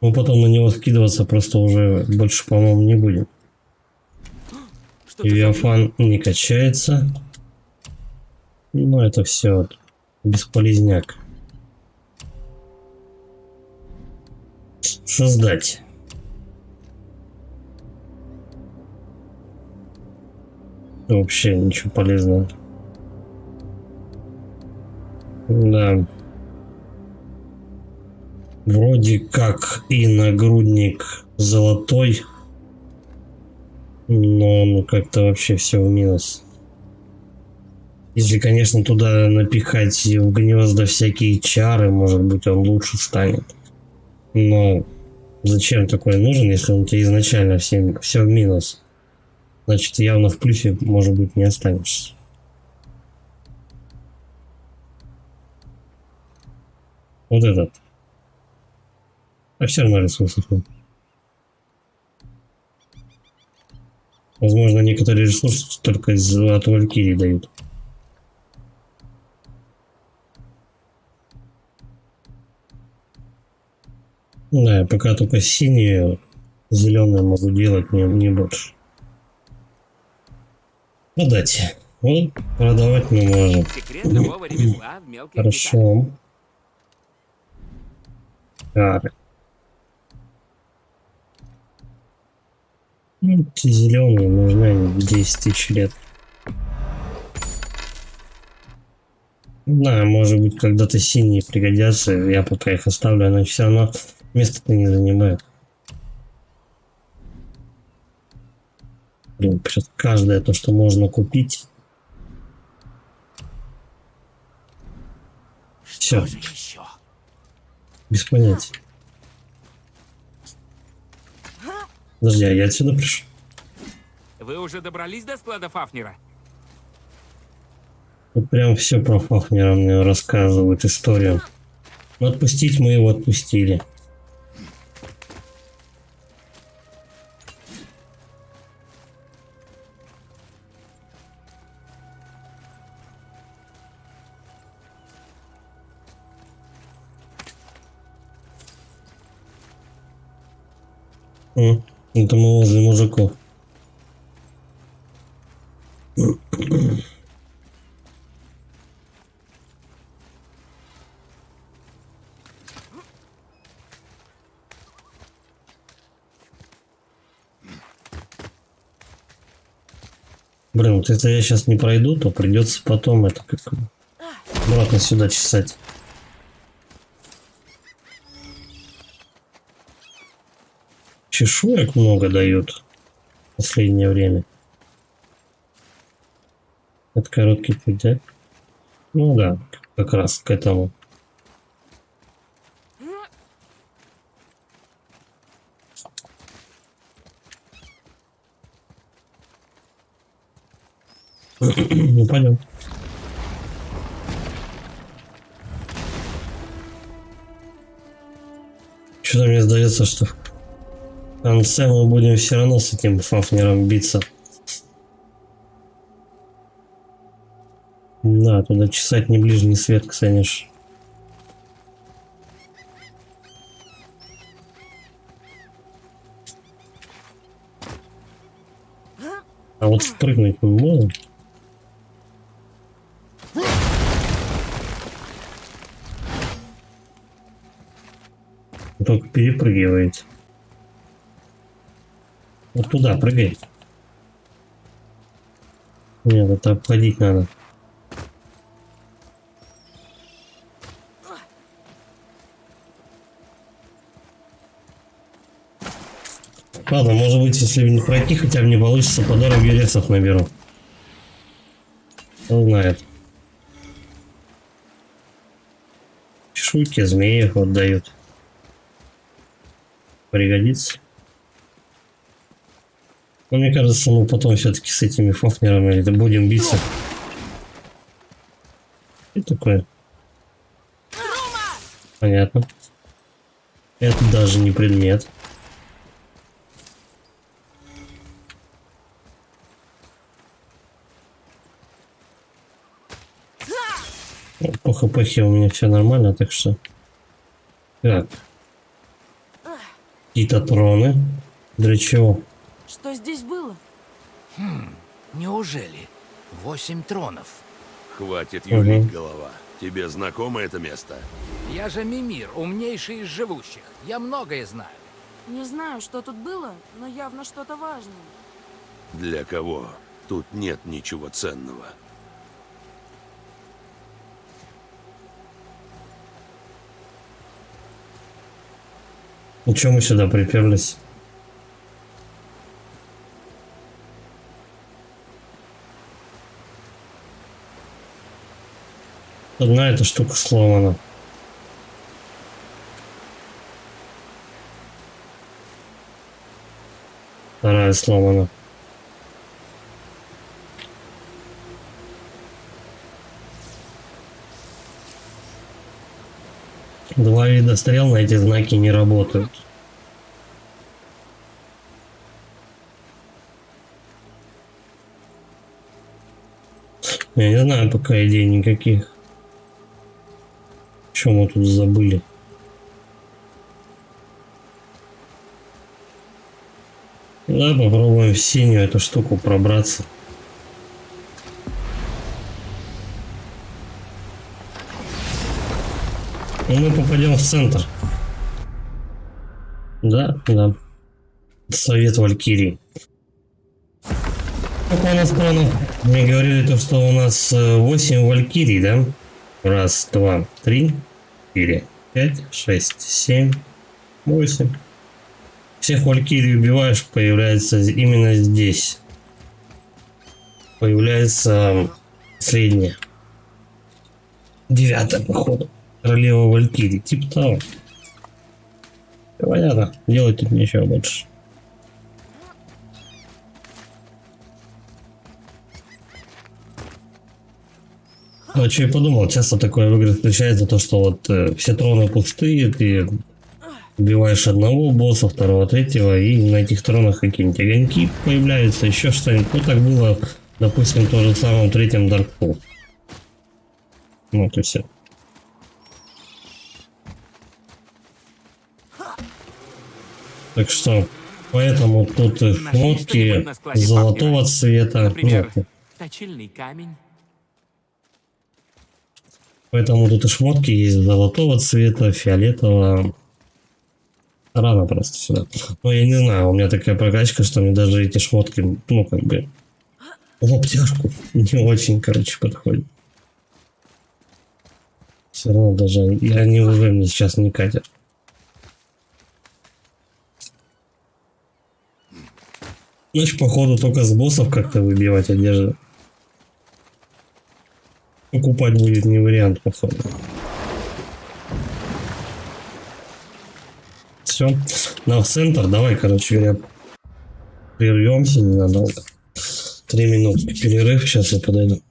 Мы потом на него скидываться просто уже больше, по-моему, не будем. Что ты Виафан не качается. Ну, это все бесполезняк. Создать. Вообще ничего полезного. Да. Вроде как и нагрудник золотой, но он как-то вообще все в минус. Если, конечно, туда напихать в гнезда всякие чары, может быть, он лучше станет. Но зачем такой нужен, если он тебе изначально все в минус? Значит, явно в плюсе, может быть, не останешься. Вот этот. А все равно ресурсов нет. Возможно, некоторые ресурсы только от Валькирии дают. Да, я пока только синие, зеленые могу делать, не больше. Продать. Вот, продавать мы можем. секрет любого ремесла в мелких деталях? Хорошо. Кары. Эти зеленые нужны они 10 тысяч лет. Да, может быть, когда-то синие пригодятся. Я пока их оставлю, они все равно место-то не занимают. Блин, каждое то, что можно купить. Все. Без понятия. Подожди, а я отсюда пришел? Вы уже добрались до склада Фафнера? Вот прям все про Фафнера мне рассказывают историю. Но отпустить мы его отпустили. Это мы возле мужиков. Блин, вот если я сейчас не пройду, то придется потом это как обратно сюда чесать. Чешуек много дают в последнее время. Это короткий путь, да? Ну да, как раз к этому. Ну пойдем. Что-то мне сдается, что в конце мы будем все равно с этим Фафнером биться. Да, туда чесать не ближний свет, конечно. вот спрыгнуть мы можем? Только перепрыгиваете. Вот туда прыгай. Нет, это обходить надо. Ладно, может быть, если не пройти, хотя бы не получится, по дороге ресов наберу. Кто знает. Чешуйки змеев вот дают. Пригодится. Но мне кажется, мы потом все-таки с этими фафнерами будем биться. И такое. Понятно. Это даже не предмет. По хпхе у меня все нормально, так что... Так. Какие-то троны. Для чего? Что здесь было? Неужели? 8 тронов. Хватит юлить, голова. Тебе знакомо это место? Я же Мимир, умнейший из живущих. Я многое знаю. Не знаю, что тут было, но явно что-то важное. Для кого? Тут нет ничего ценного. Ну чё мы сюда приперлись? Одна эта штука сломана. Вторая сломана. Два вида стрел на эти знаки не работают. Я не знаю пока идей никаких. Что мы тут забыли? Да, попробуем в синюю эту штуку пробраться. И мы попадем в центр. Да, да. Совет Валькирии. Сколько у нас планов? Мне говорили то, что у нас 8 Валькирий, да? Раз, два, три, 4, 5, 6, 7, 8. Всех Валькирий убиваешь, появляется именно здесь. Появляется последняя. 9-я, походу. Королева Валькирий. Типа того. Понятно. Делать тут нечего больше. Ну, что я подумал, часто такое в играх встречается, то что вот все троны пустые, ты убиваешь одного босса, второго, третьего, и на этих тронах какие-нибудь огоньки появляются, еще что-нибудь. Ну, так было, допустим, в том же самом третьем Dark Souls. Вот и все. Так что, поэтому тут шмотки золотого цвета. Например, Ну, точильный камень. поэтому тут и шмотки есть золотого цвета, фиолетового. Рано просто сюда. Но я не знаю, у меня такая прокачка, что мне даже эти шмотки, ну как бы, в обтяжку не очень, короче, подходят. Все равно даже они уже мне сейчас не катят. Значит, походу только с боссов как-то выбивать одежду. Покупать будет не вариант, походу. Все, на в центр, давай, короче говоря, прервемся ненадолго. 3 минутки перерыв, сейчас я подойду.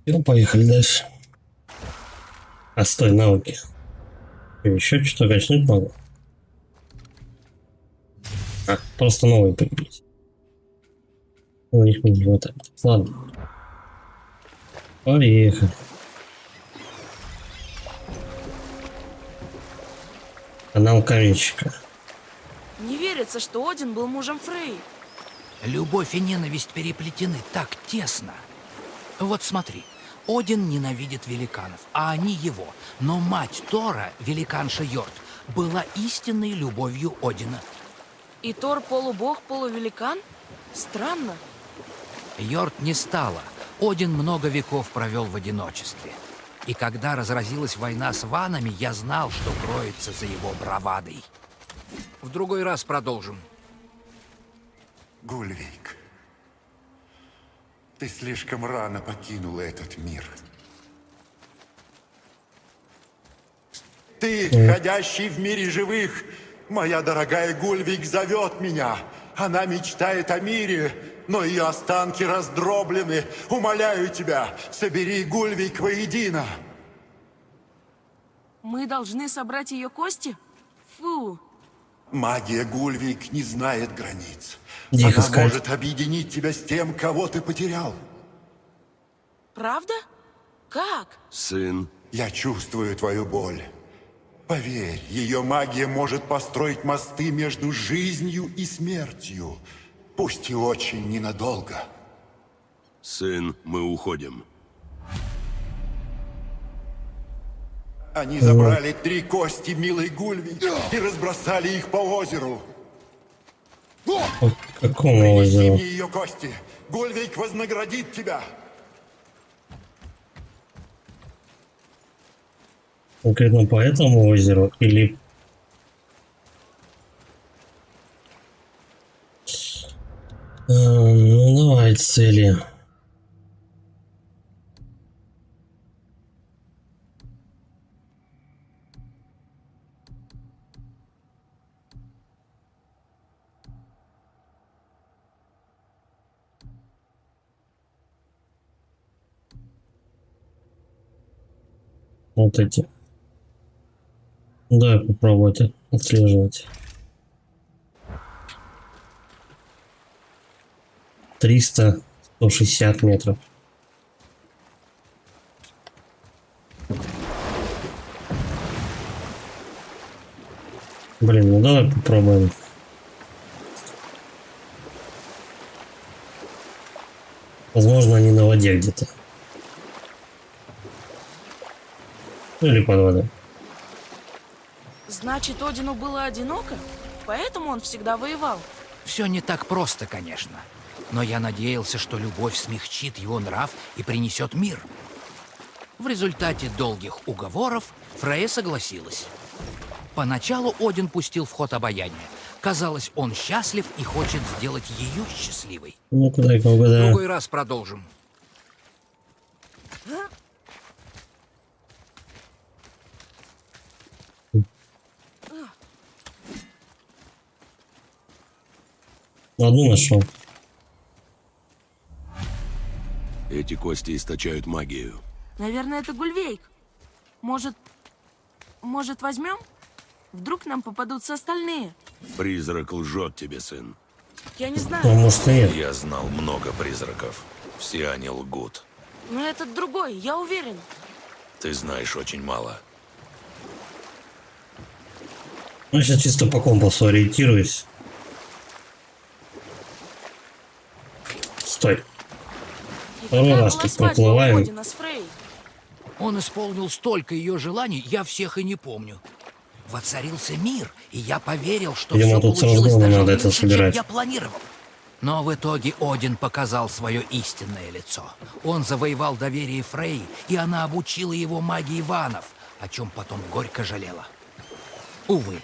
Ну, поехали дальше. А стой, навыки. Еще что-то качнуть могу? А, просто новые прибить. У них не хватает. Ладно. Поехали. Канал каменщика. Не верится, что Один был мужем Фрей. Любовь и ненависть переплетены так тесно. Вот смотри, Один ненавидит великанов, а они его. Но мать Тора, великанша Йорт, была истинной любовью Одина. И Тор полубог, полувеликан? Странно. Йорт не стало. Один много веков провел в одиночестве. И когда разразилась война с ванами, я знал, что кроется за его бравадой. В другой раз продолжим. Гульвейк, ты слишком рано покинула этот мир. Ты, ходящий в мире живых, моя дорогая Гульвейк зовет меня. Она мечтает о мире, но ее останки раздроблены. Умоляю тебя, собери Гульвейк воедино. Мы должны собрать ее кости? Фу. Магия Гульвейк не знает границ. Дико Она сказать. может объединить тебя с тем, кого ты потерял. Правда? Как? Сын, Я чувствую твою боль. Поверь, ее магия может построить мосты между жизнью и смертью. Пусть и очень ненадолго. сын, мы уходим. Они забрали 3 кости милой Гульвейк и разбросали их по озеру. По какому Принеси озеру? мне ее кости. Гульвейк вознаградит тебя. Конкретно по этому озеру или... Ну, давай цели. Вот эти. Да, попробуйте отслеживать. 300-160 метров. Блин, ну давай попробуем. Возможно, они на воде где-то. Ну, или под водой. Значит, Одину было одиноко? Поэтому он всегда воевал? Все не так просто, конечно. Но я надеялся, что любовь смягчит его нрав и принесет мир. В результате долгих уговоров Фрейя согласилась. Поначалу Один пустил в ход обаяние. Казалось, он счастлив и хочет сделать ее счастливой. Ну, куда я В угадаю. другой раз продолжим. Одну нашел. Эти кости источают магию. Наверное, это Гульвейк. Может, возьмем? Вдруг нам попадутся остальные? Призрак лжет тебе, сын. Я не А знаю. может и нет. Я знал много призраков. Все они лгут. Но этот другой, я уверен. Ты знаешь очень мало. Ну, сейчас чисто по компасу ориентируюсь. Стой. И Второй когда раз была тут свадьба проплываем. Одина с Фрей? Он исполнил столько ее желаний, я всех и не помню. Воцарился мир, и я поверил, что Видимо, все тут с получилось разгона даже надо это лучше, чем собирать. я планировал. Но в итоге Один показал свое истинное лицо. Он завоевал доверие Фрей, и она обучила его магии ванов, о чем потом горько жалела. Увы,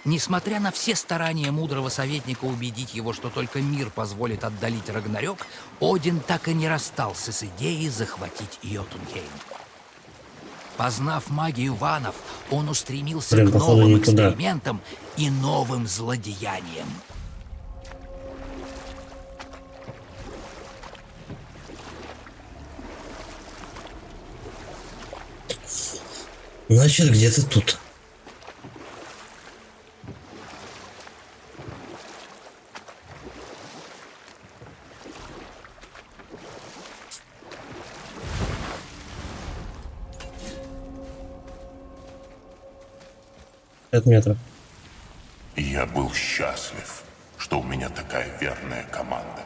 несмотря на все старания мудрого советника убедить его, что только мир позволит отдалить Рагнарёк, Один так и не расстался с идеей захватить Йотунхейм. Познав магию ванов, он устремился Блин, к походу, новым не туда. экспериментам и новым злодеяниям. Значит, где-то тут. Метров. Я был счастлив, что у меня такая верная команда.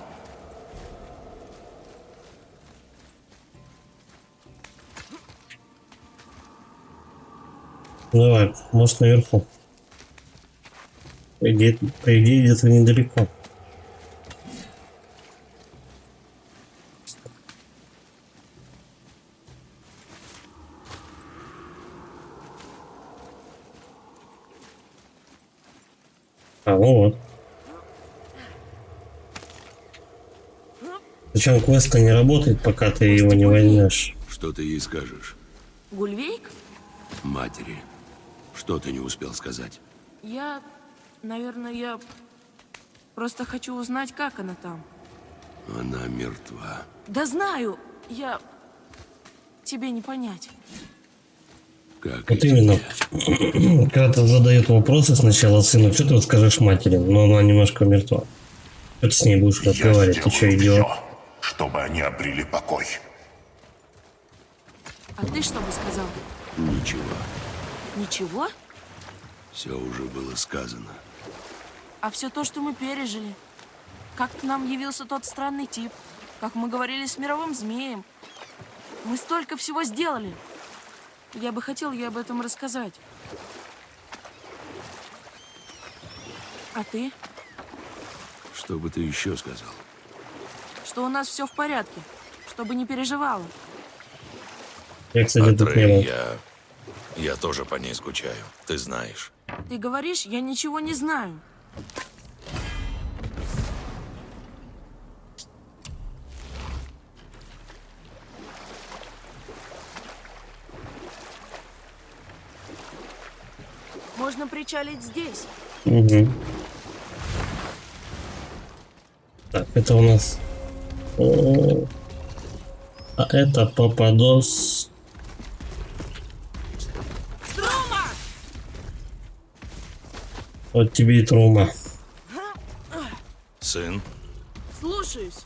Давай, может, наверху. По идее где-то недалеко. А, ну вот. Причем квест не работает, пока ты его не возьмешь. Что ты ей скажешь? Гульвейк? Матери. Что ты не успел сказать? Наверное, я просто хочу узнать, как она там. Она мертва. Да знаю, тебе не понять. Как вот именно. Когда ты задают вопросы сначала сыну, что ты скажешь матери, но она немножко мертва. Что ты с ней будешь разговаривать? Ты что, идиот? Чтобы они обрели покой. А ты что бы сказал? Ничего. Ничего? Все уже было сказано. А все то, что мы пережили. Как к нам явился тот странный тип. Как мы говорили с мировым змеем. Мы столько всего сделали. Я бы хотел ей об этом рассказать. А ты? Что бы ты еще сказал? Что у нас все в порядке. Чтобы не переживала. Я, кстати, тут не был. Я тоже по ней скучаю, ты знаешь. Ты говоришь, я ничего не знаю. Можно причалить здесь. Угу. Так, это у нас... А это Пападос. Трума! Вот тебе и Трума. Сын? Слушаюсь.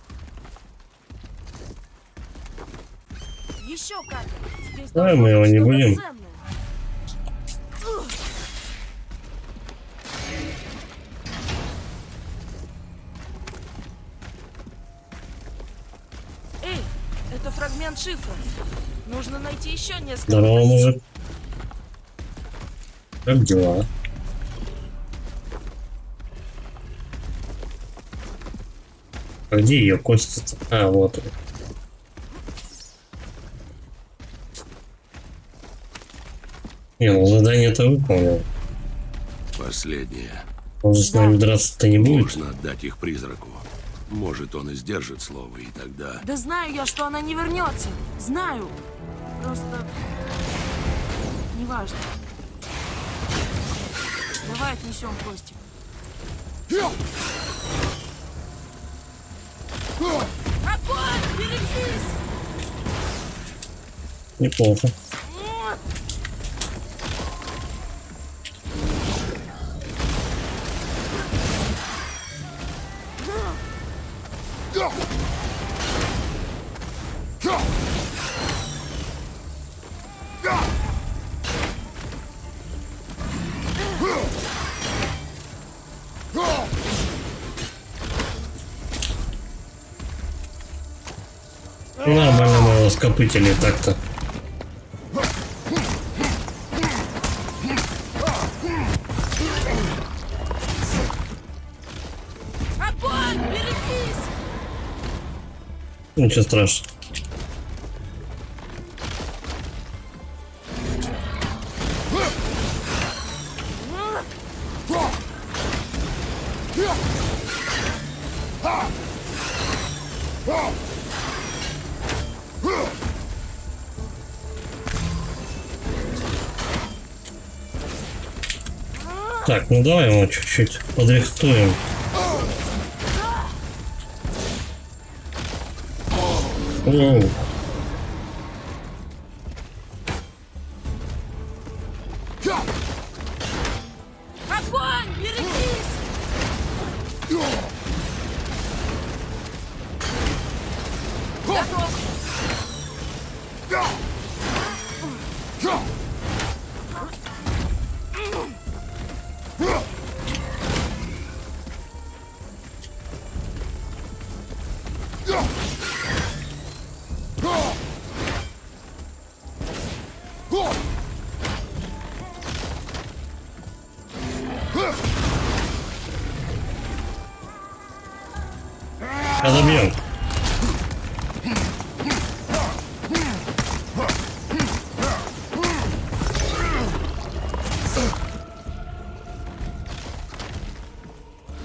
Еще как. Здесь Давай мы его не будем. Эй, это фрагмент шифра. Нужно найти еще несколько. Здорово, мужик. Как дела? А где ее кости-то? А, вот. Не, ну задание-то выполнил. Последнее. Он же с нами драться-то не будет. Можно отдать их призраку. Может, он и сдержит слово, и тогда... Да знаю я, что она не вернется. Знаю. Просто... Неважно. Давай отнесем кости. Огонь! Берегись! Неплохо. Нормально мы его скопытили так-то. Огонь! Берегись! Ничего страшного. Так, ну давай его чуть-чуть подрихтуем. Оу. Разобьем.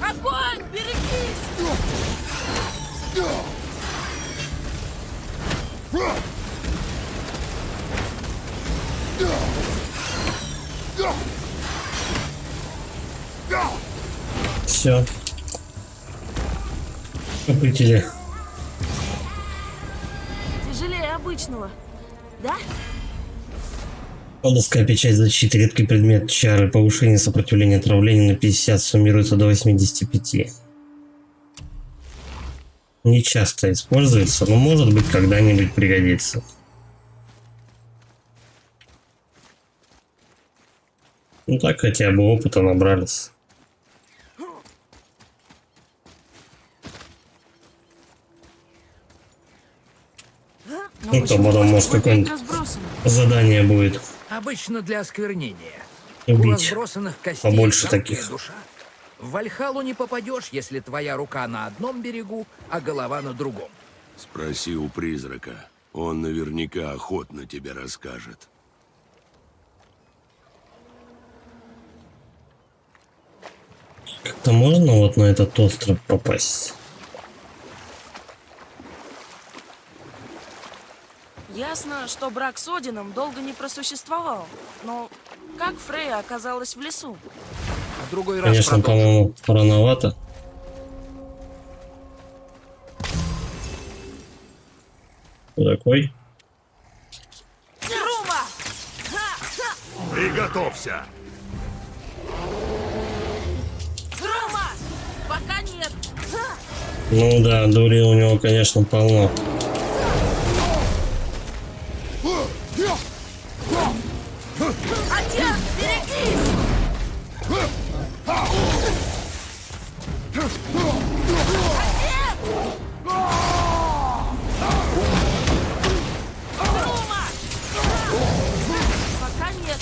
Огонь! Берегись! Все. Купители. Тяжелее обычного, да? Колдовская печать защиты, редкий предмет чары, повышение сопротивления отравлению на 50, суммируется до 85. Не часто используется, но может быть когда-нибудь пригодится. Ну так хотя бы опыта набрались. Ну то потом может какое-нибудь задание будет. Обычно для осквернения. Убить У разбросанных костей побольше жалкая таких. душа. В Вальхалу не попадешь, если твоя рука на одном берегу, а голова на другом. Спроси у призрака. Он наверняка охотно тебе расскажет. Как-то можно вот на этот остров попасть? Ясно, что брак с Одином долго не просуществовал. Но как Фрейя оказалась в лесу? В другой раз Конечно, продолжим. по-моему, рановато. Кто такой? Рума! Приготовься! Рума! Пока нет! Ну да, дури у него, конечно, полно. Отец, берегись! Рума! Пока нет!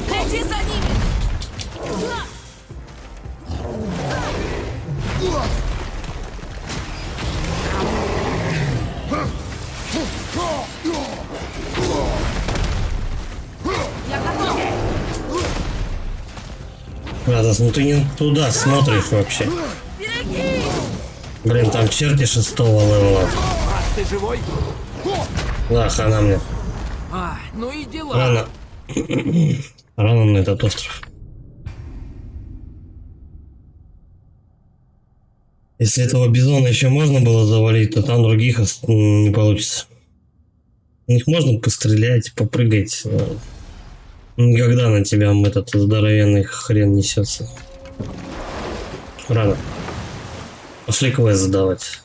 Лети за ними! Я готов! Кратос, ну ты не туда смотришь вообще. Берегись! Блин, там черти 6-го левела. Брат, ты живой? Да, хана мне. Ну и дела. Рано. Рано на этот остров. Если этого бизона еще можно было завалить, то там других не получится. У них можно пострелять, попрыгать. Но никогда на тебя этот здоровенный хрен несется. Рано. Пошли квест задавать.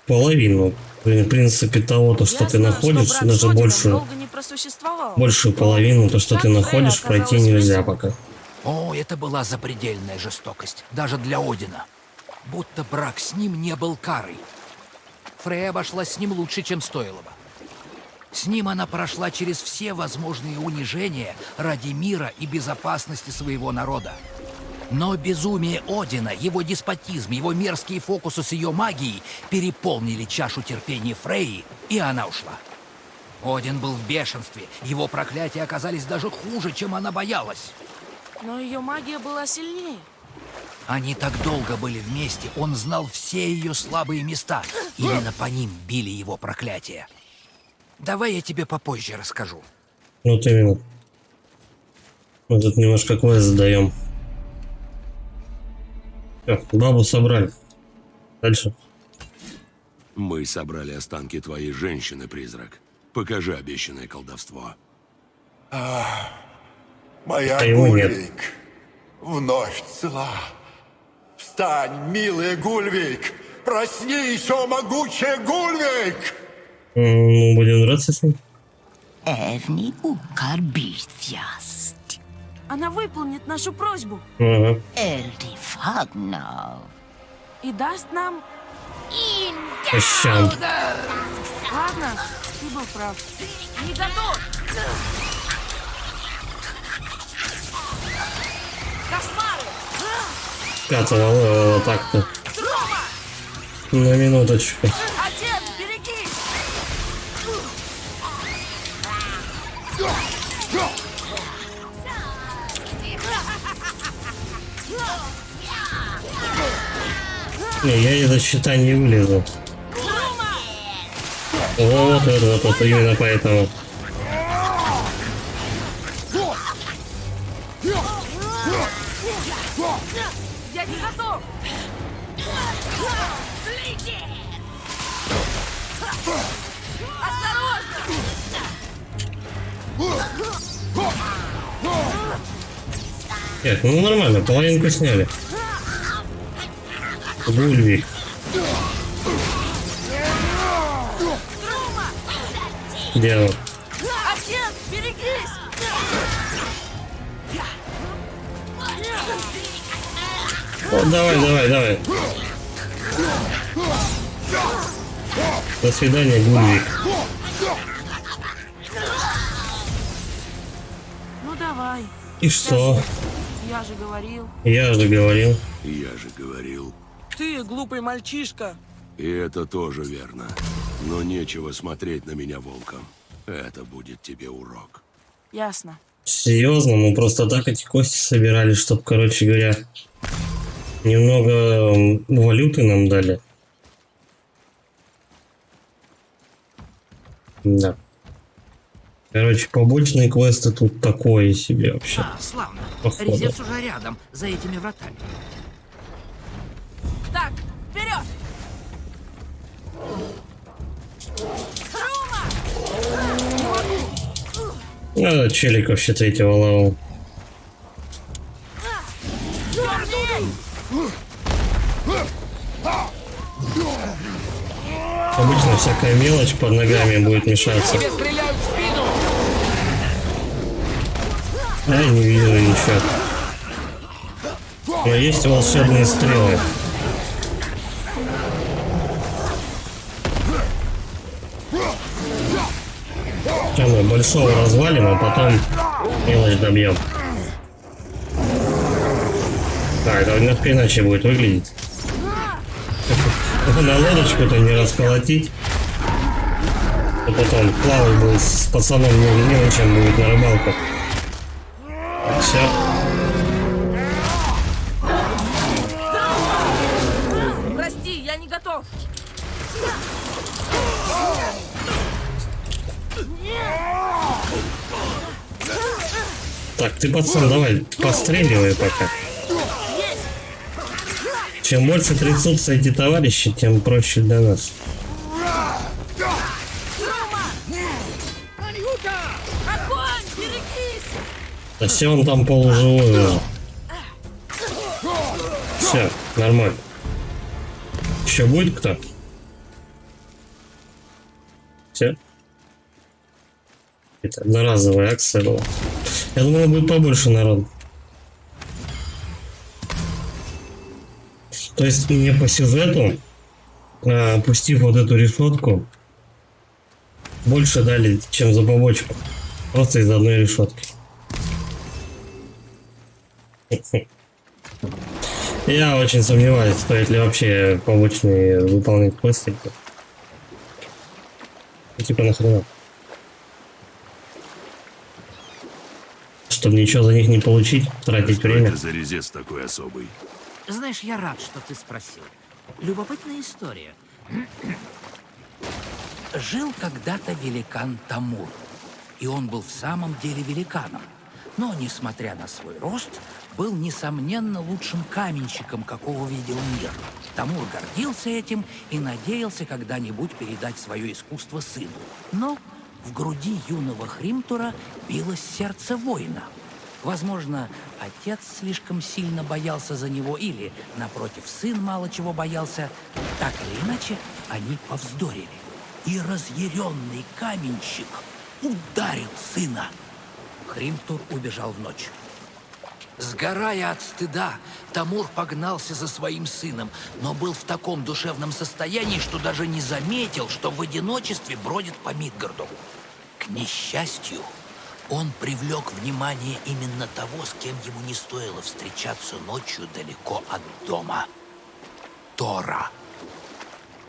Половину, в принципе, того, то, что ты Ясно, находишь, что брак даже с Одином большую, долго не просуществовал. большую половину, то, что Как ты Фрейя находишь, пройти оказалась в нельзя лесу? пока. О, это была запредельная жестокость, даже для Одина. Будто брак с ним не был карой. Фрейя обошлась с ним лучше, чем стоило бы. С ним она прошла через все возможные унижения ради мира и безопасности своего народа. Но безумие Одина, его деспотизм, его мерзкие фокусы с ее магией переполнили чашу терпения Фрейи, и она ушла. Один был в бешенстве, его проклятия оказались даже хуже, чем она боялась. Но ее магия была сильнее. Они так долго были вместе, он знал все ее слабые места. Именно по ним били его проклятия. Давай я тебе попозже расскажу. Вот именно. Мы тут немножко квест задаем. Всё, бабу собрали. Дальше. Мы собрали останки твоей женщины, призрак. Покажи обещанное колдовство. Моя А его нет. Гульвик вновь цела. Встань, милый Гульвик! Проснись, о могучая Гульвик! Ну, будем драться с ним. Эрни укорбитяст. Она выполнит нашу просьбу Ага. Эрни Фагнов. и даст нам... Пощам. Ладно, ты был прав. Не готов! Кошмары! Катывала так-то. На минуточку. Отец, берегись! Не, я из-за щита не вылезу. Вот, именно поэтому. Я не готов! Нет, ну нормально, половинку сняли. Гульвик. Дело. Отец, берегись! Вот, давай. До свидания, Гульвик. Ну давай. И что? Я же говорил. Я же говорил. Я же говорил. Ты глупый мальчишка. И это тоже верно. Но нечего смотреть на меня волком. Это будет тебе урок. Ясно. Серьезно, мы просто так эти кости собирали, чтобы, короче говоря, немного валюты нам дали. Да. Короче, побочные квесты тут такое себе вообще. Славно. Походу. Резец уже рядом, за этими вратами. Так, вперед! Челик вообще третьего левела. Обычно всякая мелочь под ногами будет мешаться. Я не вижу ничего. Но есть волшебные стрелы. Сейчас мы большого развалим, а потом мелочь добьем. Так, это немножко иначе будет выглядеть. На лодочку-то не расколотить. А потом плавать был с пацаном не чем будет на рыбалку. Все. Прости, я не готов. Так, ты, пацан, давай, постреливай пока. Чем больше трясутся эти товарищи, тем проще для нас. Огонь, берегись! Да все, он там полуживой уже. Все, нормально. Еще будет кто? Все. Это одноразовая акция была. Я думал, будет побольше народу. То есть мне по сюжету, опустив вот эту решетку, больше дали, чем за побочку. Просто из одной решетки. Я очень сомневаюсь, стоит ли вообще побочные выполнять квесты. Типа нахрена. Чтобы ничего за них не получить, тратить Что время. это за резец такой особый? Знаешь, я рад, что ты спросил. Любопытная история. Жил когда-то великан Тамур. И он был в самом деле великаном. Но, несмотря на свой рост, был, несомненно, лучшим каменщиком, какого видел мир. Тамур гордился этим и надеялся когда-нибудь передать свое искусство сыну. Но в груди юного Хримтура билось сердце воина. Возможно, отец слишком сильно боялся за него, или, напротив, сын мало чего боялся. Так или иначе, они повздорили. И разъяренный каменщик ударил сына. Хримтур убежал в ночь. Сгорая от стыда, Тамур погнался за своим сыном, но был в таком душевном состоянии, что даже не заметил, что в одиночестве бродит по Мидгарду. К несчастью, он привлек внимание именно того, с кем ему не стоило встречаться ночью далеко от дома. Тора.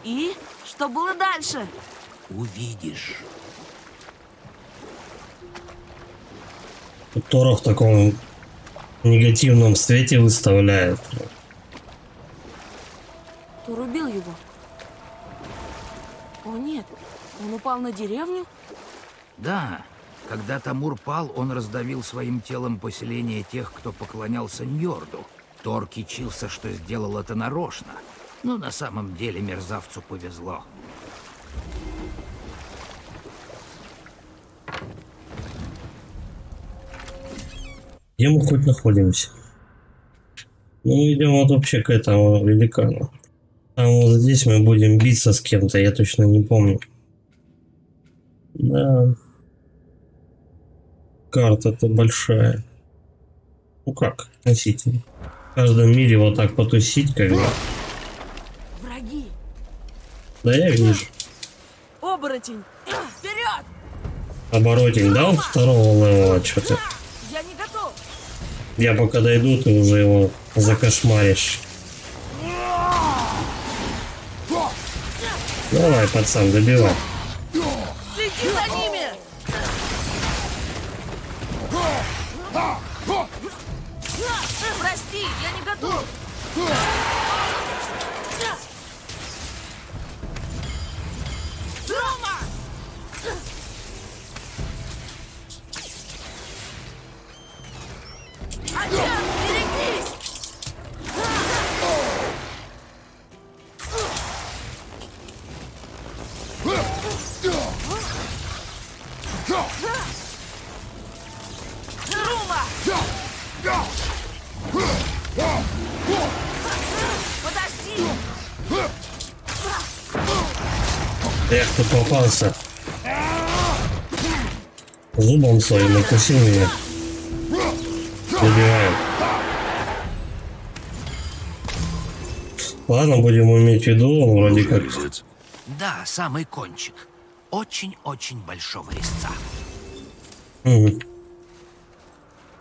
И? Что было дальше? Увидишь. Тора в таком негативном свете выставляет. Тор убил его. О нет, он упал на деревню? Да, когда Тамур пал, он раздавил своим телом поселение тех, кто поклонялся Ньорду. Тор кичился, что сделал это нарочно. Но на самом деле мерзавцу повезло. Где мы хоть находимся? Ну, идем вот вообще к этому великану. Там вот здесь мы будем биться с кем-то, я точно не помню. Да. Карта-то большая. Ну как, относительно. В каждом мире вот так потусить, как бы. Враги. Да я вижу. Оборотень. Вперед! Оборотень дал второго левела, что-то. Я не готов. Я пока дойду, ты уже его закошмаришь. Давай, пацан, добивай. Следи за ними! Прости, я не готов. Рома! Отец, берегись! Рома! Подожди! Эх, ты попался. Зубом своим укусил меня. Добиваем. Ладно, будем иметь в виду, он вроде как... Да, самый кончик. Очень-очень большого резца. Угу.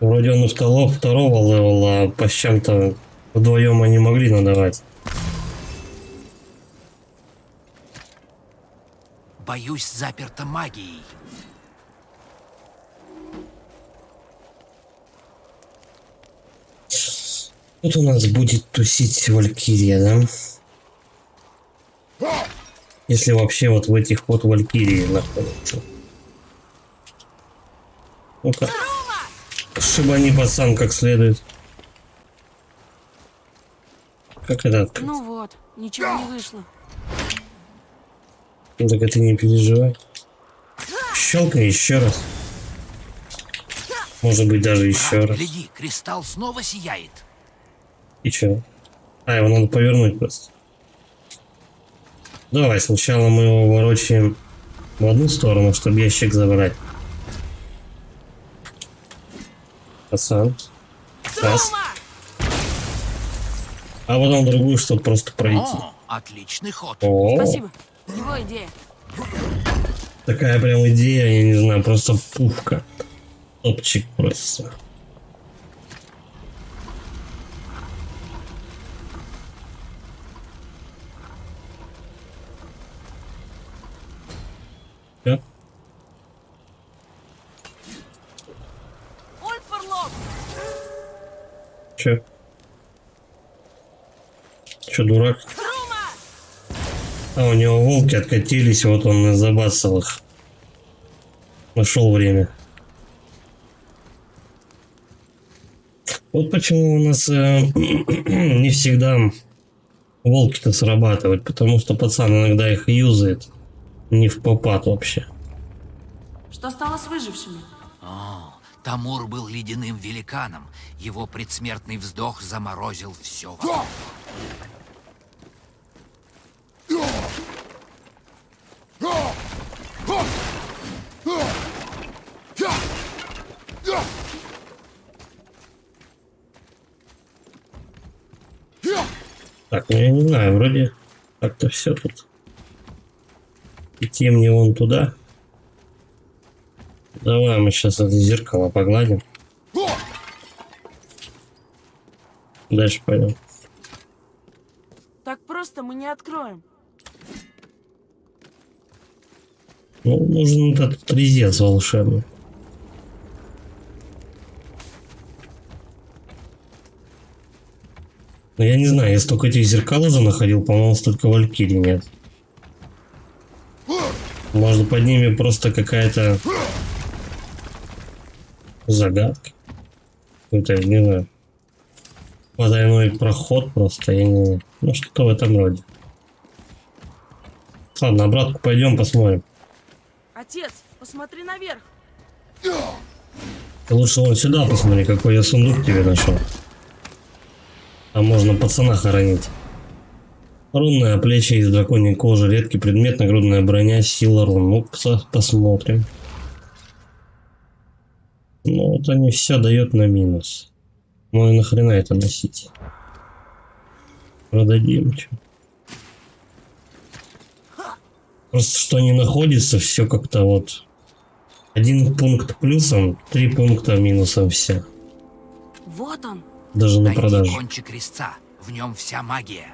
Вроде он второго левела, а по щам-то вдвоем они могли надавать. Боюсь, заперто магией. Тут у нас будет тусить Валькирия, да? Если вообще вот в этих вот Валькирии находится. Ну-ка. Шибани, пацан, как следует. Как это открыть? Ну вот, ничего не вышло. Ну так это не переживай. Щелкни еще раз. Может быть даже еще раз. Гляди, кристалл снова сияет. И чё? А, его надо повернуть просто. Давай, сначала мы его ворочаем в одну сторону, чтобы ящик забрать. Пацан. Раз. А потом другую, чтобы просто пройти. О, отличный ход. О, Спасибо. Его идея. такая прям идея, я не знаю, просто пушка. Топчик просто. Че? Че, дурак? А, у него волки откатились, вот он и забацал их. Нашел время. Вот почему у нас не всегда волки-то срабатывают, потому что пацан иногда их юзает не в попад вообще. Что стало с выжившими? Тамур был ледяным великаном. Его предсмертный вздох заморозил все вокруг. Так, ну я не знаю, вроде как-то все тут. Идти мне вон туда. Давай мы сейчас это зеркало погладим. Дальше пойдем. Так просто мы не откроем. Ну, нужен этот резец волшебный. Но я не знаю, я столько этих зеркал уже находил, по-моему, столько валькирий нет. Может, под ними просто какая-то загадка. Какой-то, не знаю, потайной проход просто, я не знаю. Ну, что-то в этом роде. Ладно, обратно пойдем посмотрим. Отец, посмотри наверх. Ты лучше вон сюда посмотри, какой я сундук тебе нашел. Там можно пацана хоронить. Рунная плечи из драконьей кожи, редкий предмет, нагрудная броня, сила рун. Ну, посмотрим. Ну, вот они все дают на минус. Ну и нахрена это носить? Продадим, что? Просто что не находится, все как-то вот. 1 пункт плюсом, 3 пункта минусом все. Вот он. Даже на Найди продажу. кончик резца. В нем вся магия.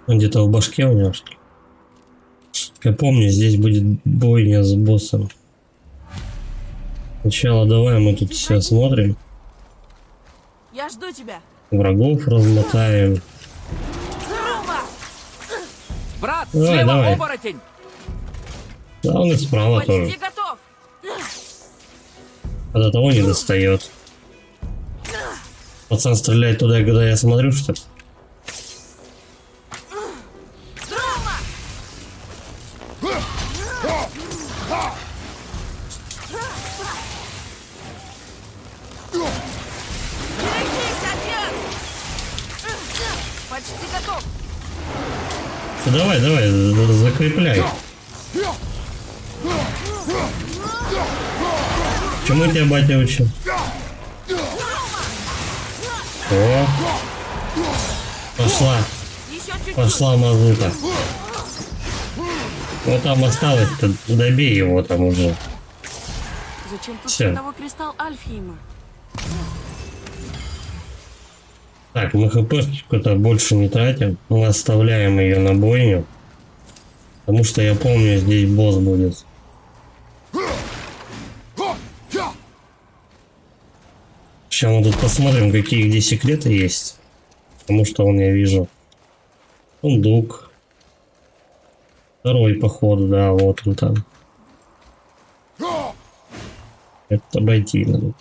Он где-то в башке у него, что ли? Я помню, здесь будет бойня с боссом. Сначала давай мы тут все осмотрим. Я жду тебя. Врагов размотаем. Брат, Давай, слева давай. оборотень! Да, он и справа Почти тоже. готов. А до того не достает. Пацан стреляет туда, когда я смотрю, что ли? Берегись, отец! Почти готов. Ну, давай, давай, закрепляй. Чему тебя батя учил? О! Пошла. Еще чуть-чуть. Пошла мазута. Вот там осталось-то, добей его там уже. Зачем тут Всё. световой кристалл Альфхейма? Так, мы хпшечку-то больше не тратим. Мы оставляем ее на бойню. Потому что я помню, здесь босс будет. Сейчас мы тут посмотрим, какие где секреты есть. Потому что вон я вижу. Сундук. Второй походу, да, вот он там. Это обойти надо.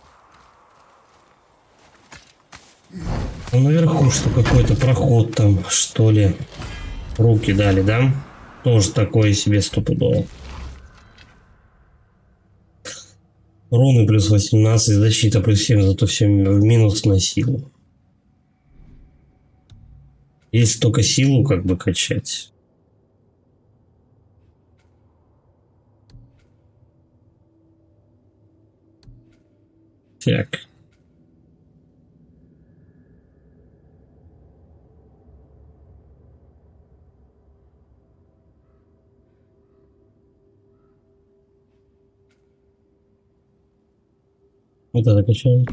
А наверху что, какой-то проход там, что ли? Руки дали, да? Тоже такое себе стопудово. Руны плюс 18, защита плюс 7, зато все в минус на силу. Есть только силу как бы качать. Так. Вот это качаем.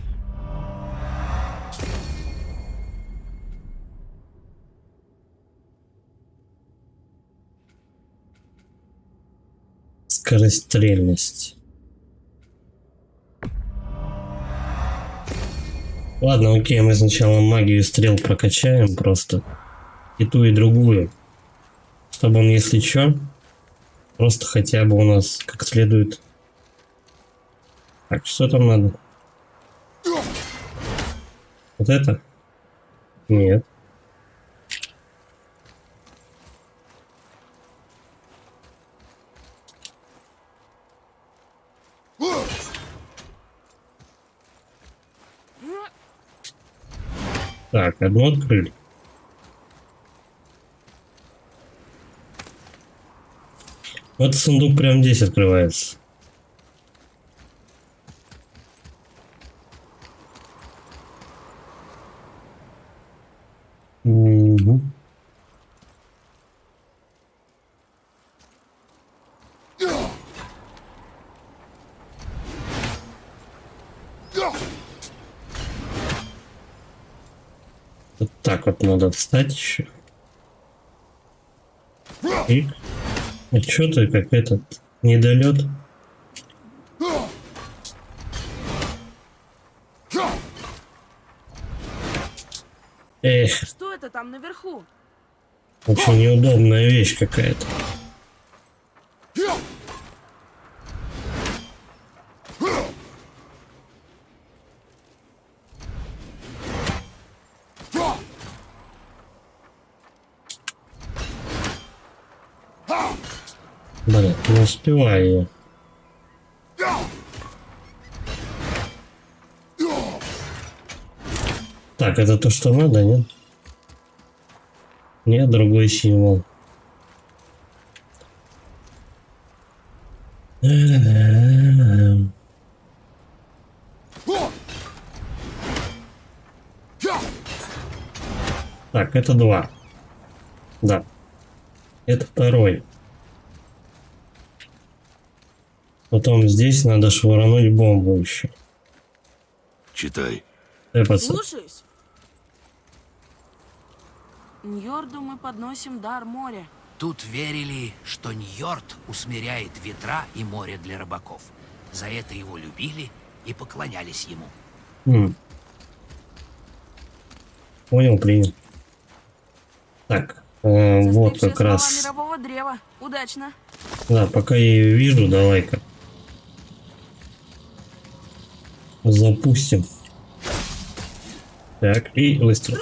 Скорострельность. Ладно, окей, мы сначала магию стрел прокачаем просто. И ту, и другую. Чтобы он, если чё, просто хотя бы у нас как следует. Так, что там надо? Вот это? Нет. Так, одно открыли. Вот сундук прям здесь открывается. Вот так вот надо встать еще. И... А чё ты как этот недолет? Эх, Что это там наверху? очень неудобная вещь какая-то. Блин, не успеваю я. Так, это то, что надо, нет? Нет, другой символ. Так, это 2. Да. Это 2. Потом здесь надо швырнуть бомбу еще. Читай. Слушаюсь. Ньорду мы подносим дар моря. Тут верили, что Ньорд усмиряет ветра и море для рыбаков. За это его любили и поклонялись ему. Понял, принял. Так, вот как Слова раз. мирового древа. Удачно. Да, пока я ее вижу, давай-ка запустим. Так, и выстрел.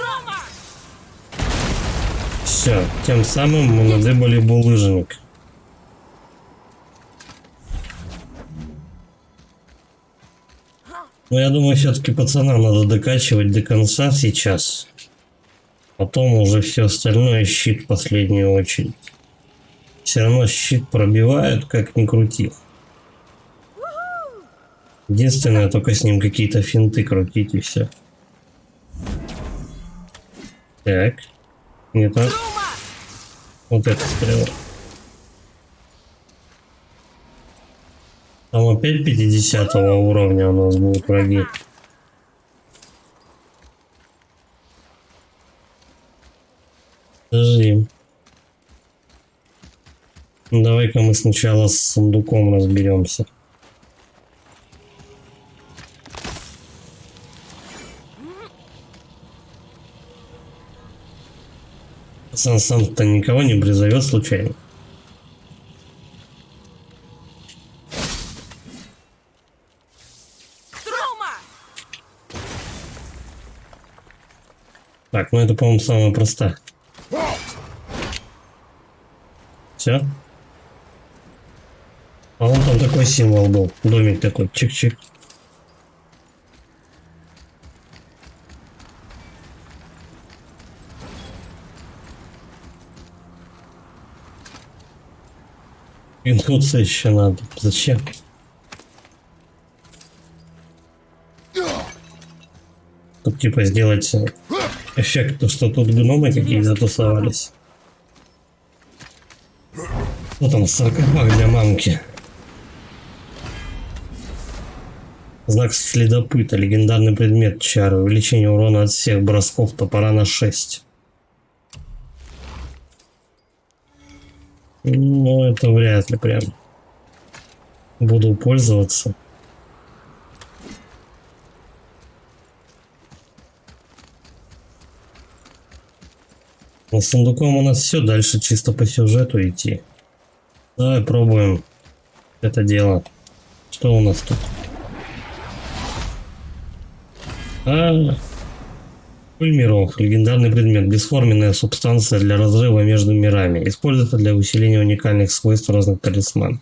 Все, тем самым мы надыбали булыжник. Но я думаю, все-таки пацанам надо докачивать до конца сейчас. Потом уже все остальное щит в последнюю очередь. Все равно щит пробивают, как ни крути. Единственное, только с ним какие-то финты крутить и все. Так. Не так. Вот это стрела. Там опять 50 уровня у нас будут враги. Подожди. Давай-ка мы сначала с сундуком разберемся. Сам-то никого не призовет случайно. Так, ну это, по-моему, самая простая. Все. А вон там такой символ был. Домик такой. Чик-чик. Инфуция еще надо. Зачем? Тут типа сделать эффект, что тут гномы какие-то тусовались. Вот там саркофаг для мамки. Знак следопыта. Легендарный предмет чары. Увеличение урона от всех бросков топора на 6. Ну, это вряд ли прям буду пользоваться. Но с сундуком у нас все, дальше чисто по сюжету идти. Давай пробуем это дело. Что у нас тут? Пыль миров. Легендарный предмет. Бесформенная субстанция для разрыва между мирами. Используется для усиления уникальных свойств разных талисман.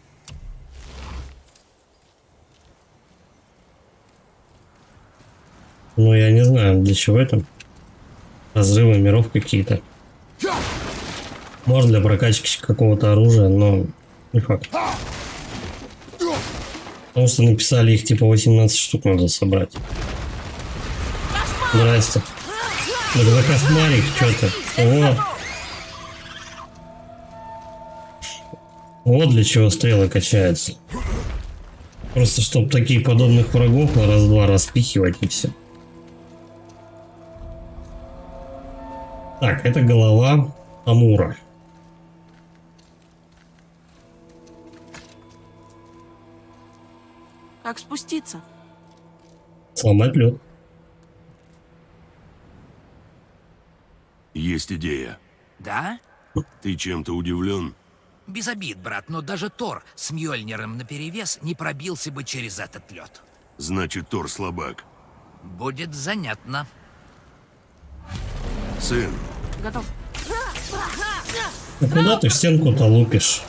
Ну, я не знаю, для чего это. Разрывы миров какие-то. Может, для прокачки какого-то оружия, но не факт. Потому что написали их типа 18 штук надо собрать. Здрасте. Да за кошмарик, что-то. Вот для чего стрелы качаются. Просто чтобы такие подобных врагов на раз-два распихивать и все. Так, это голова Амура. Как спуститься? Сломать лед. Есть идея. Да? Ты чем-то удивлен? Без обид, брат, но даже Тор с Мьёльниром наперевес не пробился бы через этот лед. Значит, Тор слабак. Будет занятно. Сын, Готов. Ну куда ты в стенку-то лупишь?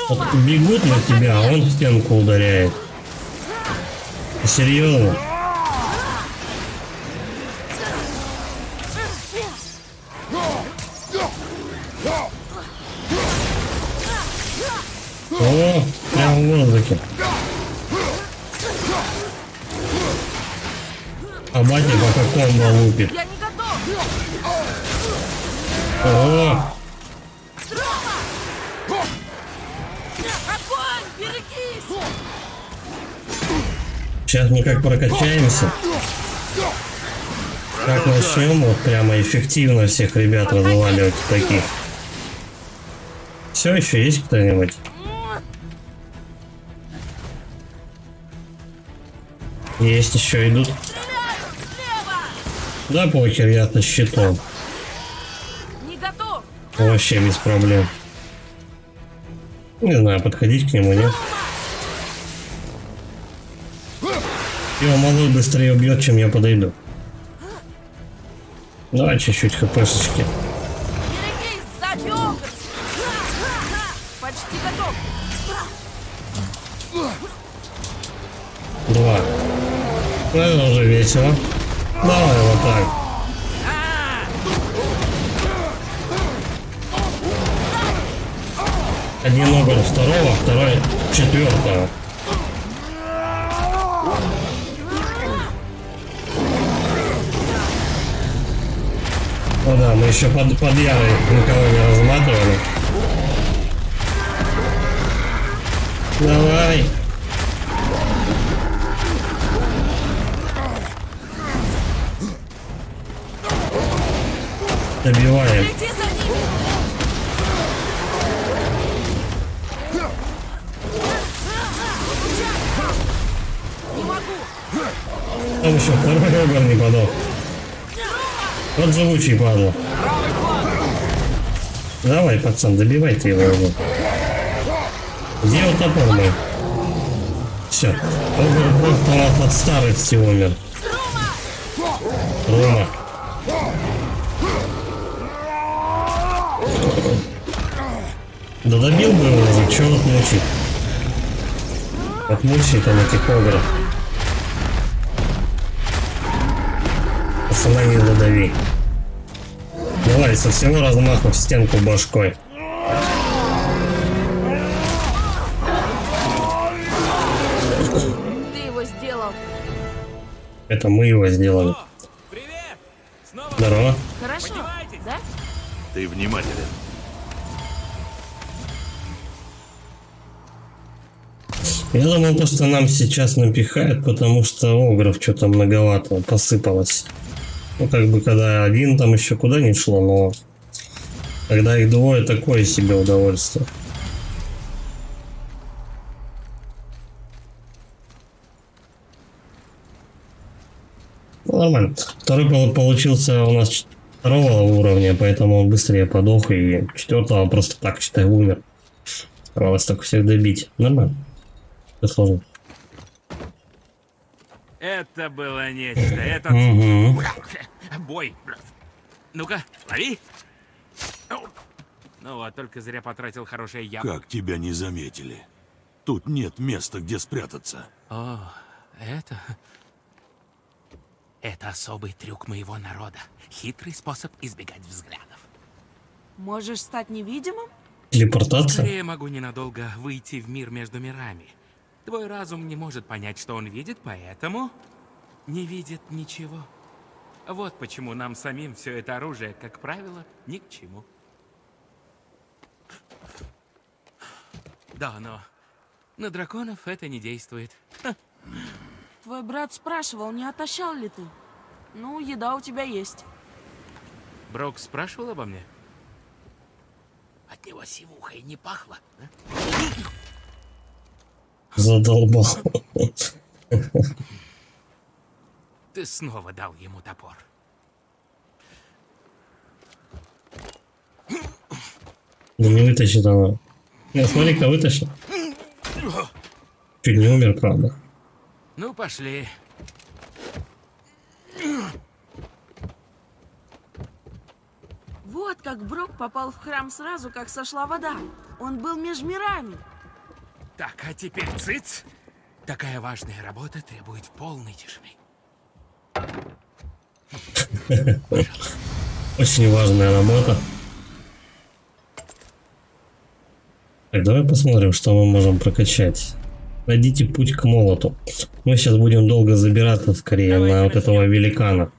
Вот бегут на тебя, а он в стенку ударяет. Ты серьезно? О, прямо в воздухе. А батя по какому лупит? Я не готов! О, Огонь! Берегись! сейчас мы как прокачаемся. Как начнем вот прямо эффективно всех ребят разваливать таких. Все, еще есть кто-нибудь? Есть еще идут. Да похер, я со щитом. Не готов! Вообще без проблем. Не знаю, подходить к нему, нет? Его малой быстрее убьет, чем я подойду. Давай чуть-чуть хпшечки. Берегись! Забёрся! Почти готов! 2. Ну, это уже весело. Давай вот так. Один угол второго, второй четвертого. Ну да, мы еще под ярой никого не разматывали. Давай. Добиваем. Лети за ними! Не могу! Там еще второй огр не подох. Вот живучий падла. Давай, пацан, добивайте его уже. Где его топор мой? Все. Огр просто от старости умер. Рома. Да добил бы его уже, чё вот мучить? Отмучить он этих огров. Пацана не додави. Давай, со всего размаха в стенку башкой. Ты его сделал! Это мы его сделали. Привет! Снова Здорово. Хорошо, да? Ты внимателен. Я думал, то, что нам сейчас напихают, потому что огров что-то многовато посыпалось. Ну, как бы, когда один там еще куда не шло, но когда их двое, такое себе удовольствие. Ну, нормально. Второй получился у нас 2-го уровня, поэтому он быстрее подох, и 4-го просто так, считай, умер. Осталось только всех добить. Нормально. Это сложно. Это было нечто. Это... Бой. Ну-ка, лови. Ну вот, только зря потратил хорошее яблоко. Как тебя не заметили? Тут нет места, где спрятаться. О, это... Это особый трюк моего народа. Хитрый способ избегать взглядов. Можешь стать невидимым? Телепортация? Скорее могу ненадолго выйти в мир между мирами. Твой разум не может понять, что он видит, поэтому не видит ничего. Вот почему нам самим все это оружие, как правило, ни к чему. Да, но на драконов это не действует. Твой брат спрашивал, не отощал ли ты? Ну, еда у тебя есть. Брок спрашивал обо мне? От него сивухой не пахло, да? Задолбал. Ты снова дал ему топор. Да не вытащит она. Не, смотри-ка, вытащил. Чуть не умер, правда. Ну, пошли. Вот как Брок попал в храм сразу, как сошла вода. Он был между мирами. Так, а теперь цыц. Такая важная работа требует полной тишины. Очень важная работа. Так, давай посмотрим, что мы можем прокачать. Найдите путь к молоту. Мы сейчас будем долго забираться скорее на вот этого великана.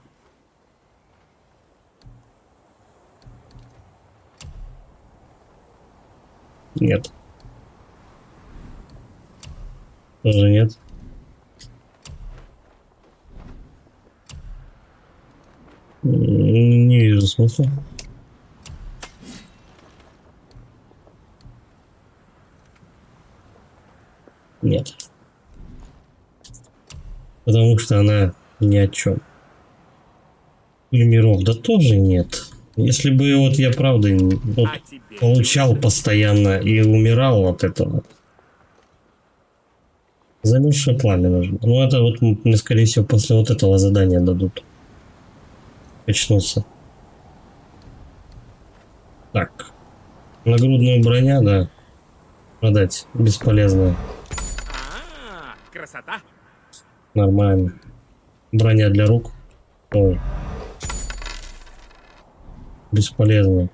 Нет. Тоже нет. Не вижу смысла. Нет. Потому что она ни о чем. Миров, да тоже нет. Если бы вот я правда вот, получал постоянно и умирал от этого. Замерзшее пламя нужно. Ну это вот мне скорее всего после вот этого задания дадут. Очнулся. Так. Нагрудную броня, да. Продать. Бесполезная. Красота. Нормально. Броня для рук. Ой. Бесполезно.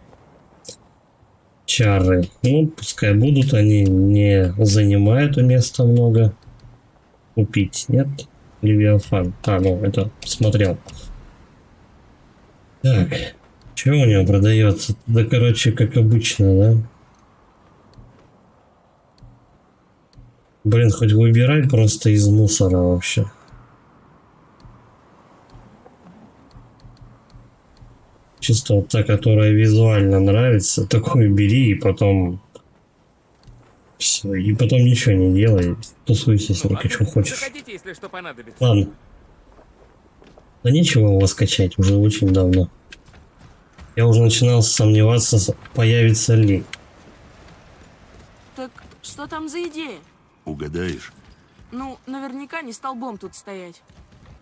Чары. Ну, пускай будут. Они не занимают места много. Купить. Нет? Левиафан. А, ну, это смотрел. Так. Что у него продается? Да, короче, как обычно, да? Блин, хоть выбирай просто из мусора вообще. Чисто вот та, которая визуально нравится, такую бери и потом... Все, и потом ничего не делай. Тусуйся с ней, что хочешь. Заходите, если что понадобится. Ладно. Да нечего его скачать уже очень давно. Я уже начинал сомневаться, появится ли. Так что там за идея? Угадаешь? Ну, наверняка не столбом тут стоять.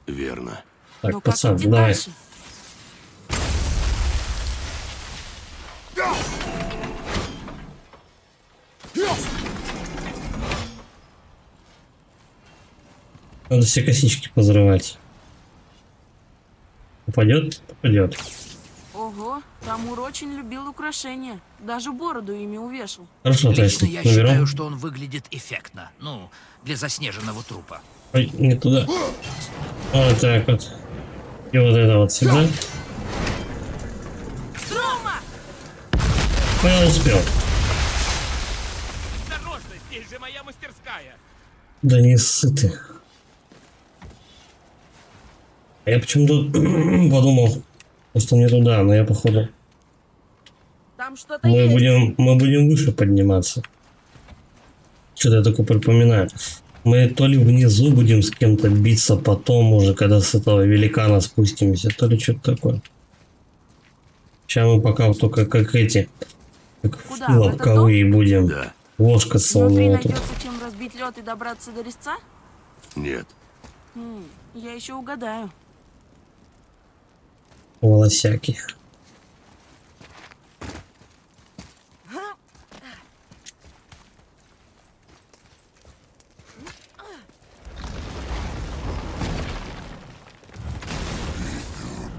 Верно. Так, Ну, пацан, как идти давай. дальше? Надо все косички позрывать. Попадет? Попадет. Ого, Тамур очень любил украшения. Даже бороду ими увешал. Хорошо, то Лично есть я наберем. считаю, что он выглядит эффектно. Ну, для заснеженного трупа. Ой, не туда. Вот так вот. И вот это вот сюда. Ну, я успел. Осторожно, здесь же моя мастерская. Да не сыты. А я почему-то подумал, что не туда, но я походу. Там что-то Мы есть. будем выше подниматься. Что-то я такое припоминаю. Мы то ли внизу будем с кем-то биться потом уже, когда с этого великана спустимся, то ли что-то такое. Сейчас мы пока только как эти, как Куда? В этот лобковые будем. Да. Ложкаться у Внутри него тут. найдется чем разбить лед и добраться до резца? Нет. Я еще угадаю. Волосяки.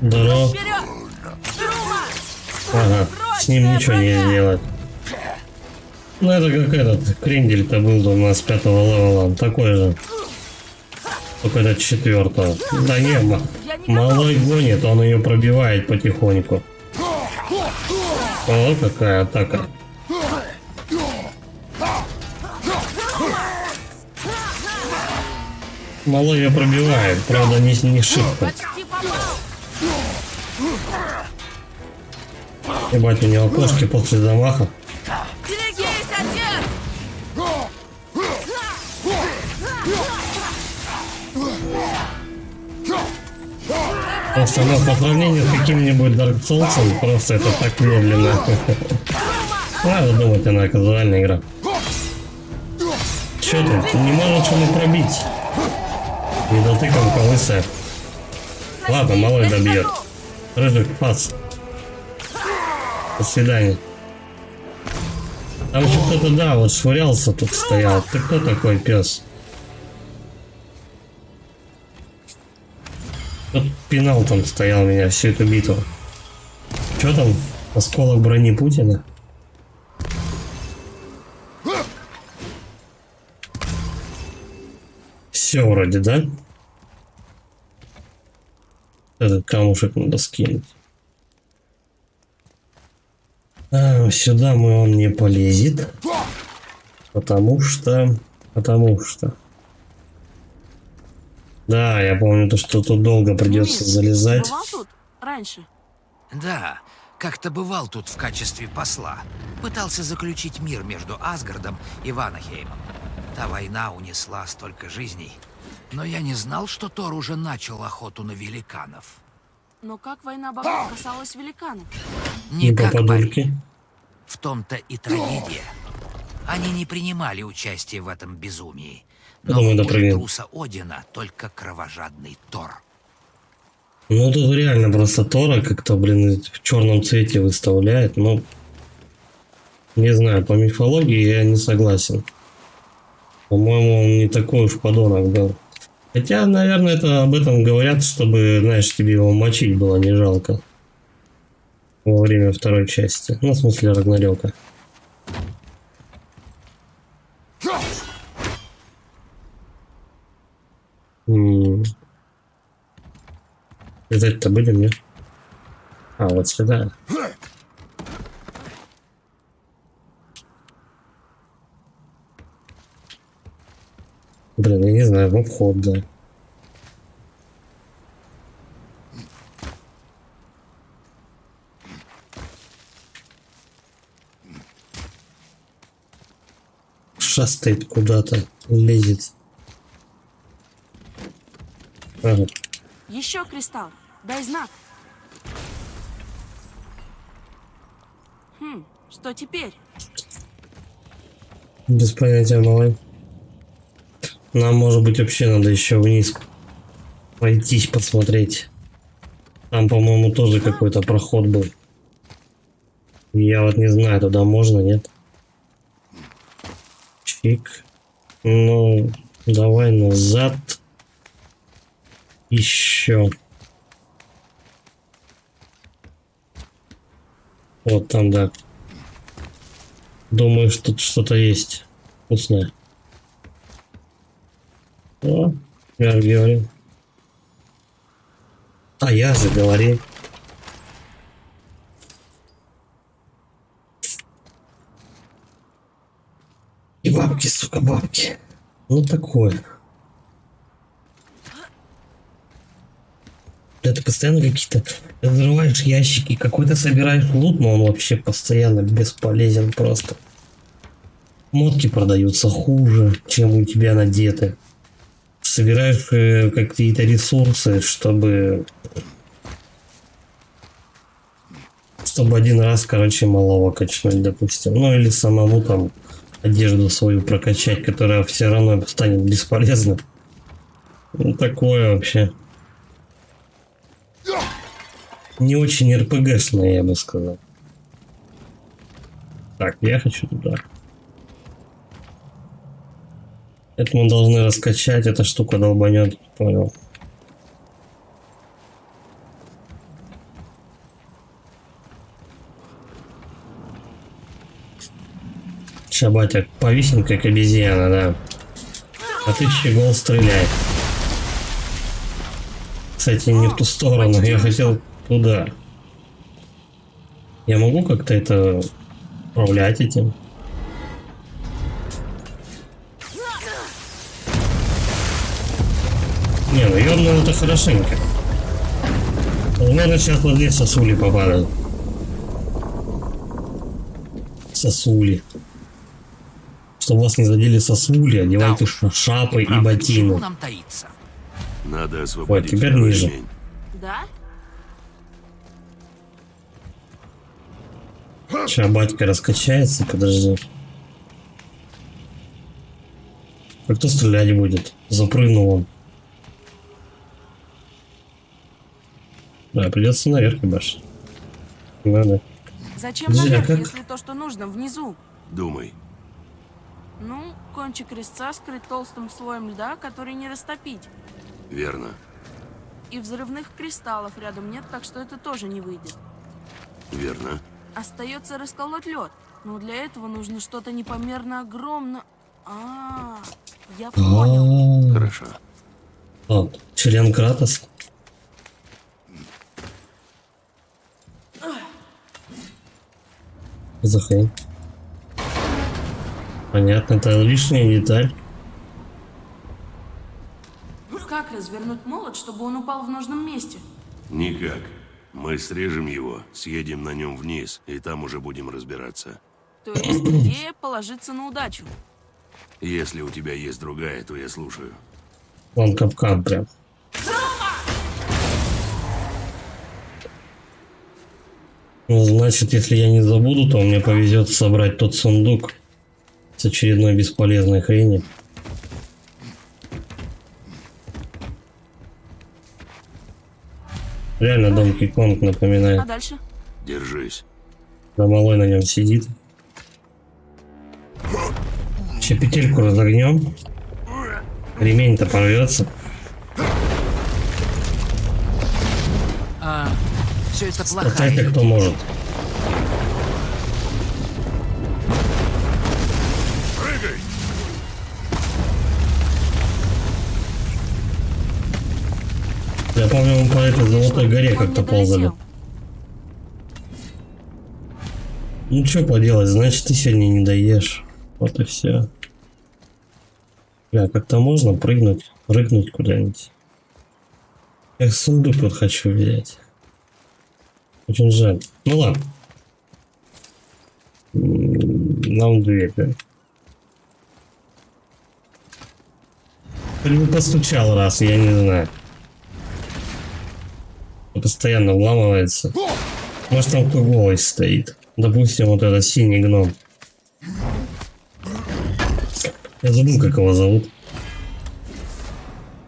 Здорово. Ага, с ним ничего не сделать. Ну это как этот крендель-то был у нас 5-го левела, он такой же. Только это 4-го. Да не, малой гонит, он ее пробивает потихоньку. О, какая атака. Малой ее пробивает, правда не шибко. Ебать, у него кошки после замаха. Берегись, отец! Просто оно по сравнению с каким-нибудь Dark Souls, просто это так медленно. Надо думать, она казуальная игра. Чё ты? Не можешь его пробить. Недотыком колыса. Ладно, малой добьет. Рыжик, пас. До свидания. Там еще кто-то, да, вот швырялся тут стоял. Ты кто такой, пес? Тут пинал там стоял меня всю эту битву. Че там? Осколок брони Путина? Все вроде, да? Этот камушек надо скинуть. Сюда он не полезет. Потому что... Да, я помню то, что тут долго придется залезать. Бывал тут раньше? Да, как-то бывал тут в качестве посла. Пытался заключить мир между Асгардом и Ванахеймом. Та война унесла столько жизней. Но я не знал, что Тор уже начал охоту на великанов. Но как война богов касалась великанов? Никак, парень. В том-то и трагедия. Они не принимали участие в этом безумии. Но хуже труса Одина только кровожадный Тор. Ну тут реально просто Тора как-то, блин, в черном цвете выставляет, но... Не знаю, по мифологии я не согласен. По-моему, он не такой уж подонок был. Хотя, наверное, это об этом говорят, чтобы, знаешь, тебе его мочить было не жалко. Во время второй части. Ну, в смысле, Рагнарёка. Летать-то будем, нет? А, вот сюда. Блин, я не знаю, в обход, да. Шастает куда-то, лезет. Ага. Еще кристалл. Дай знак. Что теперь? Без понятия, малой. Нам, может быть, вообще надо еще вниз пройтись, посмотреть. Там, по-моему, тоже какой-то проход был. Я вот не знаю, туда можно, нет? Чик. Ну, давай назад. Еще. Вот там, да. Думаю, что тут что-то есть вкусное. О, я же говорил. А я же говорил. И бабки, сука, бабки. Ну такое. Да, ты постоянно какие-то разрываешь ящики, какой-то собираешь лут, но он вообще постоянно бесполезен просто. Мотки продаются хуже, чем у тебя надеты. Собираешь какие-то ресурсы, чтобы один раз, короче, малого качнуть, допустим. Ну или самому там одежду свою прокачать, которая все равно станет бесполезна. Ну такое вообще. Не очень РПГшное, я бы сказал. Так, я хочу туда. Это мы должны раскачать, эта штука долбанет, понял. Шабатик повиснет, как обезьяна, да. А ты щегол стреляй. Кстати, не в ту сторону, я хотел туда. Я могу как-то это управлять этим? Не, ну ёбнул это хорошенько. Наверное, сейчас вот здесь сосули попадают. Сосули. Чтобы вас не задели сосули, одевайте шапы и Почему ботины. нам таиться? Надо Вот, освободить теперь второй ниже. ремень. Да? Сейчас батька раскачается, подожди. А кто стрелять будет? Запрыгнул он. Да, придется наверх ебашить. Надо. Зачем Подожди, а наверх, как? если то, что нужно, внизу? Думай. Ну, кончик резца скрыт толстым слоем льда, который не растопить. Верно. И взрывных кристаллов рядом нет, так что это тоже не выйдет. Верно. Остается расколоть лед. Но для этого нужно что-то непомерно огромное. Я понял. Хорошо. Вот, член Кратос. За хрень. Понятно, это лишняя деталь. Как развернуть молот, чтобы он упал в нужном месте? Никак. Мы срежем его, съедем на нем вниз, и там уже будем разбираться. То есть идея положиться на удачу. Если у тебя есть другая, то я слушаю. Вон капкан прям. Ну, значит, если я не забуду, то мне повезет собрать тот сундук с очередной бесполезной хренью. Реально Donkey Kong А напоминает. дальше? Держись. Да малой на нем сидит. Еще петельку разогнем. Ремень-то порвется. Все это плохая Спасайте, кто может. Прыгай! Я помню, мы по этой золотой горе Он как-то не ползали. долетел. Ну что поделать, значит ты сегодня не доешь. Вот и все. Бля, как-то можно прыгнуть куда-нибудь. Я сундук вот хочу взять. Очень жаль. Ну ладно. Нам дверь, да? Или бы постучал раз, я не знаю. Постоянно вламывается. Может там кто голый стоит. Допустим, вот этот синий гном. Я забыл, как его зовут.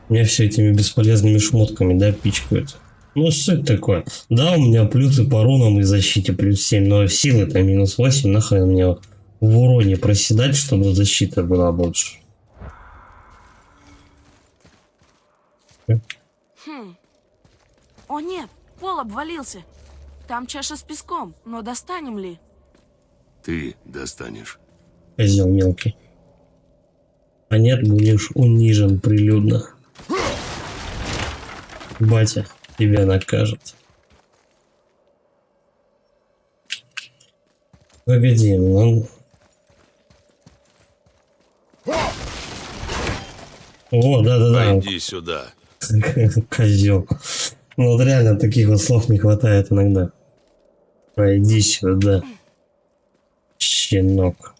Меня все этими бесполезными шмотками, да, пичкают. Ну что это такое? Да, у меня плюсы по рунам и защите плюс 7, но силы-то минус 8. Нахрен мне вот в уроне проседать, чтобы защита была больше. О нет, пол обвалился. Там чаша с песком, но достанем ли? Ты достанешь. Козел мелкий. А нет, будешь унижен прилюдно. Батя тебя накажет. Погоди, он... О, да-да-да. Пойди сюда. Козел. Ну вот реально таких вот слов не хватает иногда. Пойди сюда. Щенок.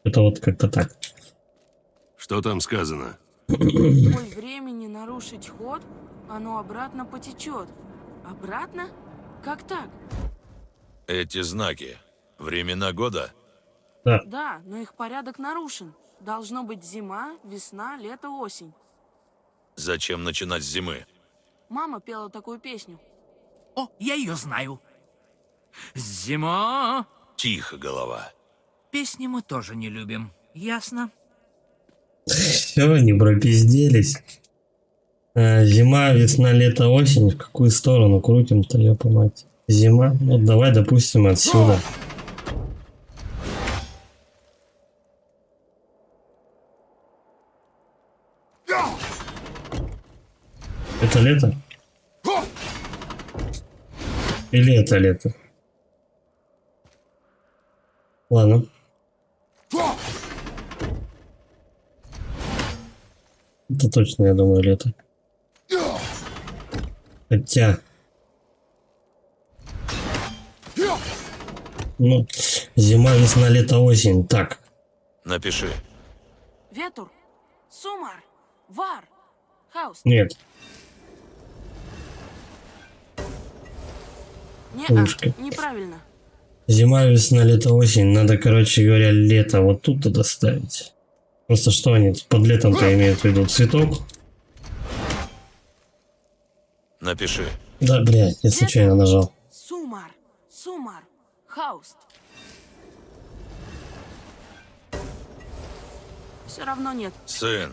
Это вот как-то так. Что там сказано? Ой, времени нарушить ход, оно обратно потечет. Обратно? Как так? Эти знаки. Времена года? Да, но их порядок нарушен. Должно быть зима, весна, лето, осень. Зачем начинать с зимы? Мама пела такую песню. О, я ее знаю. Зима. Тихо, голова. Песни мы тоже не любим. Ясно? Все, они пропизделись. Зима, весна, лето, осень. В какую сторону крутим-то, я мать. Зима. Вот давай, допустим, отсюда. Это лето? Или это лето? Ладно. Это точно, я думаю, лето. Хотя... Ну, Зима, весна, лето, осень. Так. Напиши. Ветур, Сумар, Вар, Хауст. Нет. Мышка. Неправильно. Зима, весна, лето, осень. Надо, короче говоря, лето вот тут туда ставить. Просто что они под летом-то имеют в виду? Цветок? Напиши. Да, блядь, я случайно нажал. Сумар, Сумар, Хауст. Все равно нет. Сын,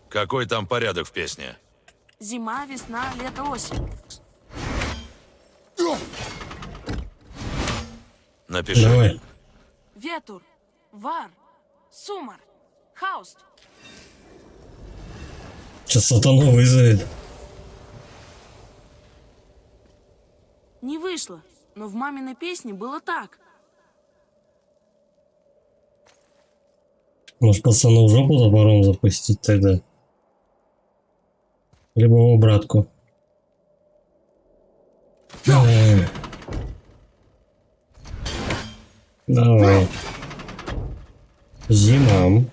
какой там порядок в песне? Зима, весна, лето, осень. Напиши. Давай. Ветур, Вар, Сумар, Хауст. Сейчас сатану вызовет. Не вышло, но в маминой песне было так. Может, пацану в жопу топором запустить тогда? Либо в обратку. Давай. Зима.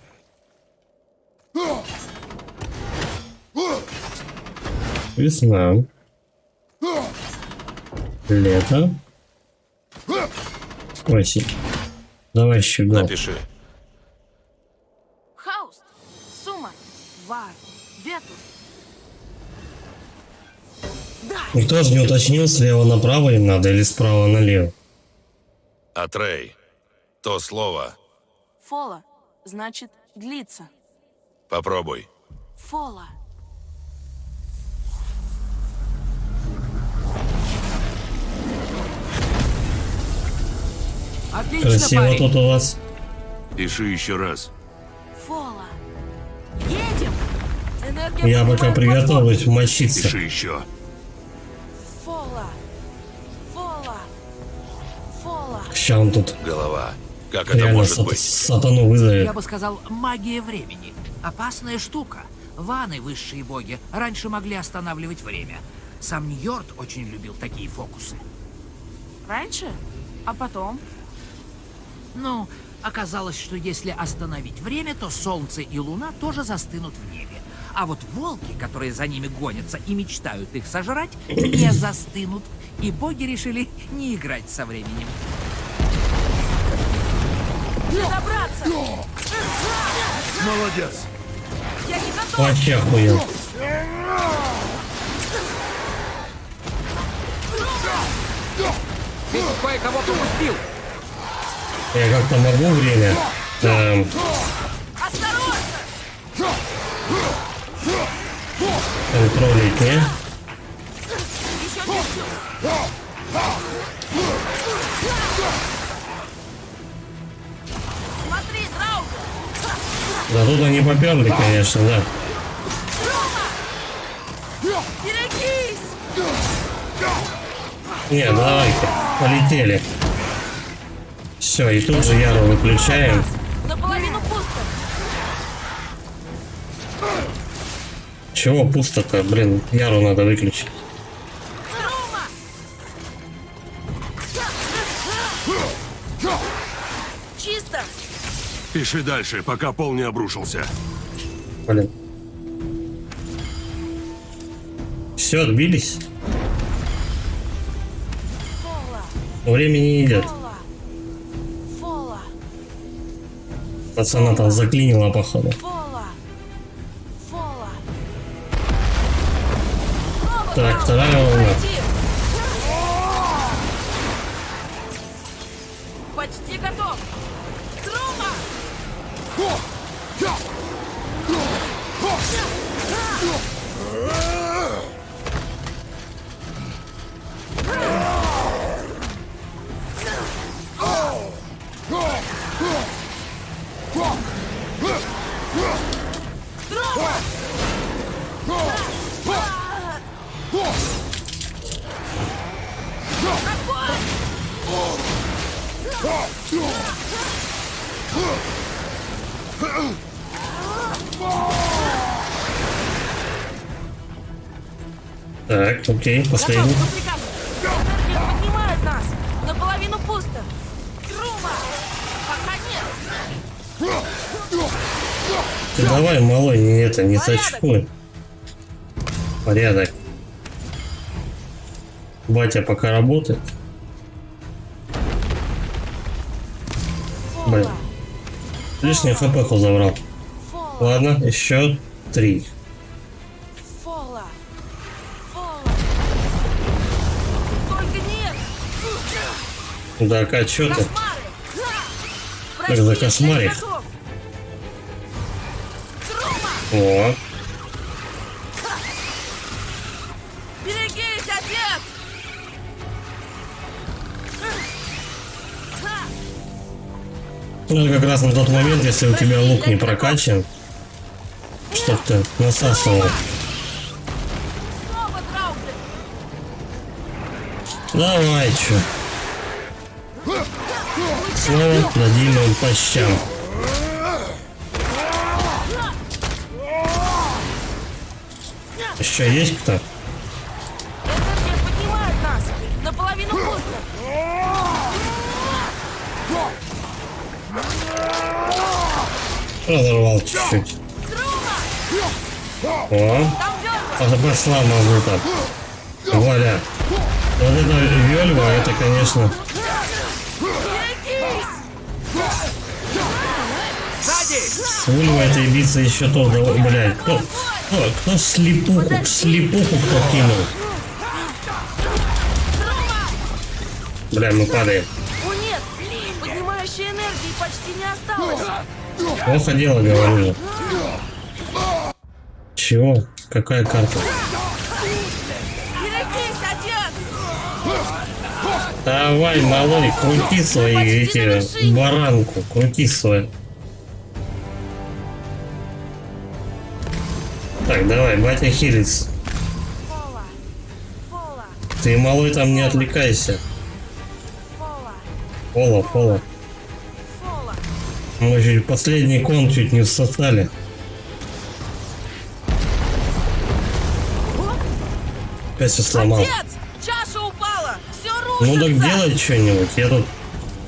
Весна. Лето. Осень. Давай еще гол. Напиши. Хауст, Сумар, Вар, Ветур. Никто же не уточнил, слева направо им надо или справа налево. Атрей. То слово. Фола значит длиться. Попробуй. Фола. Отлично, Красиво парень. тут у вас. Пиши еще раз. Фола. Едем. Энергия Я пока поднимает приготовлюсь мочиться. Пиши еще. платформу. Фола. Фола. Фола. Сейчас он тут Голова. Как это реально может быть? сатану вызовет. Я бы сказал, магия времени. Опасная штука. Ваны, высшие боги, раньше могли останавливать время. Сам Ньорд очень любил такие фокусы. Раньше? А потом? Ну, оказалось, что если остановить время, то Солнце и Луна тоже застынут в небе. А вот волки, которые за ними гонятся и мечтают их сожрать, не застынут. И боги решили не играть со временем. Не добраться! Молодец. Я не готов! Вообще охуел. Ты кое-кого пропустил. Я как-то могу время Осторожно! контролить, не? Еще чуть-чуть! Смотри, Драука! Да тут они поперли, конечно, да. Берегись! Не, давайте, полетели. Все, и тут же Яру выключаем. Наполовину пусто! Чего пусто-то, блин, Яру надо выключить. Чисто! Пиши дальше, пока пол не обрушился. Блин. Все, отбились. Время не идет. Фола! Пацана там заклинило, походу. Фола! Фола! Так, вторая волна. Почти готов! Трума! Так, окей, последний. Готов, энергия поднимает нас! Наполовину пусто! Трума! Ты давай, малой, не сочкуй. Порядок. Батя пока работает. Блин. Лишнюю хпху забрал. Ладно, еще 3. Фола. Только нет. Да, Кать, что ты? Кошмары. Так за кошмарик. О, Берегись, отец! ну как раз на тот момент, если у тебя лук не прокачан, чтоб ты насасывал. Снова Драуглик. Давай, чё. Снова дадим им по щам. Еще есть кто? Энергия поднимает нас. Наполовину пусто. Разорвал чуть-чуть. О, пошла мазута. Валя. Вот это Вельва, это, конечно... С Вольвой этой биться еще то, блядь. Кто слепуху кто кинул? Бля, мы падаем. О нет, поднимающей энергии почти не осталось. Плохо дело, говорю же. Чего? Какая карта? Берегись, отец! Давай, малой, крути свои эти баранку, крути свою. Так, давай, батя хилится. Ты, малой, там не отвлекайся. Пола. Мы чуть последний кон чуть не всосали. Опять все сломал. Отец! Чаша упала! Все рушится! Ну так делать что-нибудь, я тут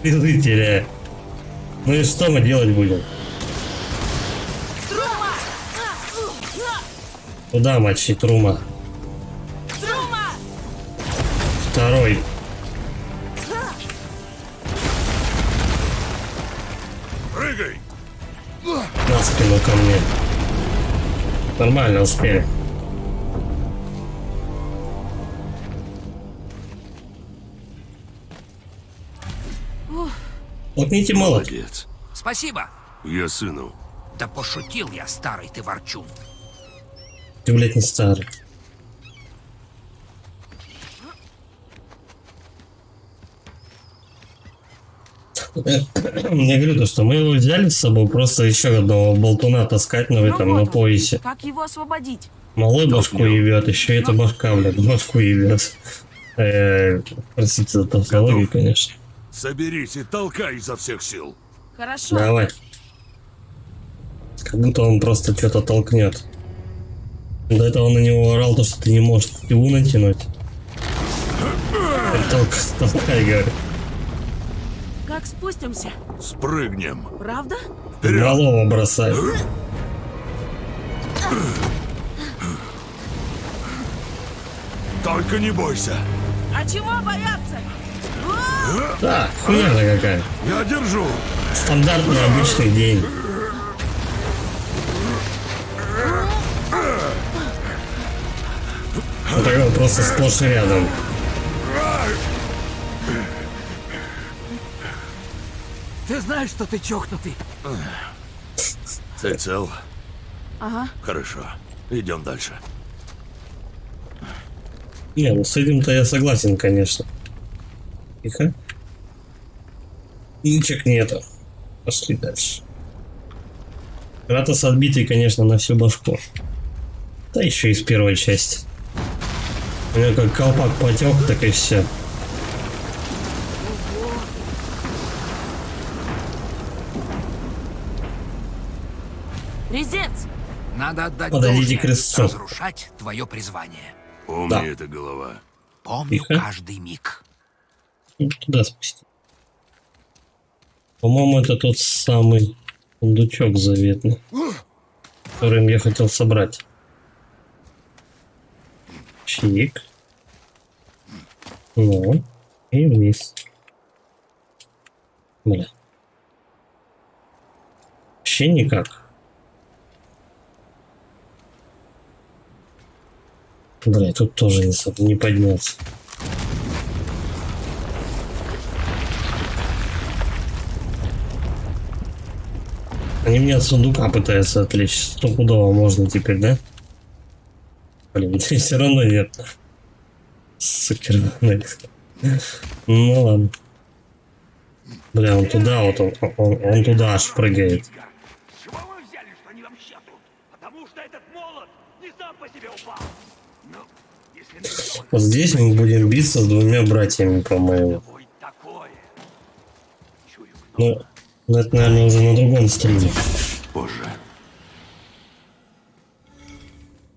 пизды теряю. Ну и что мы делать будем? Куда мочить Трума? Второй. Прыгай! На спину ко мне. Нормально успели. Лопните молот. Молодец. Спасибо. Я сыну. Да пошутил я, старый ты ворчун. Ты, блядь, не старый. Я говорю то, что мы его взяли с собой, просто еще одного болтуна таскать на этом, Ну на вот он. поясе. Как его освободить? Малой башку ебет, еще эта башка, блядь, башку ебет. Простите за тавтологию, конечно. Соберись и толкай изо всех сил. Хорошо. Давай. Как будто он просто что-то толкнет. До этого на него орал то, что ты не можешь его натянуть. Толкай, говорю. Как спустимся? Спрыгнем. Правда? Малого бросай. Только не бойся. А чего бояться? Да, хуйня какая. Я держу. Стандартный обычный день. Вот такой вот просто сплошь и рядом. Ты знаешь, что ты чокнутый? Ты цел? Ага. Хорошо. Идем дальше. Не, ну с этим-то я согласен, конечно. Тихо. Ничек нету. Пошли дальше. Кратос отбитый, конечно, на всю башку. Да еще из первой части. У него как колпак потек, так и все. Резец! Надо отдать Подойдите должное. к резцу. Разрушать твое призвание. Помни Да. это, голова. Помню Тихо. каждый миг. Туда спустить. По-моему, это тот самый сундучок заветный. которым я хотел собрать. Чик. Ну, и вниз. Бля. Вообще никак. Бля, тут тоже не подняться. Они меня от сундука пытаются отвлечь. Стопудово можно теперь, да? Блин, все равно нет. Сукер. Ну ладно. Бля, он туда, вот он туда аж прыгает. С чего вы взяли, что они вообще тут? Потому что этот молот не сам по себе упал. Ну, если Вот здесь мы будем биться с двумя братьями, по-моему. Ну, это, наверное, уже на другом стриме. Позже.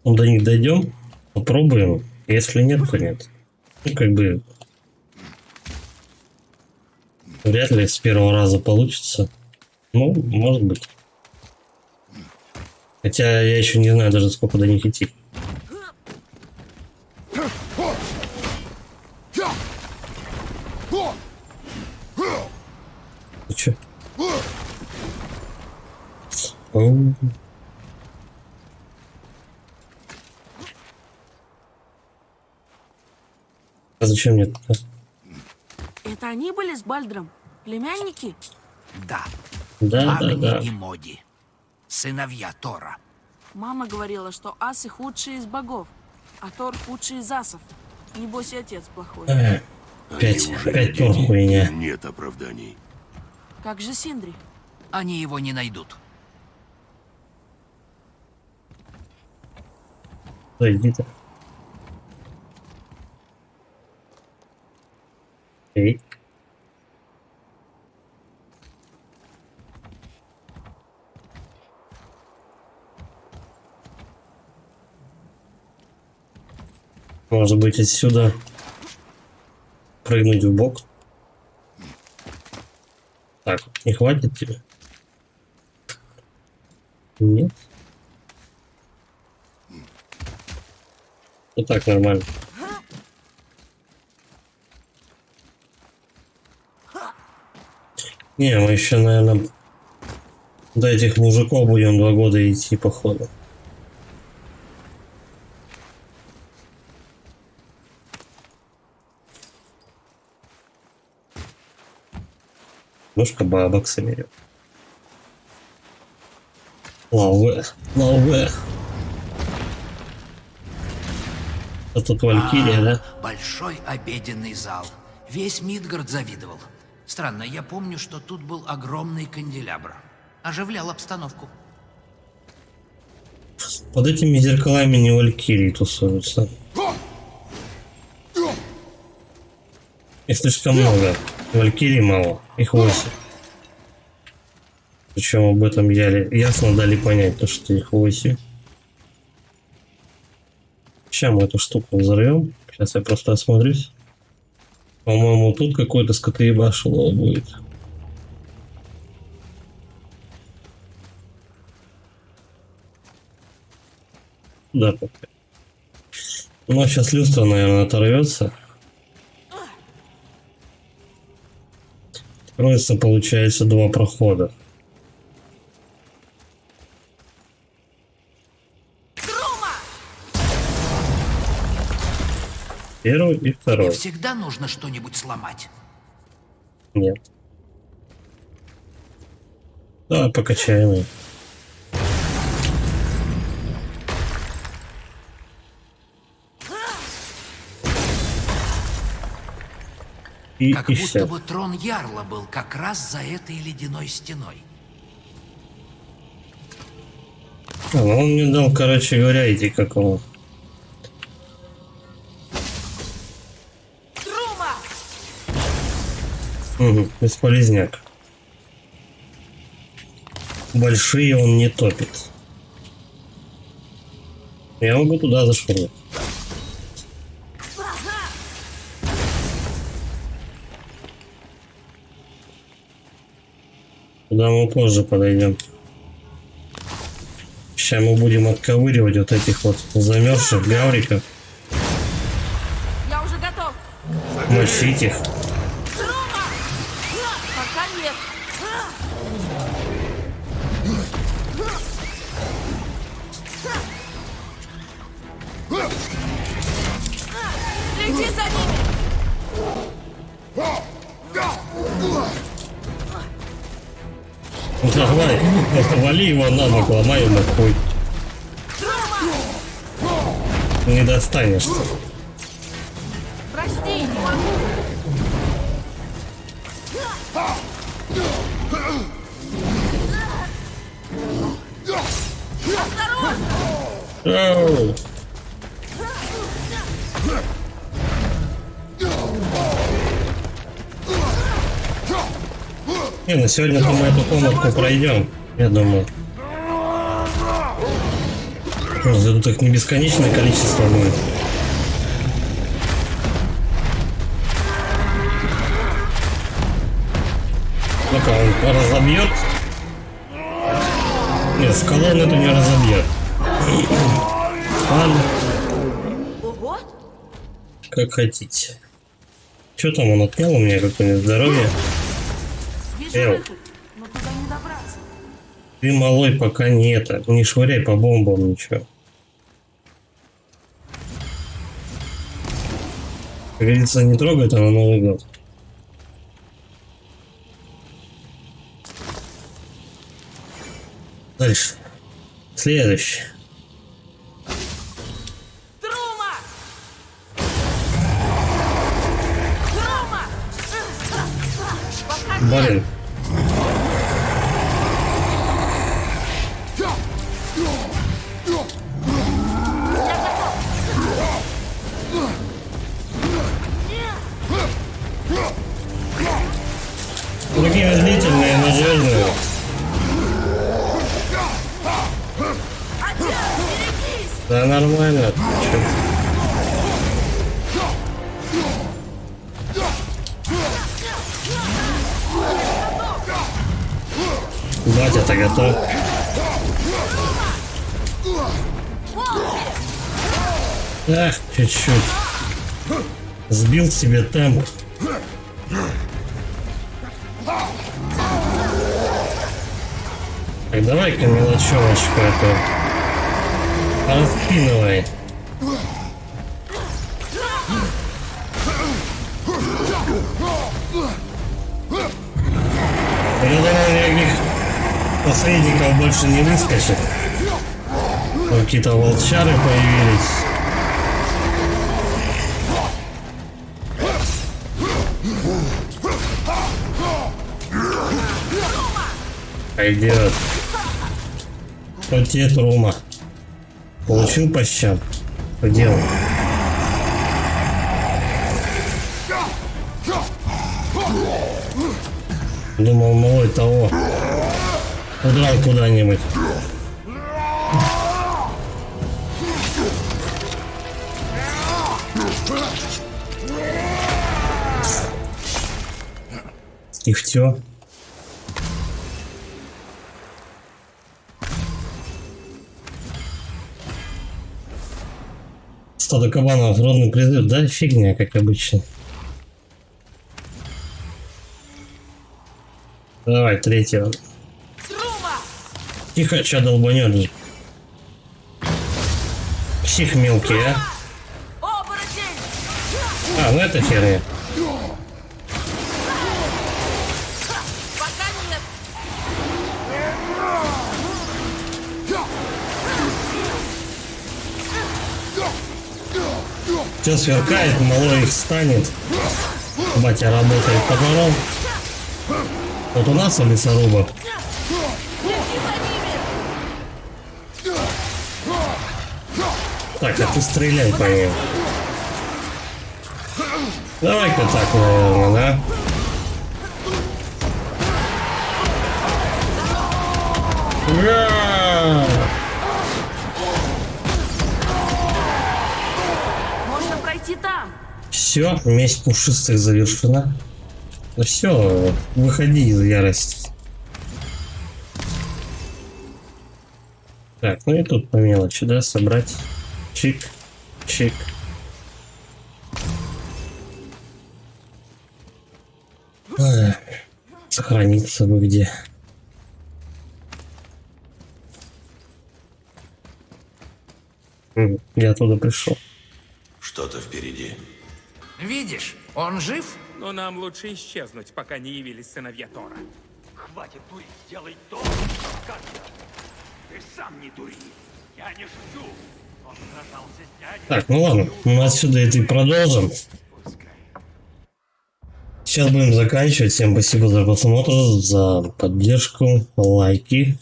Ну, до них дойдем, попробуем. Если нет, то нет. Ну, как бы... Вряд ли с первого раза получится. Ну, может быть. Хотя я еще не знаю даже, сколько до них идти. Ты чё? Оу. А зачем мне это? Это они были с Бальдром? Племянники? Да. Да. И Моди. Сыновья Тора. Мама говорила, что асы худшие из богов, а Тор худший из асов. Небось и отец плохой. Опять Тор хуйня. Нет оправданий. Как же Синдри? Они его не найдут. Да иди-то. Эй. Может быть, отсюда прыгнуть в бок? Так, не хватит тебе? Нет? Вот так нормально. Не, мы еще, наверное, до этих мужиков будем 2 года идти, походу. Немножко бабок соберем. Лаве. А тут Валькирия, да? Большой обеденный зал. Весь Мидгард завидовал. Странно, я помню, что тут был огромный канделябр. Оживлял обстановку. Под этими зеркалами не Валькирии тусуются. Их слишком много. Валькирий мало. Их 8. Причем об этом ясно дали понять, то, что их 8. Сейчас мы эту штуку взорвем. Сейчас я просто осмотрюсь. По-моему, тут какой-то скотоебашилово будет. Да, пока. Ну, сейчас люстра, наверное, оторвется. Откроется, получается, 2 прохода. Первый и второй. Тебе всегда нужно что-нибудь сломать. Нет. Давай покачаем ее. Как будто бы трон Ярла был как раз за этой ледяной стеной. Ну, он мне дал, короче говоря, идти какого. Угу, бесполезняк. Большие он не топит. Я могу туда зашвырнуть. Туда мы позже подойдем. Сейчас мы будем отковыривать вот этих вот замерзших гавриков. Я уже готов. Мочить их. Пока нет. Следи за ними. Давай, вали его на бок, ломай ему хуй. Не достанешься. Прости, не могу. Оу. Не, на сегодня-то мы эту комнатку пройдем, я думаю. Просто тут их не бесконечное количество будет. Ну-ка, он разобьет. Нет, скалу он эту не разобьет. Ладно. Ого. Как хотите. Что там он отнял у меня какое-нибудь здоровье? Вижу выход, но туда не добраться. Ты, малой, пока не это. Не швыряй по бомбам ничего. Как говорится, не трогай это на Новый год. Дальше. Следующий. Трума! Трума! Пока Блин. Такие медлительные, надежные. Да нормально. Чё? Батя-то готов. Ах, чуть-чуть. Сбил себе темп. Так, давай-ка мелочевочку эту распинывай. Я думаю, никаких посредников больше не выскочит. Какие-то волчары появились. Пойдет. Вот тебе Трума. Получил по щам. По делу. Думал, малой того. Удрал куда-нибудь. И все. Стадо кабанов, родный призыв, да? Фигня, как обычно. Давай, третьего. Тихо, чё долбанет же. Псих мелкий, а? А, ну это херня. Все сверкает, малой их станет. Батя работает топором. Вот у нас у лесорубов. Так, а ты стреляй по ним. Давай-ка так, наверное, да? Ура! Можно пройти там. Все, месть пушистых завершена. Ну все, выходи из ярости. Так, ну и тут по мелочи, да, собрать. Чик, чик. Ах, сохраниться бы где. Я оттуда пришел. Что-то впереди. Видишь, он жив? Но нам лучше исчезнуть, пока не явились сыновья Тора. Хватит дурить, делай то, что скажешь. Ты сам не дури. Я не шучу. Он сражался с дядей. Так, ну ладно, мы отсюда это и продолжим. Сейчас будем заканчивать. Всем спасибо за просмотр, за поддержку, лайки,